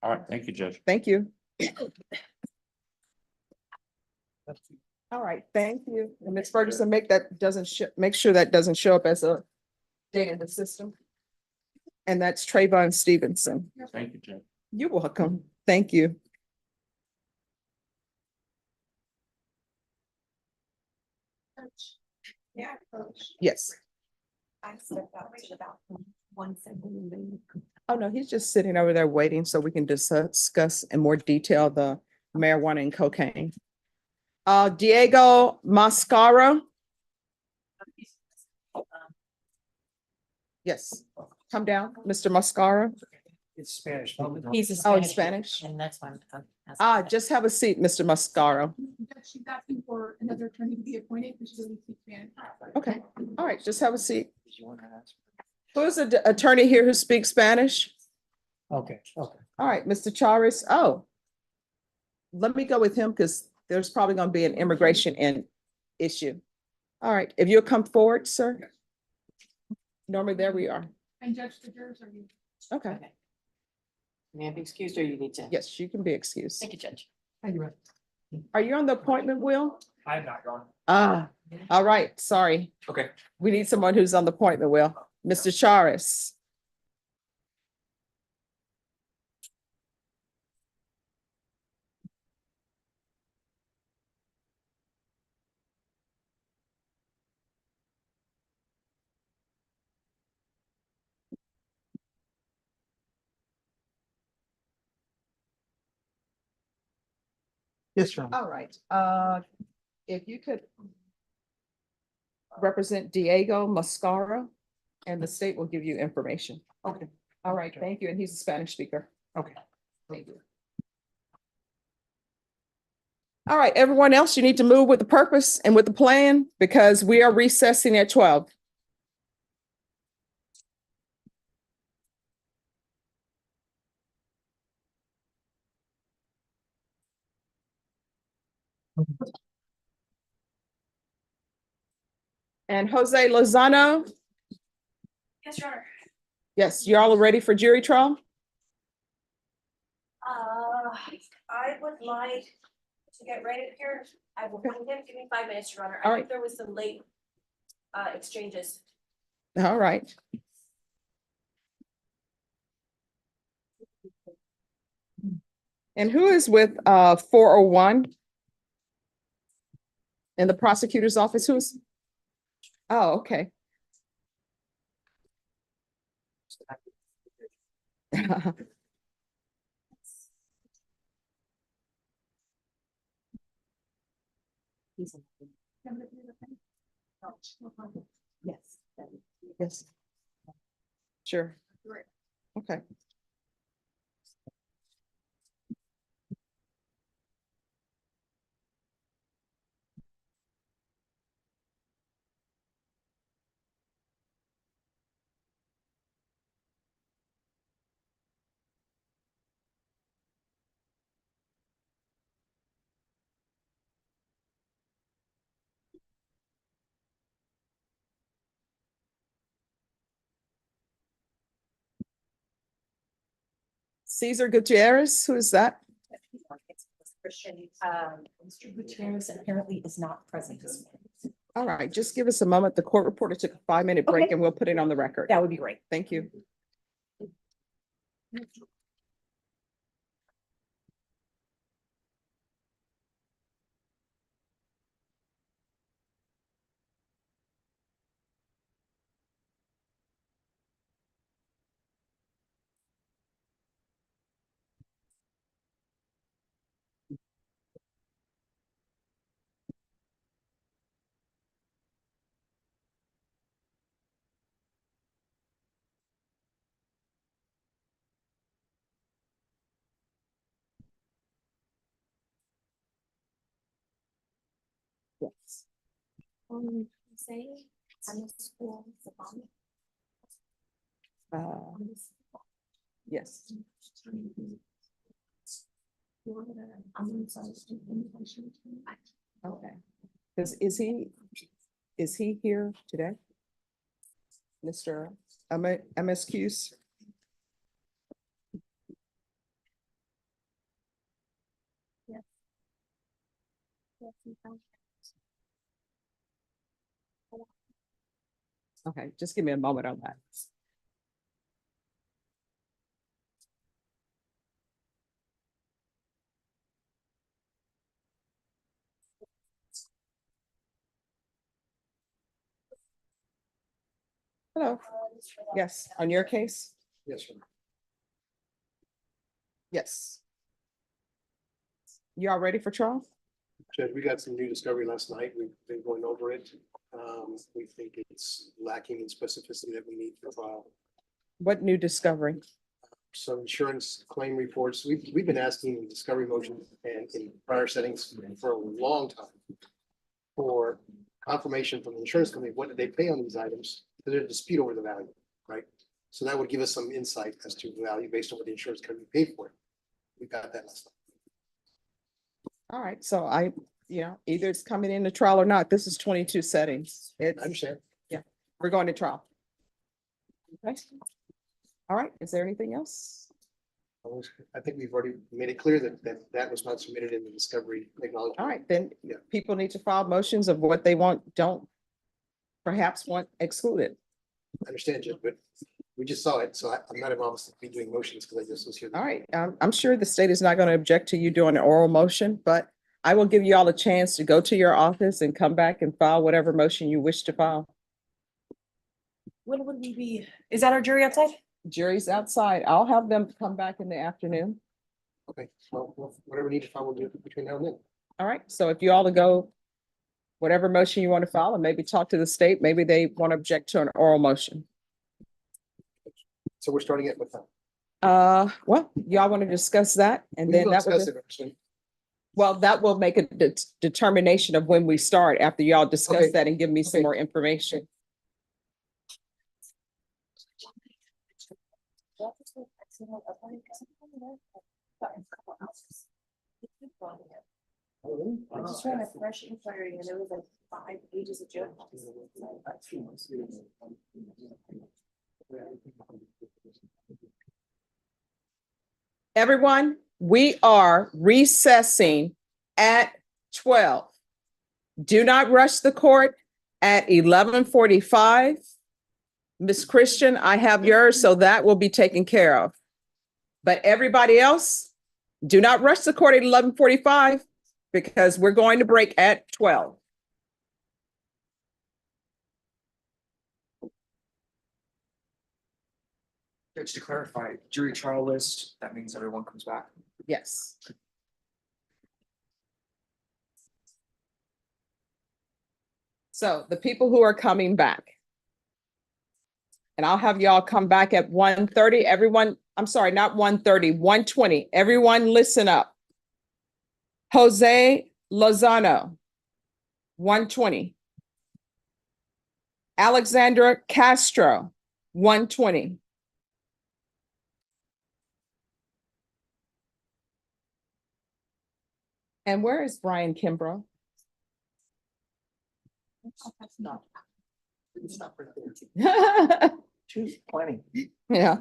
Speaker 4: All right, thank you, Judge.
Speaker 1: Thank you. All right, thank you. And Ms. Ferguson, make sure that doesn't show up as a date in the system. And that's Trayvon Stevenson.
Speaker 4: Thank you, Judge.
Speaker 1: You're welcome. Thank you.
Speaker 11: Yeah, Coach.
Speaker 1: Yes.
Speaker 11: I stepped out to the bathroom 1 second.
Speaker 1: Oh, no, he's just sitting over there waiting so we can discuss in more detail the marijuana and cocaine. Diego Mascara. Yes, come down, Mr. Mascara.
Speaker 13: It's Spanish.
Speaker 10: He's
Speaker 1: Oh, in Spanish?
Speaker 10: And that's why.
Speaker 1: Just have a seat, Mr. Mascara.
Speaker 11: She's asking for another attorney to be appointed because she doesn't speak Spanish.
Speaker 1: Okay, all right, just have a seat. Who's the attorney here who speaks Spanish?
Speaker 13: Okay, okay.
Speaker 1: All right, Mr. Charis. Oh. Let me go with him because there's probably going to be an immigration issue. All right, if you'll come forward, sir. Normally, there we are.
Speaker 11: And Judge, the jurors are you.
Speaker 1: Okay,
Speaker 10: May I be excused or you need to?
Speaker 1: yes, you can be excused.
Speaker 10: Thank you, Judge.
Speaker 1: Are you on the appointment wheel?
Speaker 16: I'm not going.
Speaker 1: All right, sorry.
Speaker 16: Okay.
Speaker 1: We need someone who's on the appointment wheel. Mr. Charis.
Speaker 12: Yes, sir.
Speaker 1: All right, if you could represent Diego Mascara, and the state will give you information.
Speaker 12: Okay.
Speaker 1: All right, thank you, and he's a Spanish speaker.
Speaker 12: Okay.
Speaker 1: Thank you. All right, everyone else, you need to move with the purpose and with the plan because we are recessing at 12. And Jose Lozano,
Speaker 11: Yes, Your Honor.
Speaker 1: yes, y'all are ready for jury trial?
Speaker 2: I would like to get ready here. I will find him. Give me 5 minutes, Your Honor.
Speaker 1: All
Speaker 2: I
Speaker 1: right.
Speaker 2: think there was some late exchanges.
Speaker 1: All right. And who is with 401? In the prosecutor's office, who's? Oh, okay. Yes. Yes. Sure. Okay. Cesar Gutierrez, who is that?
Speaker 11: Christian, Mr. Gutierrez apparently is not present this morning.
Speaker 1: All right, just give us a moment. The court reporter took a 5-minute break
Speaker 11: Okay.
Speaker 1: and we'll put it on the record.
Speaker 11: That would be great.
Speaker 1: Thank you. Yes.
Speaker 11: Say, I'm in school.
Speaker 1: Yes. Okay. Is he here today? Mr. MSQs? Okay, just give me a moment on that. Hello. Yes, on your case?
Speaker 5: Yes, sir.
Speaker 1: Yes. You all ready for trial?
Speaker 5: Judge, we got some new discovery last night. We've been going over it. We think it's lacking in specificity that we need for trial.
Speaker 1: What new discovery?
Speaker 5: Some insurance claim reports. We've been asking in discovery motions and in prior settings for a long time for confirmation from the insurance company, what did they pay on these items? There's a dispute over the value, right? So that would give us some insight as to the value based on what the insurance company paid for it. We got that last night.
Speaker 1: All right, so either it's coming into trial or not. This is 22 settings.
Speaker 5: I understand.
Speaker 1: We're going to trial. Okay. All right, is there anything else?
Speaker 5: I think we've already made it clear that was not submitted in the discovery acknowledgement.
Speaker 1: All right, then
Speaker 5: Yeah.
Speaker 1: people need to file motions of what they don't perhaps want excluded.
Speaker 5: I understand, Judge, but we just saw it, so I'm not involved in doing motions because I just was here.
Speaker 1: All right, I'm sure the state is not going to object to you doing an oral motion, but I will give you all a chance to go to your office and come back and file whatever motion you wish to file.
Speaker 11: When would we be, is that our jury outside?
Speaker 1: Jury's outside. I'll have them come back in the afternoon.
Speaker 5: Okay, well, whatever we need to file, we'll do it between now and then.
Speaker 1: All right, so if you all to go, whatever motion you want to file, and maybe talk to the state, maybe they want to object to an oral motion.
Speaker 5: So we're starting at what time?
Speaker 1: Well, y'all want to discuss that and
Speaker 5: We
Speaker 1: then
Speaker 5: will
Speaker 1: that will,
Speaker 5: discuss it, actually.
Speaker 1: well, that will make a determination of when we start after y'all discuss
Speaker 5: Okay.
Speaker 1: that and give me some
Speaker 5: Okay.
Speaker 1: more information.
Speaker 11: I just ran a fresh inquiry and there was like 5 pages of journals.
Speaker 1: Everyone, we are recessing at 12. Do not rush the court at 11:45. Miss Christian, I have yours, so that will be taken care of. But everybody else, do not rush the court at 11:45 because we're going to break at 12.
Speaker 16: Judge, to clarify, jury trial list, that means everyone comes back.
Speaker 1: Yes. So the people who are coming back. And I'll have y'all come back at 1:30. Everyone, I'm sorry, not 1:30, 1:20. Everyone listen up. Jose Lozano, 1:20. Alexandra Castro, 1:20. And where is Brian Kimbrough?
Speaker 5: Stop right there.
Speaker 16: Choose plenty.
Speaker 1: Yeah,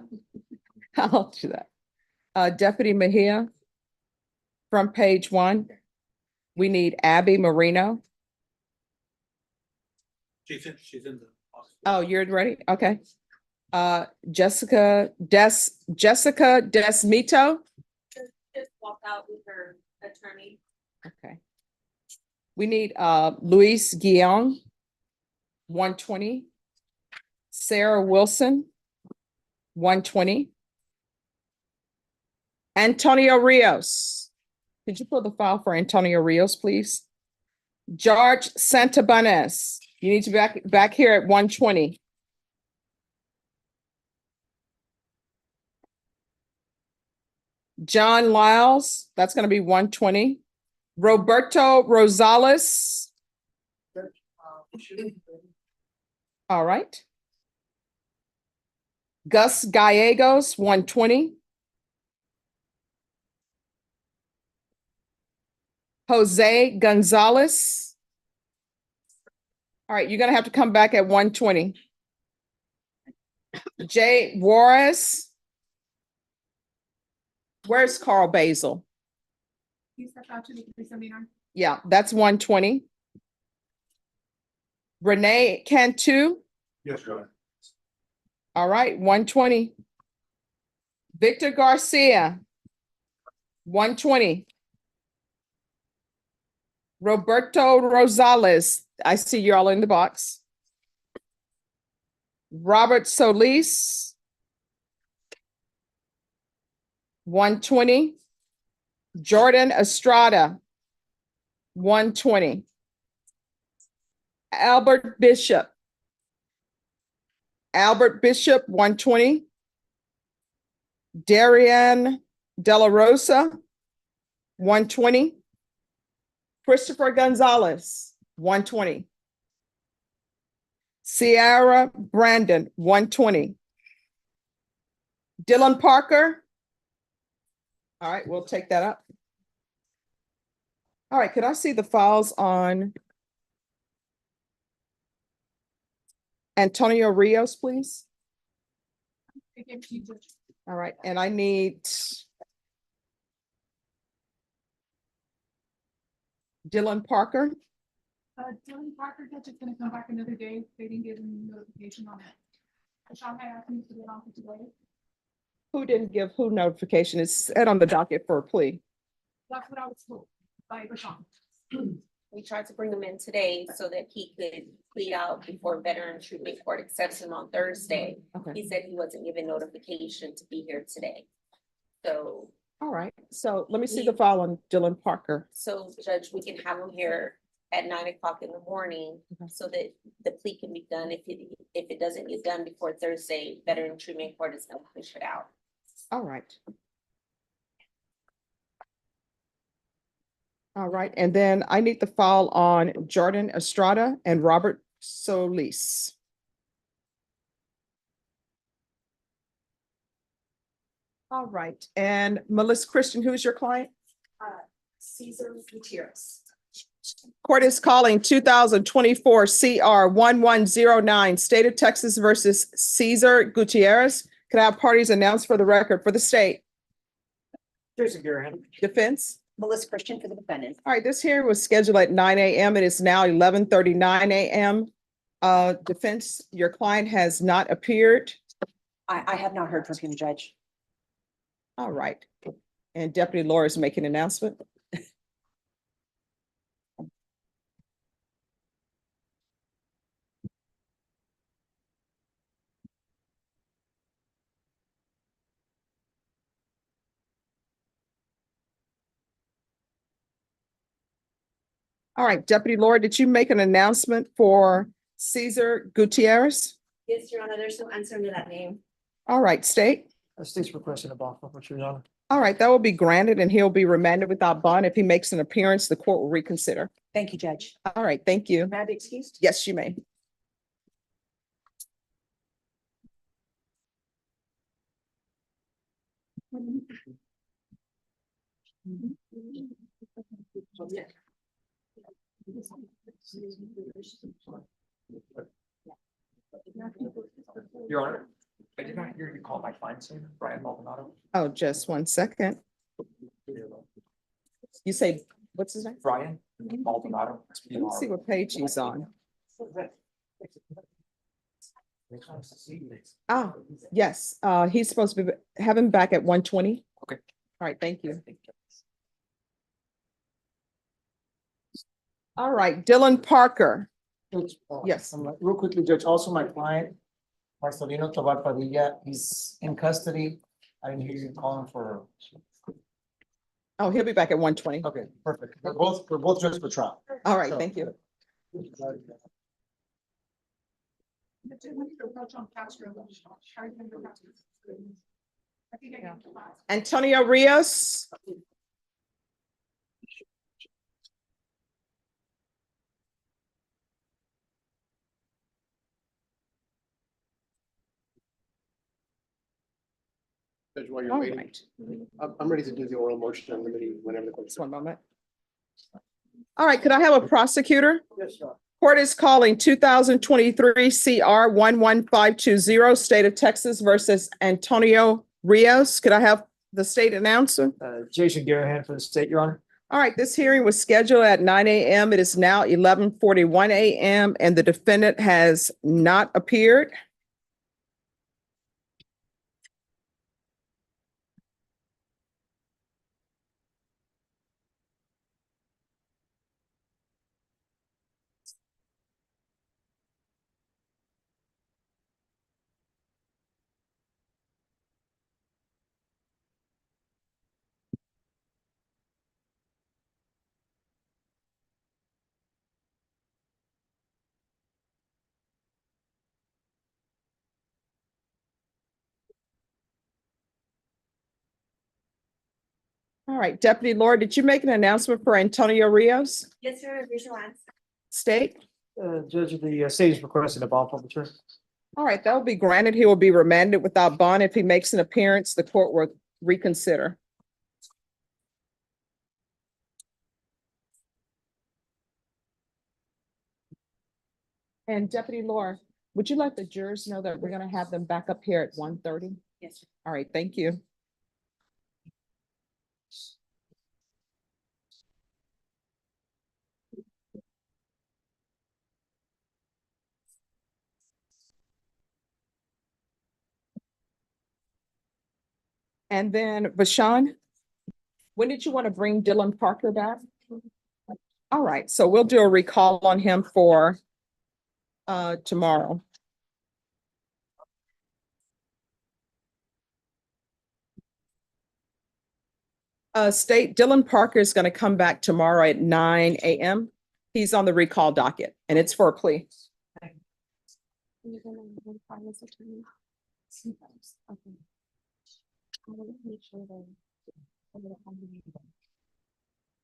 Speaker 1: I'll do that. Deputy Mejia. From page 1. We need Abby Marino.
Speaker 4: She's in the.
Speaker 1: Oh, you're ready? Okay. Jessica Desmito.
Speaker 11: Just walk out with her attorney.
Speaker 1: Okay. We need Luis Guillon, 120. Sarah Wilson, 120. Antonio Rios. Could you pull the file for Antonio Rios, please? George Santabanez, you need to be back here at 120. John Lyles, that's going to be 120. Roberto Rosales. All right. Gus Gallegos, 120. Jose Gonzalez. All right, you're gonna have to come back at 120. Jay Juarez. Where's Carl Basil?
Speaker 11: You step out to the examiner.
Speaker 1: Yeah, that's 120. Renee Cantu.
Speaker 5: Yes, Your Honor.
Speaker 1: All right, 120. Victor Garcia. 120. Roberto Rosales. I see you're all in the box. Robert Solis. 120. Jordan Estrada. 120. Albert Bishop. 120. Darian De La Rosa, 120. Christopher Gonzalez, 120. Sierra Brandon, 120. Dylan Parker. All right, we'll take that up. All right, could I see the files on Antonio Rios, please? All right, and I need Dylan Parker.
Speaker 11: Dylan Parker, Judge, is gonna come back another day. They didn't give him notification on it. Sean had asked me to get on for today.
Speaker 1: Who didn't give who notification? It's set on the docket for a plea.
Speaker 11: That's what I was told by Rashawn.
Speaker 17: We tried to bring him in today so that he could plead out before Veteran Treatment Court accepts him on Thursday.
Speaker 1: Okay.
Speaker 17: He said he wasn't given notification to be here today. So,
Speaker 1: All right, so let me see the file on Dylan Parker.
Speaker 17: so Judge, we can have him here at 9 o'clock in the morning
Speaker 1: Okay.
Speaker 17: so that the plea can be done. If it doesn't get done before Thursday, Veteran Treatment Court is gonna push it out.
Speaker 1: All right. All right, and then I need the file on Jordan Estrada and Robert Solis. All right, and Melissa Christian, who's your client?
Speaker 11: Cesar Gutierrez.
Speaker 1: Court is calling 2024 CR 1109, State of Texas versus Cesar Gutierrez. Could I have parties announced for the record for the state?
Speaker 8: Jason Garahan.
Speaker 1: Defense?
Speaker 2: Melissa Christian for the defendant.
Speaker 1: All right, this hearing was scheduled at 9 a.m. It is now 11:39 a.m. Defense, your client has not appeared.
Speaker 2: I have not heard from him, Judge.
Speaker 1: All right. And Deputy Laura is making an announcement. All right, Deputy Laura, did you make an announcement for Cesar Gutierrez?
Speaker 11: Yes, Your Honor, there's no answer to that name.
Speaker 1: All right, state.
Speaker 13: State's requesting a bond forfeiture, Your Honor.
Speaker 1: All right, that will be granted and he'll be remanded without bond. If he makes an appearance, the court will reconsider.
Speaker 2: Thank you, Judge.
Speaker 1: All right, thank you.
Speaker 2: May I be excused?
Speaker 1: Yes, you may.
Speaker 16: Your Honor, I did not hear you call my client, sir, Brian Maldonado.
Speaker 1: Oh, just one second. You say, what's his name?
Speaker 16: Brian Maldonado.
Speaker 1: Let me see what page he's on. Ah, yes, he's supposed to be, have him back at 1:20.
Speaker 16: Okay.
Speaker 1: All right, thank you. All right, Dylan Parker.
Speaker 16: Judge,
Speaker 1: Yes.
Speaker 16: Real quickly, Judge, also my client, Marcelino Tobar Padilla, he's in custody. I didn't hear you calling for,
Speaker 1: Oh, he'll be back at 1:20.
Speaker 16: okay, perfect. We're both just for trial.
Speaker 1: All right, thank you. Antonio Rios.
Speaker 18: Judge, while you're
Speaker 1: All
Speaker 18: waiting,
Speaker 1: right,
Speaker 18: I'm ready to do the oral motion on limiting whenever the court.
Speaker 1: just one moment. All right, could I have a prosecutor?
Speaker 16: Yes, sir.
Speaker 1: Court is calling 2023 CR 11520, State of Texas versus Antonio Rios. Could I have the state announcer?
Speaker 13: Jason Garahan for the state, Your Honor.
Speaker 1: All right, this hearing was scheduled at 9 a.m. It is now 11:41 a.m. and the defendant has not appeared. All right, Deputy Laura, did you make an announcement for Antonio Rios?
Speaker 2: Yes, sir, visual answer.
Speaker 1: State?
Speaker 13: Judge, the state is requesting a bond forfeiture.
Speaker 1: All right, that will be granted. He will be remanded without bond. If he makes an appearance, the court will reconsider. And Deputy Laura, would you let the jurors know that we're going to have them back up here at 1:30?
Speaker 2: Yes, sir.
Speaker 1: All right, thank you. And then Bashan, when did you want to bring Dylan Parker back? All right, so we'll do a recall on him for tomorrow. State, Dylan Parker is going to come back tomorrow at 9 a.m. He's on the recall docket and it's for a plea.
Speaker 11: You're gonna notify this attorney? Okay. I will make sure that.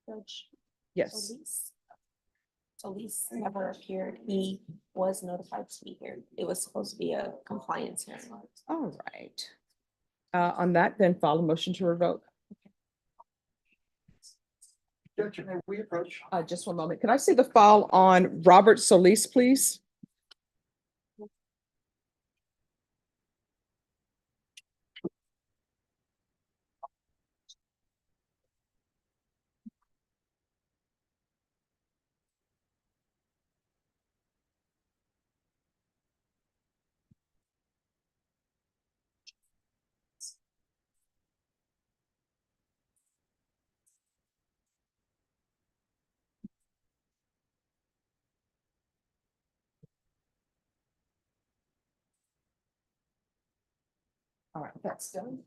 Speaker 11: Judge.
Speaker 1: Yes.
Speaker 11: Solis never appeared. He was notified to be here. It was supposed to be a compliance hearing.
Speaker 1: All right. On that, then follow motion to revoke.
Speaker 16: Judge, may we approach?
Speaker 1: Just one moment. Can I see the file on Robert Solis, please? All right, that's done.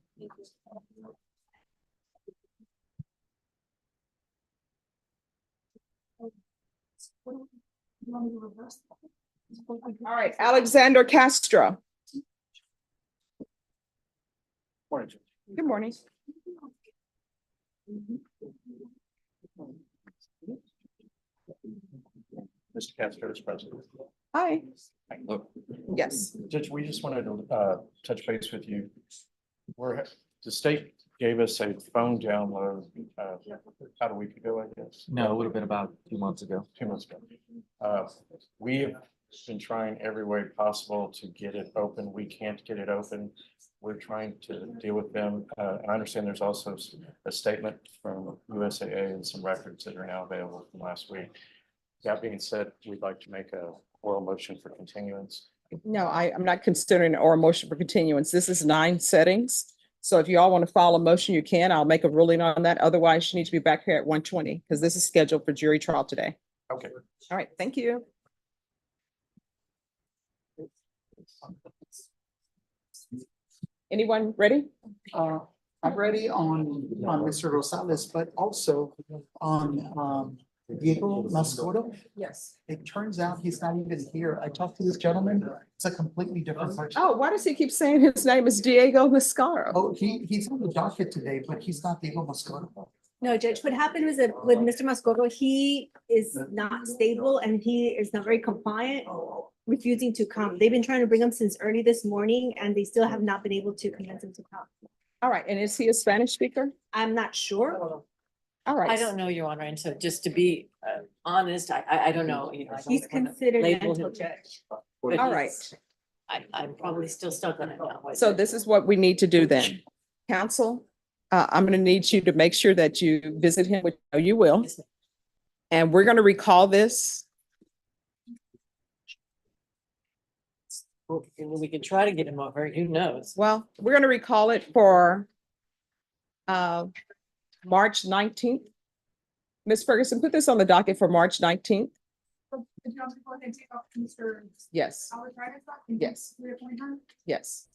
Speaker 1: All right, Alexander Castro.
Speaker 16: Morning, Judge.
Speaker 1: Good morning.
Speaker 4: Mr. Castro is present.
Speaker 1: Hi.
Speaker 4: Look,
Speaker 1: Yes.
Speaker 4: Judge, we just wanted to touch base with you. The state gave us a phone download about a week ago, I guess.
Speaker 14: No, it would have been about 2 months ago.
Speaker 4: 2 months ago. We have been trying every way possible to get it open. We can't get it open. we're trying to deal with them. And I understand there's also a statement from USAA and some records that are now available from last week. That being said, we'd like to make a oral motion for continuance.
Speaker 1: No, I'm not considering an oral motion for continuance. This is 9 settings. So if you all want to file a motion, you can. I'll make a ruling on that. Otherwise, you need to be back here at 1:20 because this is scheduled for jury trial today.
Speaker 4: Okay.
Speaker 1: All right, thank you. Anyone ready?
Speaker 16: I'm ready on Mr. Rosales, but also on Diego Mascoro.
Speaker 1: Yes.
Speaker 16: It turns out he's not even here. I talked to this gentleman. It's a completely different person.
Speaker 1: Oh, why does he keep saying his name is Diego Mascaro?
Speaker 16: Oh, he's on the docket today, but he's not Diego Mascoro.
Speaker 11: No, Judge, what happened was that with Mr. Mascoro, he is not stable and he is not very compliant, refusing to come. They've been trying to bring him since early this morning and they still have not been able to convince him to come.
Speaker 1: All right, and is he a Spanish speaker?
Speaker 11: I'm not sure.
Speaker 1: All right.
Speaker 19: I don't know, Your Honor, and so just to be honest, I don't know. You know, I don't
Speaker 11: He's
Speaker 19: wanna
Speaker 11: considered
Speaker 19: label
Speaker 11: mental,
Speaker 19: him,
Speaker 11: Judge.
Speaker 19: but
Speaker 1: All
Speaker 19: he's- I'm probably still stuck on it now.
Speaker 1: So this is what we need to do then. Counsel, I'm gonna need you to make sure that you visit him, which I know you will. And we're gonna recall this.
Speaker 19: Well, we can try to get him over, who knows?
Speaker 1: Well, we're gonna recall it for March 19th. Ms. Ferguson, put this on the docket for March 19th. Yes. Yes. Yes.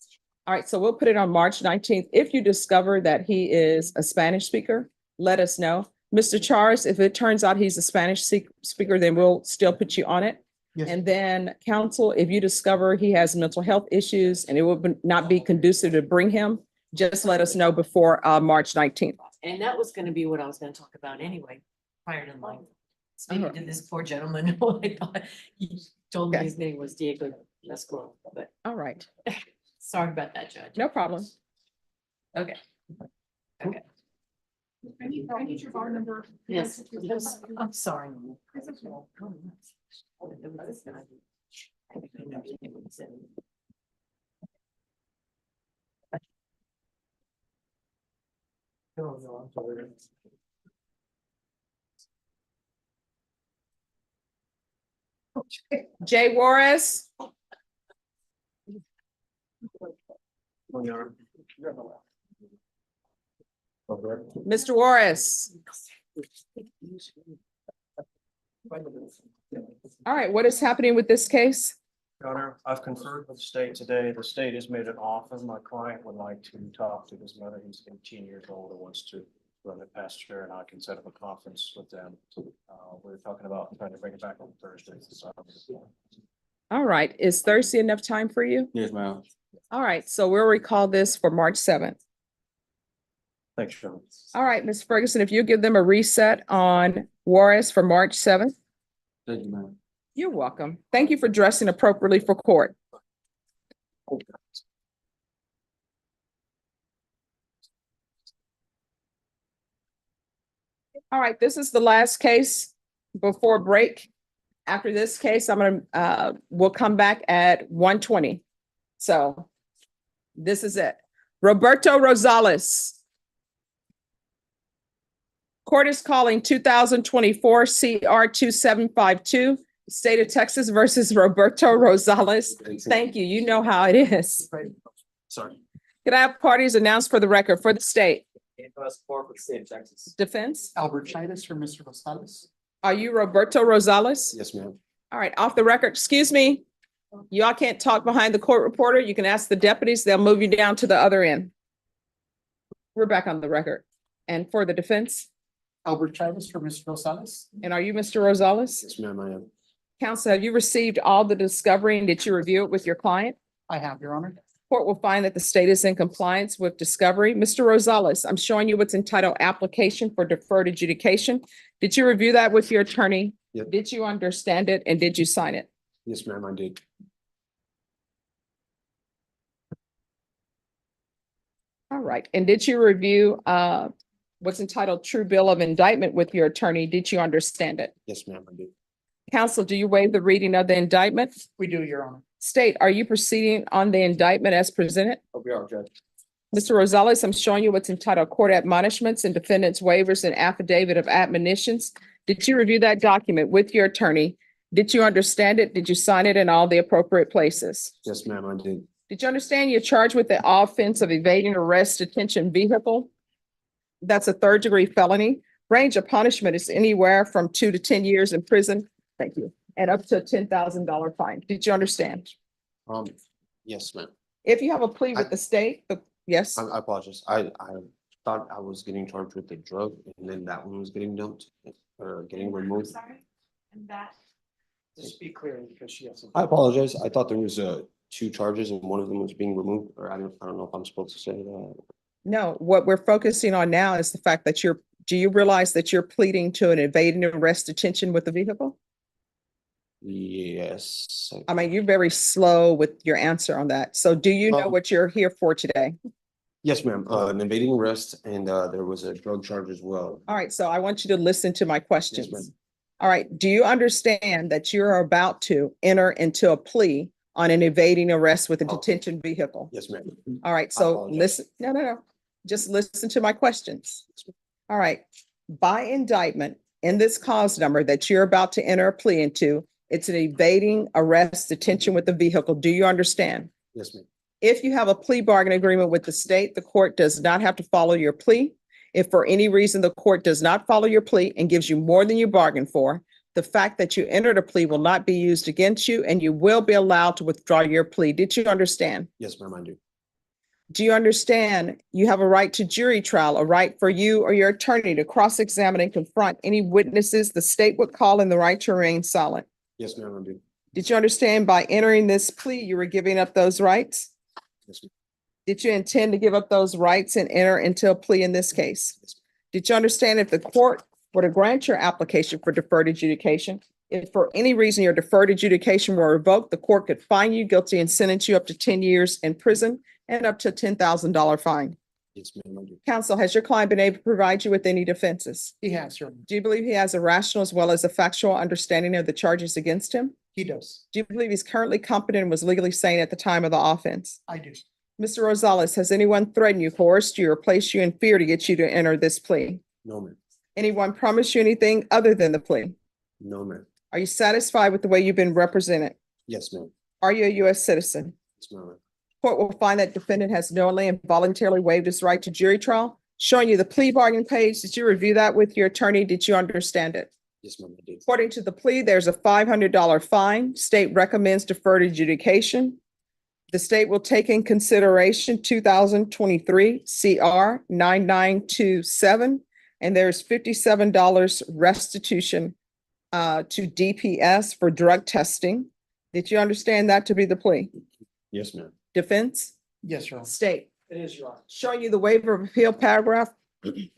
Speaker 1: All right, so we'll put it on March 19th. If you discover that he is a Spanish speaker, let us know. Mr. Charles, if it turns out he's a Spanish speaker, then we'll still put you on it.
Speaker 16: Yes.
Speaker 1: And then counsel, if you discover he has mental health issues and it would not be conducive to bring him, just let us know before March 19th.
Speaker 19: And that was gonna be what I was gonna talk about anyway, prior to my speaking to this poor gentleman. Who I thought he told me
Speaker 1: Okay.
Speaker 19: his name was Diego Mascoro, but
Speaker 1: All right,
Speaker 19: sorry about that, Judge.
Speaker 1: no problem.
Speaker 19: Okay. Okay.
Speaker 11: I need your phone number.
Speaker 19: Yes, yes, I'm sorry.
Speaker 1: Jay Juarez. Mr. Juarez. All right, what is happening with this case?
Speaker 4: Your Honor, I've conferred with the state today. The state has made an offer. My client would like to talk to his mother. He's 18 years old and wants to run it past her, and I can set up a conference with them. We're talking about trying to bring it back on Thursday.
Speaker 1: All right, is Thursday enough time for you?
Speaker 15: Yes, ma'am.
Speaker 1: All right, so we'll recall this for March 7th.
Speaker 4: Thanks, Your Honor.
Speaker 1: All right, Ms. Ferguson, if you give them a reset on Juarez for March 7th.
Speaker 15: Thank you, ma'am.
Speaker 1: You're welcome. Thank you for dressing appropriately for court. All right, this is the last case before break. After this case, we'll come back at 1:20. So this is it. Roberto Rosales. Court is calling 2024 CR 2752, State of Texas versus Roberto Rosales. Thank you. You know how it is.
Speaker 3: Sorry.
Speaker 1: Could I have parties announced for the record for the state?
Speaker 3: For the state of Texas.
Speaker 1: Defense?
Speaker 16: Albert Chidas for Mr. Rosales.
Speaker 1: Are you Roberto Rosales?
Speaker 15: Yes, ma'am.
Speaker 1: All right, off the record. Excuse me. Y'all can't talk behind the court reporter. You can ask the deputies. They'll move you down to the other end. We're back on the record. And for the defense?
Speaker 16: Albert Chidas for Mr. Rosales.
Speaker 1: And are you Mr. Rosales?
Speaker 15: Yes, ma'am, I am.
Speaker 1: Counsel, have you received all the discovery and did you review it with your client?
Speaker 16: I have, Your Honor.
Speaker 1: Court will find that the state is in compliance with discovery. Mr. Rosales, I'm showing you what's entitled application for deferred adjudication. Did you review that with your attorney?
Speaker 15: Yep.
Speaker 1: Did you understand it and did you sign it?
Speaker 15: Yes, ma'am, I did.
Speaker 1: All right. And did you review what's entitled true bill of indictment with your attorney? Did you understand it?
Speaker 15: Yes, ma'am, I did.
Speaker 1: Counsel, do you waive the reading of the indictment?
Speaker 16: We do, Your Honor.
Speaker 1: State, are you proceeding on the indictment as presented?
Speaker 3: We are, Judge.
Speaker 1: Mr. Rosales, I'm showing you what's entitled Court Admonishments and Defendant's Waivers and Affidavit of Admonitions. Did you review that document with your attorney? Did you understand it? Did you sign it in all the appropriate places?
Speaker 15: Yes, ma'am, I did.
Speaker 1: Did you understand you're charged with the offense of evading arrest, detention vehicle? That's a third-degree felony. Range of punishment is anywhere from 2 to 10 years in prison. Thank you. And up to a $10,000 fine. Did you understand?
Speaker 15: Yes, ma'am.
Speaker 1: If you have a plea with the state, yes,
Speaker 15: I apologize. I thought I was getting charged with a drug and then that one was getting dumped or getting removed.
Speaker 11: Sorry, and that.
Speaker 8: Just be clear because she has.
Speaker 15: I apologize. I thought there was two charges and one of them was being removed, or I don't know if I'm supposed to say that.
Speaker 1: no, what we're focusing on now is the fact that do you realize that you're pleading to an evading arrest detention with the vehicle?
Speaker 15: Yes.
Speaker 1: I mean, you're very slow with your answer on that. So do you know
Speaker 15: Um,
Speaker 1: what you're here for today?
Speaker 15: Yes, ma'am. An evading arrest and there was a drug charge as well.
Speaker 1: All right, so I want you to listen to my
Speaker 15: Yes,
Speaker 1: questions.
Speaker 15: ma'am.
Speaker 1: All right, do you understand that you're about to enter into a plea on an evading arrest with a detention vehicle?
Speaker 15: Yes, ma'am.
Speaker 1: All right,
Speaker 15: I
Speaker 1: so
Speaker 15: apologize.
Speaker 1: listen, no. Just listen to my questions. All right, by indictment in this cause number that you're about to enter a plea into, it's an evading arrest detention with the vehicle. Do you understand?
Speaker 15: Yes, ma'am.
Speaker 1: If you have a plea bargain agreement with the state, the court does not have to follow your plea. If for any reason the court does not follow your plea and gives you more than you bargained for, the fact that you entered a plea will not be used against you and you will be allowed to withdraw your plea. Did you understand?
Speaker 15: Yes, ma'am, I do.
Speaker 1: Do you understand you have a right to jury trial, a right for you or your attorney to cross-examine and confront any witnesses the state would call and the right to remain silent?
Speaker 15: Yes, ma'am, I do.
Speaker 1: Did you understand by entering this plea, you were giving up those rights?
Speaker 15: Yes, ma'am.
Speaker 1: Did you intend to give up those rights and enter into a plea in this case? Did you understand if the court were to grant your application for deferred adjudication, if for any reason your deferred adjudication were revoked, the court could find you guilty and sentence you up to 10 years in prison and up to a $10,000 fine?
Speaker 15: Yes, ma'am, I do.
Speaker 1: Counsel, has your client been able to provide you with any defenses?
Speaker 16: He has, sir.
Speaker 1: Do you believe he has a rational as well as a factual understanding of the charges against him?
Speaker 16: He does.
Speaker 1: Do you believe he's currently competent and was legally sane at the time of the offense?
Speaker 16: I do.
Speaker 1: Mr. Rosales, has anyone threatened you, coerced you, or placed you in fear to get you to enter this plea?
Speaker 15: No, ma'am.
Speaker 1: Anyone promised you anything other than the plea?
Speaker 15: No, ma'am.
Speaker 1: Are you satisfied with the way you've been represented?
Speaker 15: Yes, ma'am.
Speaker 1: Are you a U.S. citizen?
Speaker 15: Yes, ma'am.
Speaker 1: Court will find that defendant has knowingly and voluntarily waived his right to jury trial. Showing you the plea bargain page, did you review that with your attorney? Did you understand it?
Speaker 15: Yes, ma'am, I did.
Speaker 1: According to the plea, there's a $500 fine. State recommends deferred adjudication. The state will take in consideration 2023 CR 9927, and there's $57 restitution to DPS for drug testing. Did you understand that to be the plea?
Speaker 15: Yes, ma'am.
Speaker 1: Defense?
Speaker 16: Yes, Your Honor.
Speaker 1: State.
Speaker 16: It is, Your Honor.
Speaker 1: Showing you the waiver of appeal paragraph.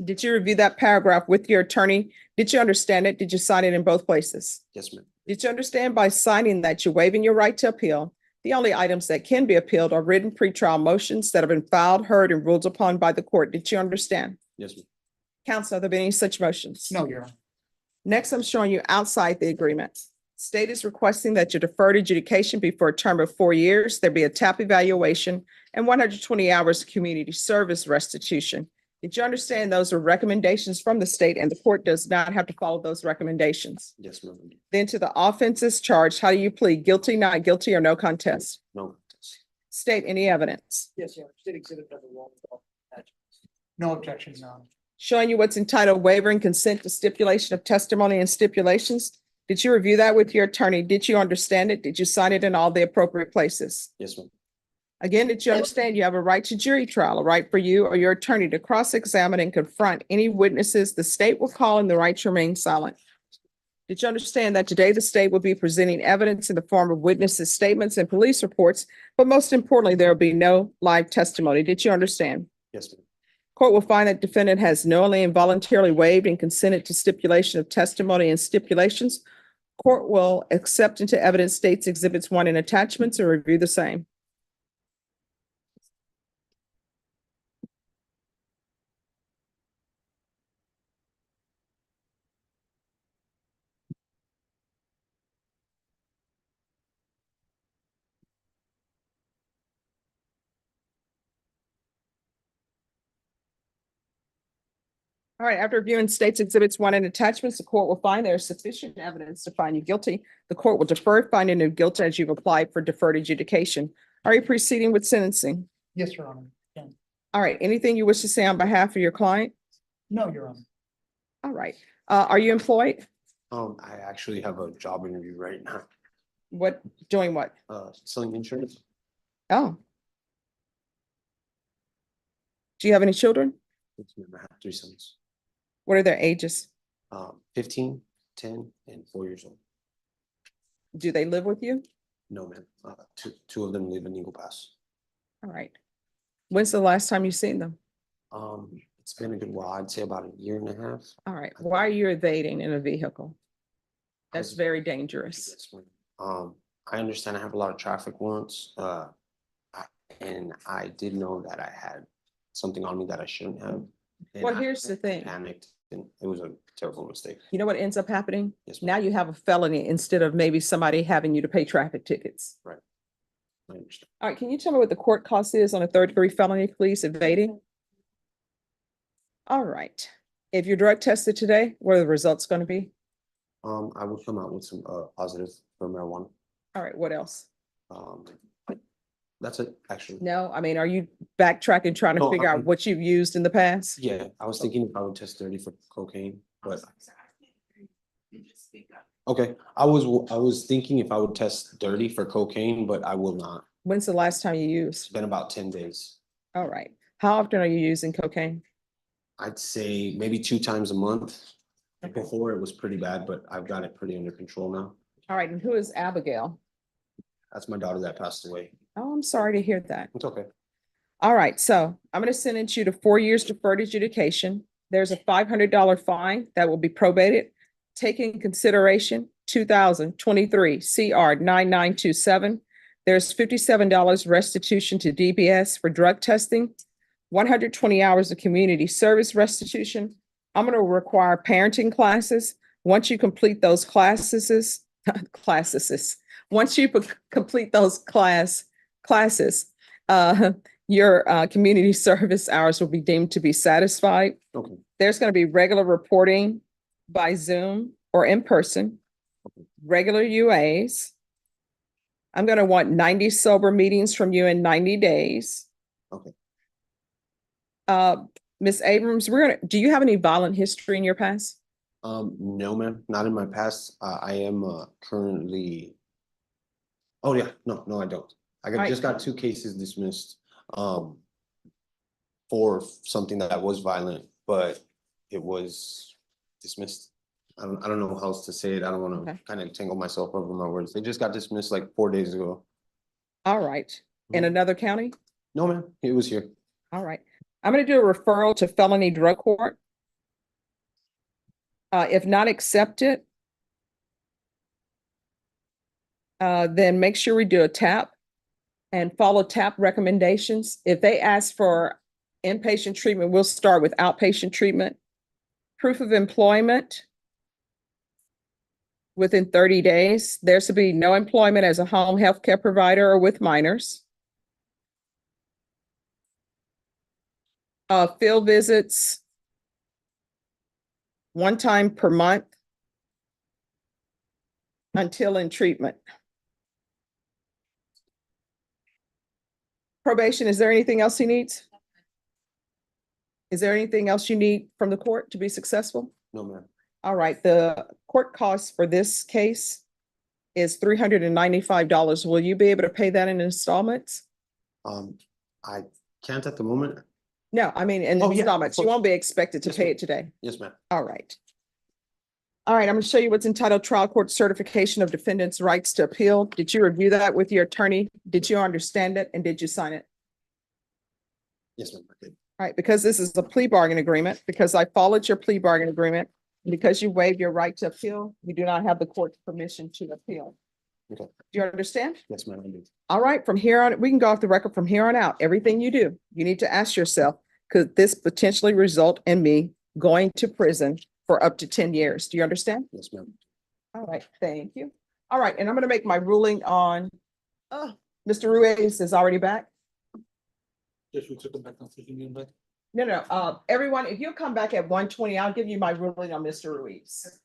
Speaker 1: Did you review that paragraph with your attorney? Did you understand it? Did you sign it in both places?
Speaker 15: Yes, ma'am.
Speaker 1: Did you understand by signing that you're waiving your right to appeal? The only items that can be appealed are written pretrial motions that have been filed, heard, and ruled upon by the court. Did you understand?
Speaker 15: Yes, ma'am.
Speaker 1: Counsel, have there been any such motions?
Speaker 16: No, Your Honor.
Speaker 1: Next, I'm showing you outside the agreement. State is requesting that your deferred adjudication be for a term of 4 years. There be a TAP evaluation and 120 hours of community service restitution. Did you understand those are recommendations from the state and the court does not have to follow those recommendations?
Speaker 15: Yes, ma'am. I do.
Speaker 1: Then to the offenses charged, how do you plead? Guilty, not guilty, or no contest?
Speaker 15: No.
Speaker 1: State any evidence.
Speaker 16: Yes, Your Honor. State exhibit number 1. No objection, Your Honor.
Speaker 1: Showing you what's entitled waiver and consent to stipulation of testimony and stipulations. Did you review that with your attorney? Did you understand it? Did you sign it in all the appropriate places?
Speaker 15: Yes, ma'am.
Speaker 1: Again, did you understand you have a right to jury trial, a right for you or your attorney to cross-examine and confront any witnesses the state will call and the right to remain silent? Did you understand that today the state will be presenting evidence in the form of witnesses' statements and police reports, but most importantly, there will be no live testimony? Did you understand?
Speaker 15: Yes, ma'am.
Speaker 1: Court will find that defendant has knowingly and voluntarily waived and consented to stipulation of testimony and stipulations. Court will accept into evidence states exhibits 1 and attachments and review the same. All right, after reviewing states exhibits 1 and attachments, the court will find there is sufficient evidence to find you guilty. The court will defer finding you guilty as you've applied for deferred adjudication. Are you proceeding with sentencing?
Speaker 16: Yes, Your Honor. Yeah.
Speaker 1: All right, anything you wish to say on behalf of your client?
Speaker 16: No, Your Honor.
Speaker 1: All right, are you employed?
Speaker 15: I actually have a job interview right now,
Speaker 1: What, doing what?
Speaker 15: selling insurance.
Speaker 1: Oh. Do you have any children?
Speaker 15: I have 3 sons,
Speaker 1: What are their ages?
Speaker 15: 15, 10, and 4 years old.
Speaker 1: Do they live with you?
Speaker 15: No, man, two of them live in Eagle Pass.
Speaker 1: All right. When's the last time you seen them?
Speaker 15: It's been a good while, I'd say about 1.5 years.
Speaker 1: All right, why are you evading in a vehicle? That's very dangerous.
Speaker 15: I understand I have a lot of traffic warrants, and I did know that I had something on me that I shouldn't have. and
Speaker 1: Well,
Speaker 15: I
Speaker 1: here's the thing.
Speaker 15: Panicked, and it was a terrible mistake.
Speaker 1: You know what ends up happening?
Speaker 15: Yes, ma'am.
Speaker 1: Now you have a felony instead of maybe somebody having you to pay traffic tickets.
Speaker 15: Right. I understand.
Speaker 1: All right, can you tell me what the court cost is on a 3rd-degree felony, please, evading? All right. If you're drug tested today, what are the results going to be?
Speaker 15: I will come out with some positive for marijuana.
Speaker 1: All right, what else?
Speaker 15: That's it, actually.
Speaker 1: No, I mean, are you backtracking, trying to
Speaker 15: No,
Speaker 1: figure out
Speaker 15: I'm-
Speaker 1: what you've used in the past?
Speaker 15: Yeah, I was thinking if I would test 30 for cocaine, but okay, I was thinking if I would test dirty for cocaine, but I will not.
Speaker 1: When's the last time you
Speaker 15: It's
Speaker 1: used?
Speaker 15: been about 10 days.
Speaker 1: All right. How often are you using cocaine?
Speaker 15: I'd say maybe 2 times a month. Before it was pretty bad, but I've got it pretty under control now.
Speaker 1: All right, and who is Abigail?
Speaker 15: That's my daughter that passed away.
Speaker 1: Oh, I'm sorry to hear that.
Speaker 15: It's okay.
Speaker 1: All right, so I'm going to sentence you to 4 years deferred adjudication. There's a $500 fine that will be probated. Taking into consideration 2023 CR 9927. There's $57 restitution to DBS for drug testing, 120 hours of community service restitution. I'm going to require parenting classes. Once you complete those classes, once you complete those classes, your community service hours will be deemed to be satisfied.
Speaker 15: Okay.
Speaker 1: There's going to be regular reporting by Zoom or in person, regular UAs. I'm going to want 90 sober meetings from you in 90 days.
Speaker 15: Okay.
Speaker 1: Ms. Abrams, do you have any violent history in your past?
Speaker 15: No, ma'am, not in my past. I am currently. Oh, yeah, no, I don't. Just got 2 cases dismissed. For something that was violent, but it was dismissed. I don't know how else to say it. I don't want to
Speaker 1: Okay.
Speaker 15: kind of tangle myself over my words. They just got dismissed like 4 days ago.
Speaker 1: All right. In another county?
Speaker 15: No, ma'am, it was here.
Speaker 1: All right. I'm going to do a referral to felony drug court. If not accepted, then make sure we do a TAP and follow TAP recommendations. If they ask for inpatient treatment, we'll start with outpatient treatment. Proof of employment within 30 days. There should be no employment as a home healthcare provider or with minors. Field visits 1 time per month until in treatment. Probation, is there anything else he needs? Is there anything else you need from the court to be successful?
Speaker 15: No, ma'am.
Speaker 1: All right, the court cost for this case is $395. Will you be able to pay that in installments?
Speaker 15: I can't at the moment.
Speaker 1: No, I mean, in
Speaker 15: Oh, yeah, of
Speaker 1: installments. You
Speaker 15: course.
Speaker 1: won't be expected to
Speaker 15: Yes,
Speaker 1: pay
Speaker 15: ma'am.
Speaker 1: it today.
Speaker 15: Yes, ma'am.
Speaker 1: All right. All right, I'm going to show you what's entitled Trial Court Certification of Defendant's Rights to Appeal. Did you review that with your attorney? Did you understand it? And did you sign it?
Speaker 15: Yes, ma'am. I did.
Speaker 1: All right, because this is a plea bargain agreement, because I followed your plea bargain agreement, and because you waived your right to appeal, you do not have the court's permission to appeal.
Speaker 15: Okay.
Speaker 1: Do you understand?
Speaker 15: Yes, ma'am, I do.
Speaker 1: All right, from here on, we can go off the record from here on out. Everything you do, you need to ask yourself, could this potentially result in me going to prison for up to 10 years? Do you understand?
Speaker 15: Yes, ma'am.
Speaker 1: All right, thank you. All right, and I'm going to make my ruling on, Mr. Ruiz is already back.
Speaker 5: Yes, we took it back on 15 minutes.
Speaker 1: No, everyone, if you'll come back at 1:20, I'll give you my ruling on Mr. Ruiz.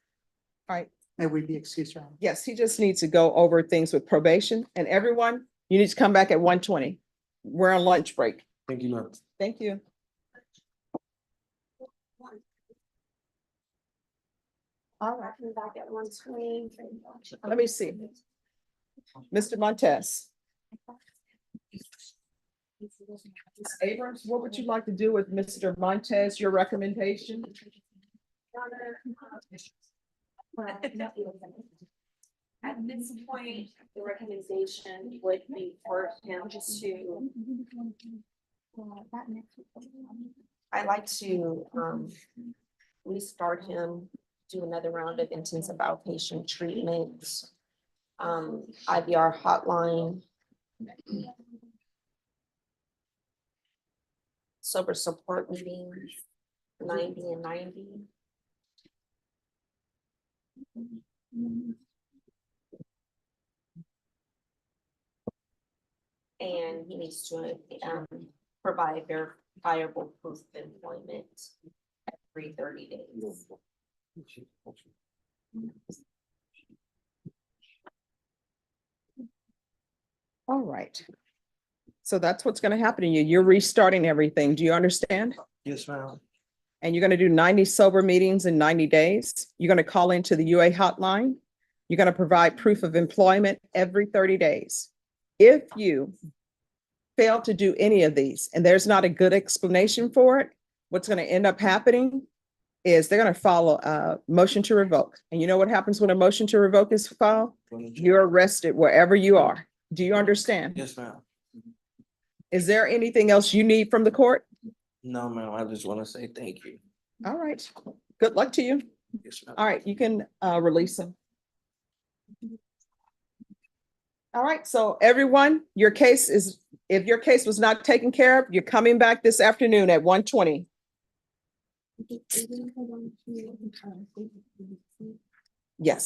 Speaker 1: All right,
Speaker 16: May we be excused, Your Honor?
Speaker 1: yes, he just needs to go over things with probation, and everyone, you need to come back at 1:20. We're on lunch break.
Speaker 9: Thank you, ma'am.
Speaker 1: Thank you. All right,
Speaker 17: Back at 1:20.
Speaker 1: let me see. Mr. Montez. Ms. Abrams, what would you like to do with Mr. Montez, your recommendation?
Speaker 17: At this point, the recommendation would be for him just to. I'd like to restart him, do another round of intensive outpatient treatment. IVR hotline. Sober support meetings, 90 and 90. And he needs to provide verifiable proof of employment every 30 days.
Speaker 1: All right. So that's what's gonna happen to you. You're restarting everything. Do you understand?
Speaker 9: Yes, ma'am.
Speaker 1: And you're gonna do 90 sober meetings in 90 days. You're gonna call into the UA hotline. You're gonna provide proof of employment every 30 days. If you fail to do any of these and there's not a good explanation for it, what's gonna end up happening is they're gonna file a motion to revoke. And you know what happens when a motion to revoke is filed? You're arrested wherever you are. Do you understand?
Speaker 9: Yes, ma'am.
Speaker 1: Is there anything else you need from the court?
Speaker 9: No, ma'am, I just want to say thank you.
Speaker 1: All right. Good luck to you.
Speaker 9: Yes, ma'am.
Speaker 1: All right, you can release them. All right, so everyone, your case is, if your case was not taken care of, you're coming back this afternoon at 1:20. Yes.